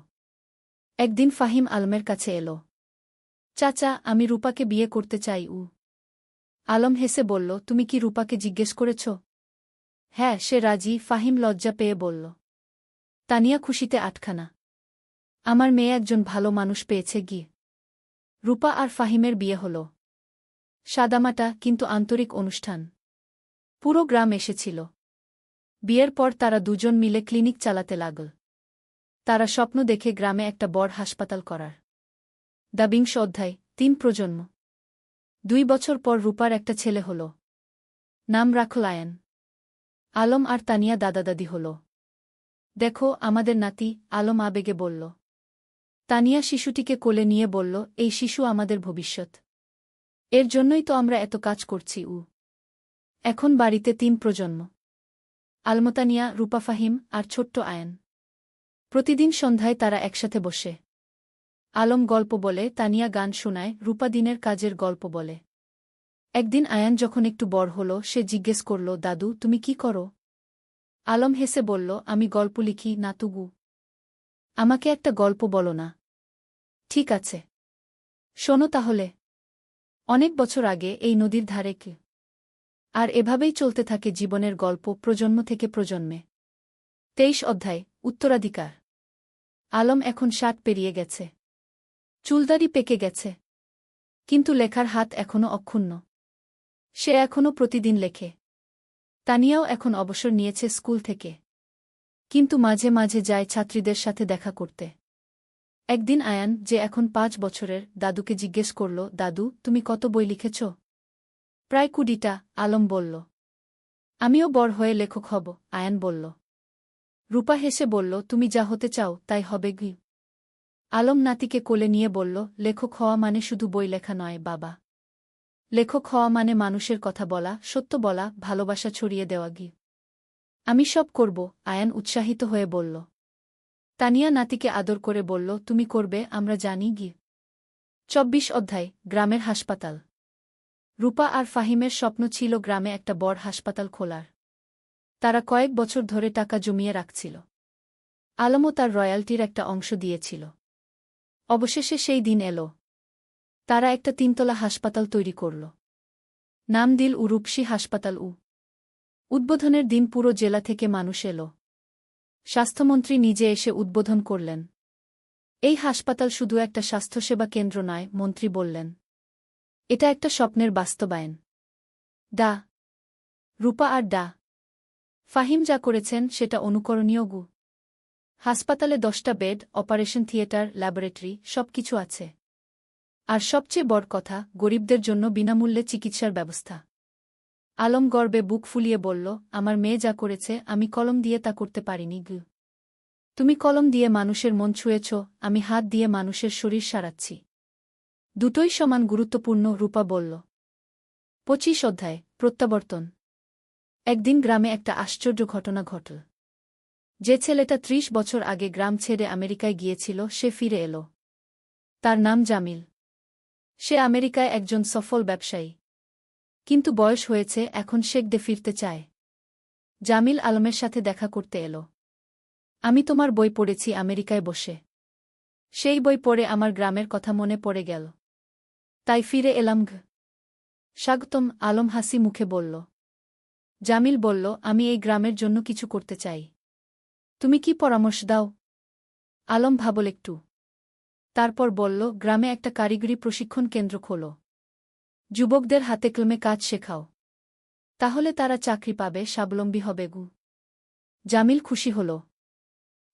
একদিন ফাহিম আলমের কাছে এলো। চাচা, আমি রূপাকে বিয়ে করতে চাই। আলম হেসে বলল, তুমি কি রূপাকে জিজ্ঞেস করেছ? হ্যাঁ, সে রাজি, ফাহিম লজ্জা পেয়ে বলল। তানিয়া খুশিতে আটখানা। আমার মেয়ে একজন ভালো মানুষ পেয়েছে। রূপা আর ফাহিমের বিয়ে হল। সাদামাটা কিন্তু আন্তরিক অনুষ্ঠান। পুরো গ্রাম এসেছিল। বিয়ের পর তারা দুজন মিলে ক্লিনিক চালাতে লাগল। তারা স্বপ্ন দেখে গ্রামে একটা বড় হাসপাতাল করার। 20 অধ্যায়, 3 প্রজন্ম। 2 বছর পর রূপার একটা ছেলে হল। নাম রাখল আয়ান। আলম আর তানিয়া দাদা-দাদি হল। দেখো আমাদের নাতি, আলম আবেগে বলল। তানিয়া শিশুটিকে কোলে নিয়ে বলল, এই শিশু আমাদের ভবিষ্যৎ। এর জন্যই তো আমরা এত কাজ করছি। এখন বাড়িতে 3 প্রজন্ম। আলমতানিয়া, রূপা, ফাহিম আর ছোট্ট আয়ান। প্রতিদিন সন্ধ্যায় তারা একসাথে বসে। আলম গল্প বলে, তানিয়া গান শোনায়, রূপা দিনের কাজের গল্প বলে। একদিন আয়ান যখন একটু বড় হল সে জিজ্ঞেস করল, দাদু তুমি কি করো? আলম হেসে বলল, আমি গল্প লিখি, নাতুগু। আমাকে একটা গল্প বলো না? ঠিক আছে, শোনো তাহলে। অনেক বছর আগে এই নদীর ধারে কে। আর এভাবেই চলতে থাকে জীবনের গল্প প্রজন্ম থেকে প্রজন্মে। 23 অধ্যায়, উত্তরাধিকার। আলম এখন 60 পেরিয়ে গেছে। চুলদাড়ি পেকে গেছে। কিন্তু লেখার হাত এখনো অক্ষুণ্ণ। সে এখনো প্রতিদিন লেখে। তানিয়াও এখন অবসর নিয়েছে স্কুল থেকে। কিন্তু মাঝে মাঝে যায় ছাত্রীদের সাথে দেখা করতে। একদিন আয়ান, যে এখন 5 বছরের, দাদুকে জিজ্ঞেস করল, দাদু তুমি কত বই লিখেছ? প্রায় 20টা, আলম বলল। আমিও বড় হয়ে লেখক হব, আয়ান বলল। রূপা হেসে বলল, তুমি যা হতে চাও তাই হবে। আলম নাতিকে কোলে নিয়ে বলল, লেখক হওয়া মানে শুধু বই লেখা নয় বাবা। লেখক হওয়া মানে মানুষের কথা বলা, সত্য বলা, ভালোবাসা ছড়িয়ে দেওয়া। আমি সব করব, আয়ান উৎসাহিত হয়ে বলল। তানিয়া নাতিকে আদর করে বলল, তুমি করবে, আমরা জানি। 24 অধ্যায়, গ্রামের হাসপাতাল। রূপা আর ফাহিমের স্বপ্ন ছিল গ্রামে একটা বড় হাসপাতাল খোলার। তারা কয়েক বছর ধরে টাকা জমিয়ে রাখছিল। আলমও তার রয়্যালটির একটা অংশ দিয়েছিল। অবশেষে সেই দিন এল। তারা একটা 3তলা হাসপাতাল তৈরি করল। নাম দিল রূপসী হাসপাতাল। উদ্বোধনের দিন পুরো জেলা থেকে মানুষ এল। স্বাস্থ্যমন্ত্রী নিজে এসে উদ্বোধন করলেন। এই হাসপাতাল শুধু একটা স্বাস্থ্যসেবা কেন্দ্র নয়, মন্ত্রী বললেন। এটা একটা স্বপ্নের বাস্তবায়ন। ডা. রূপা আর ডা. ফাহিম যা করেছেন সেটা অনুকরণীয়। হাসপাতালে 10টা বেড, অপারেশন থিয়েটার, ল্যাবরেটরি, সবকিছু আছে। আর সবচেয়ে বড় কথা, গরিবদের জন্য বিনামূল্যে চিকিৎসার ব্যবস্থা। আলম গর্বে বুক ফুলিয়ে বলল, আমার মেয়ে যা করেছে আমি কলম দিয়ে তা করতে পারিনি। তুমি কলম দিয়ে মানুষের মন ছুঁয়েছ, আমি হাত দিয়ে মানুষের শরীর সারাচ্ছি। দুটোই সমান গুরুত্বপূর্ণ, রূপা বলল। 25 অধ্যায়, প্রত্যাবর্তন। একদিন গ্রামে একটা আশ্চর্য ঘটনা ঘটল। যে ছেলেটা 30 বছর আগে গ্রাম ছেড়ে আমেরিকায় গিয়েছিল সে ফিরে এল। তার নাম জামিল। সে আমেরিকায় একজন সফল ব্যবসায়ী। কিন্তু বয়স হয়েছে, এখন শেখদে ফিরতে চায়। জামিল আলমের সাথে দেখা করতে এল। আমি তোমার বই পড়েছি আমেরিকায় বসে। সেই বই পড়ে আমার গ্রামের কথা মনে পড়ে গেল। তাই ফিরে এলাম। স্বাগতম, আলম হাসি মুখে বলল। জামিল বলল, আমি এই গ্রামের জন্য কিছু করতে চাই। তুমি কি পরামর্শ দাও? আলম ভাবল একটু। তারপর বলল, গ্রামে একটা কারিগরি প্রশিক্ষণ কেন্দ্র খোলো। যুবকদের হাতে কলমে কাজ শেখাও। তাহলে তারা চাকরি পাবে, স্বাবলম্বী হবে। জামিল খুশি হল।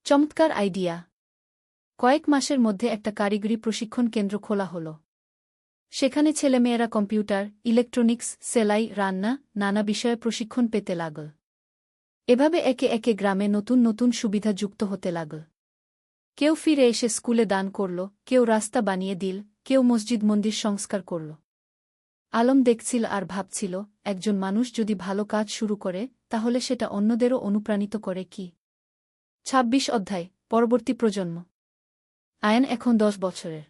চমৎকার আইডিয়া। কয়েক মাসের মধ্যে একটা কারিগরি প্রশিক্ষণ কেন্দ্র খোলা হল। সেখানে ছেলেমেয়েরা কম্পিউটার, ইলেকট্রনিক্স, সেলাই, রান্না, নানা বিষয়ে প্রশিক্ষণ পেতে লাগল। এভাবে একে একে গ্রামে নতুন নতুন সুবিধা যুক্ত হতে লাগল। কেউ ফিরে এসে স্কুলে দান করল, কেউ রাস্তা বানিয়ে দিল, কেউ মসজিদ মন্দির সংস্কার করল। আলম দেখছিল আর ভাবছিল, একজন মানুষ যদি ভালো কাজ শুরু করে তাহলে সেটা অন্যদেরও অনুপ্রাণিত করে। কি 26 অধ্যায়, পরবর্তী প্রজন্ম। আয়ান এখন 10 বছরের।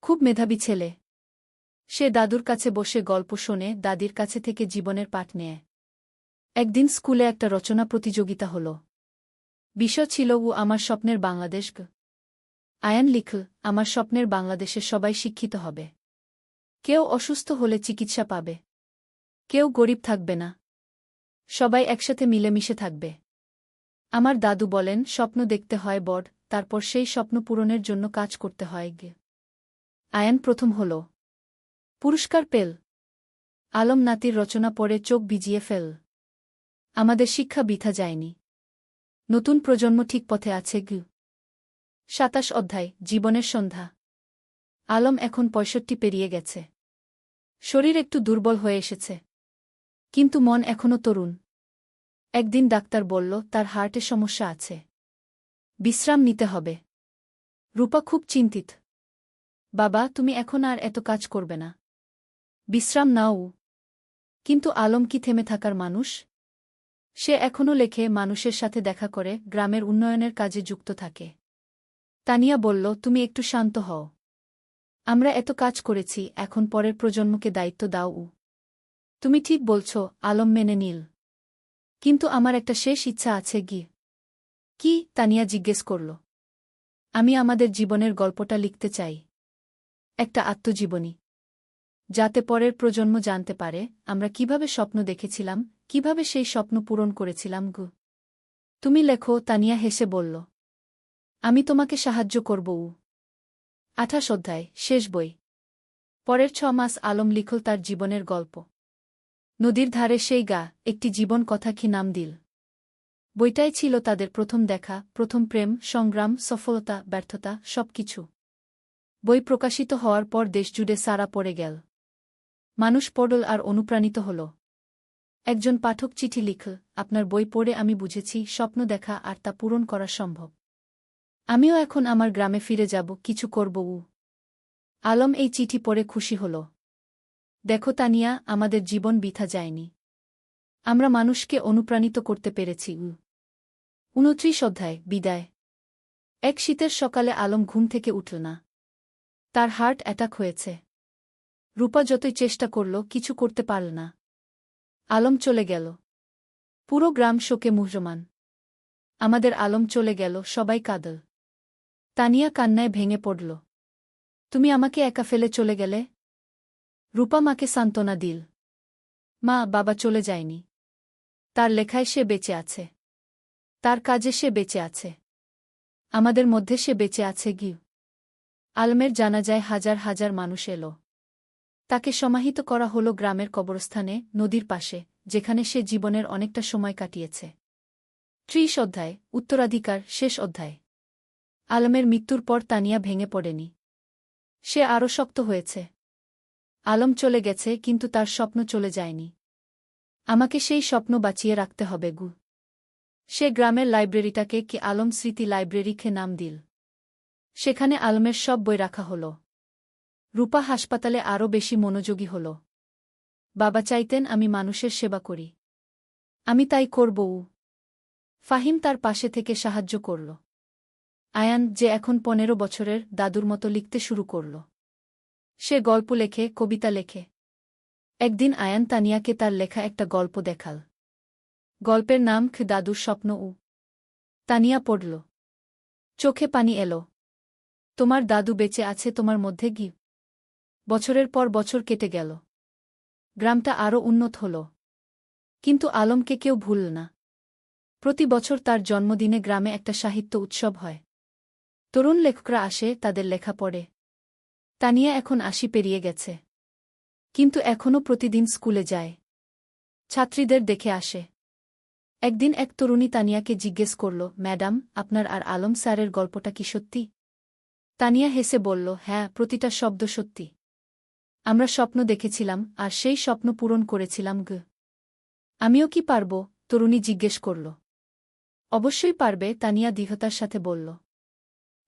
খুব মেধাবী ছেলে। সে দাদুর কাছে বসে গল্প শোনে, দাদির কাছে থেকে জীবনের পাঠ নেয়। একদিন স্কুলে একটা রচনা প্রতিযোগিতা হল। বিষয় ছিল আমার স্বপ্নের বাংলাদেশ। আয়ান লিখল, আমার স্বপ্নের বাংলাদেশে সবাই শিক্ষিত হবে। কেউ অসুস্থ হলে চিকিৎসা পাবে। কেউ গরিব থাকবে না। সবাই একসাথে মিলেমিশে থাকবে। আমার দাদু বলেন, স্বপ্ন দেখতে হয় বড়, তারপর সেই স্বপ্ন পূরণের জন্য কাজ করতে হয়। আয়ান প্রথম হল। পুরস্কার পেল। আলম নাতির রচনা পড়ে চোখ ভিজিয়ে ফেল। আমাদের শিক্ষা বৃথা যায়নি। নতুন প্রজন্ম ঠিক পথে আছে। 27 অধ্যায়, জীবনের সন্ধ্যা। আলম এখন 65 পেরিয়ে গেছে। শরীর একটু দুর্বল হয়ে এসেছে। কিন্তু মন এখনও তরুণ। একদিন ডাক্তার বলল, তার হার্টে সমস্যা আছে। বিশ্রাম নিতে হবে। রূপা খুব চিন্তিত। বাবা, তুমি এখন আর এত কাজ করবে না। বিশ্রাম নাও। কিন্তু আলম কি থেমে থাকার মানুষ? সে এখনও লেখে, মানুষের সাথে দেখা করে, গ্রামের উন্নয়নের কাজে যুক্ত থাকে। তানিয়া বলল, তুমি একটু শান্ত হও। আমরা এত কাজ করেছি, এখন পরের প্রজন্মকে দায়িত্ব দাও। তুমি ঠিক বলছ, আলম মেনে নিল। কিন্তু আমার একটা শেষ ইচ্ছা আছে। কি? তানিয়া জিজ্ঞেস করল। আমি আমাদের জীবনের গল্পটা লিখতে চাই। একটা আত্মজীবনী। যাতে পরের প্রজন্ম জানতে পারে আমরা কিভাবে স্বপ্ন দেখেছিলাম, কিভাবে সেই স্বপ্ন পূরণ করেছিলাম। তুমি লেখো, তানিয়া হেসে বলল। আমি তোমাকে সাহায্য করব। 28 অধ্যায়, শেষ বই। পরের 6 মাস আলম লিখল তার জীবনের গল্প। নদীর ধারে সেই গা, একটি জীবন কথা কি নাম দিল। বইটাই ছিল তাদের প্রথম দেখা, প্রথম প্রেম, সংগ্রাম, সফলতা, ব্যর্থতা, সবকিছু। বই প্রকাশিত হওয়ার পর দেশজুড়ে সাড়া পড়ে গেল। মানুষ পড়ল আর অনুপ্রাণিত হল। একজন পাঠক চিঠি লিখল, আপনার বই পড়ে আমি বুঝেছি স্বপ্ন দেখা আর তা পূরণ করা সম্ভব। আমিও এখন আমার গ্রামে ফিরে যাব, কিছু করব। আলম এই চিঠি পড়ে খুশি হল। দেখো তানিয়া, আমাদের জীবন বৃথা যায়নি। আমরা মানুষকে অনুপ্রাণিত করতে পেরেছি। 29 অধ্যায়, বিদায়। এক শীতের সকালে আলম ঘুম থেকে উঠল না। তার হার্ট অ্যাটাক হয়েছে। রূপা যতই চেষ্টা করল, কিছু করতে পারল না। আলম চলে গেল। পুরো গ্রাম শোকে মুহ্যমান। আমাদের আলম চলে গেল, সবাই কাঁদল। তানিয়া কান্নায় ভেঙে পড়ল। তুমি আমাকে একা ফেলে চলে গেলে? রূপা মাকে সান্ত্বনা দিল। মা, বাবা চলে যায়নি। তার লেখায় সে বেঁচে আছে। তার কাজে সে বেঁচে আছে। আমাদের মধ্যে সে বেঁচে আছে। গিয়ে আলমের জানাজায় হাজার হাজার মানুষ এলো। তাকে সমাহিত করা হলো গ্রামের কবরস্থানে, নদীর পাশে, যেখানে সে জীবনের অনেকটা সময় কাটিয়েছে। ৩০ অধ্যায়, উত্তরাধিকার, শেষ অধ্যায়। আলমের মৃত্যুর পর তানিয়া ভেঙে পড়েনি। সে আরও শক্ত হয়েছে। আলম চলে গেছে, কিন্তু তার স্বপ্ন চলে যায়নি। আমাকে সেই স্বপ্ন বাঁচিয়ে রাখতে হবে। সে গ্রামের লাইব্রেরিটাকে কি আলম স্মৃতি লাইব্রেরিকে নাম দিল। সেখানে আলমের সব বই রাখা হল। রূপা হাসপাতালে আরও বেশি মনোযোগী হল। বাবা চাইতেন আমি মানুষের সেবা করি। আমি তাই করব। ফাহিম তার পাশে থেকে সাহায্য করল। আয়ান, যে এখন ১৫ বছরের, দাদুর মতো লিখতে শুরু করল। সে গল্প লেখে, কবিতা লেখে। একদিন আয়ান তানিয়াকে তার লেখা একটা গল্প দেখাল। গল্পের নাম দাদুর স্বপ্ন। তানিয়া পড়ল। চোখে পানি এলো। তোমার দাদু বেঁচে আছে তোমার মধ্যে। বছরের পর বছর কেটে গেল। গ্রামটা আরও উন্নত হল। কিন্তু আলমকে কেউ ভুলল না। প্রতি বছর তার জন্মদিনে গ্রামে একটা সাহিত্য উৎসব হয়। তরুণ লেখকরা আসে, তাদের লেখা পড়ে। তানিয়া এখন ৮০ পেরিয়ে গেছে। কিন্তু এখনও প্রতিদিন স্কুলে যায়। ছাত্রীদের দেখে আসে। একদিন এক তরুণী তানিয়াকে জিজ্ঞেস করল, ম্যাডাম, আপনার আর আলম স্যারের গল্পটা কি সত্যি? তানিয়া হেসে বলল, হ্যাঁ, প্রতিটা শব্দ সত্যি। আমরা স্বপ্ন দেখেছিলাম, আর সেই স্বপ্ন পূরণ করেছিলাম। আমিও কি পারব? তরুণী জিজ্ঞেস করল। অবশ্যই পারবে, তানিয়া দৃঢ়তার সাথে বলল।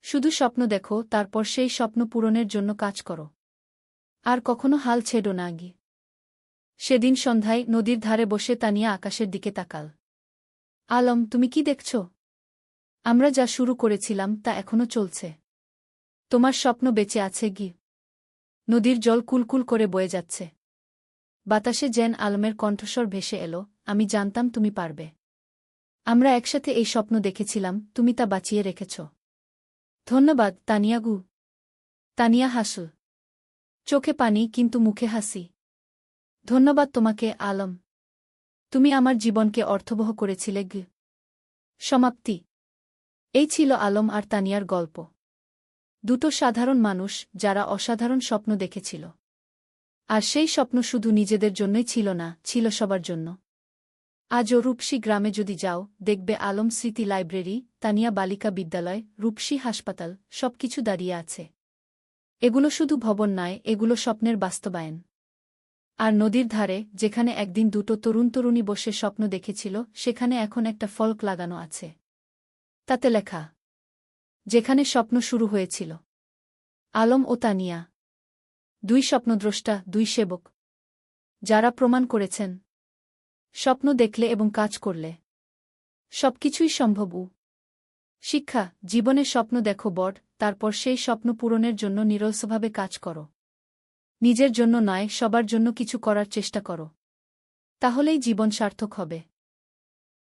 শুধু স্বপ্ন দেখো, তারপর সেই স্বপ্ন পূরণের জন্য কাজ করো। আর কখনো হাল ছেড়ো না। সেদিন সন্ধ্যায় নদীর ধারে বসে তানিয়া আকাশের দিকে তাকাল। আলম, তুমি কি দেখছ? আমরা যা শুরু করেছিলাম তা এখনো চলছে। তোমার স্বপ্ন বেঁচে আছে। নদীর জল কুলকুল করে বয়ে যাচ্ছে। বাতাসে যেন আলমের কণ্ঠস্বর ভেসে এলো, আমি জানতাম তুমি পারবে। আমরা একসাথে এই স্বপ্ন দেখেছিলাম, তুমি তা বাঁচিয়ে রেখেছ। ধন্যবাদ, তানিয়া। তানিয়া হাসল। চোখে পানি, কিন্তু মুখে হাসি। ধন্যবাদ তোমাকে, আলম। তুমি আমার জীবনকে অর্থবহ করেছিলে। সমাপ্তি। এই ছিল আলম আর তানিয়ার গল্প। দুটো সাধারণ মানুষ, যারা অসাধারণ স্বপ্ন দেখেছিল। আর সেই স্বপ্ন শুধু নিজেদের জন্যই ছিল না, ছিল সবার জন্য। আজও রূপসী গ্রামে যদি যাও, দেখবে আলম স্মৃতি লাইব্রেরি, তানিয়া বালিকা বিদ্যালয়, রূপসী হাসপাতাল, সবকিছু দাঁড়িয়ে আছে। এগুলো শুধু ভবন নয়, এগুলো স্বপ্নের বাস্তবায়ন। আর নদীর ধারে, যেখানে একদিন দুটো তরুণী বসে স্বপ্ন দেখেছিল, সেখানে এখন একটা ফলক লাগানো আছে। তাতে লেখা, যেখানে স্বপ্ন শুরু হয়েছিল। আলম ও তানিয়া, দুই স্বপ্নদ্রষ্টা, দুই সেবক, যারা প্রমাণ করেছেন, স্বপ্ন দেখলে এবং কাজ করলে সবকিছুই সম্ভব। শিক্ষা, জীবনে স্বপ্ন দেখো বড়, তারপর সেই স্বপ্ন পূরণের জন্য নিরলসভাবে কাজ করো। নিজের জন্য নয়, সবার জন্য কিছু করার চেষ্টা করো। তাহলেই জীবন সার্থক হবে।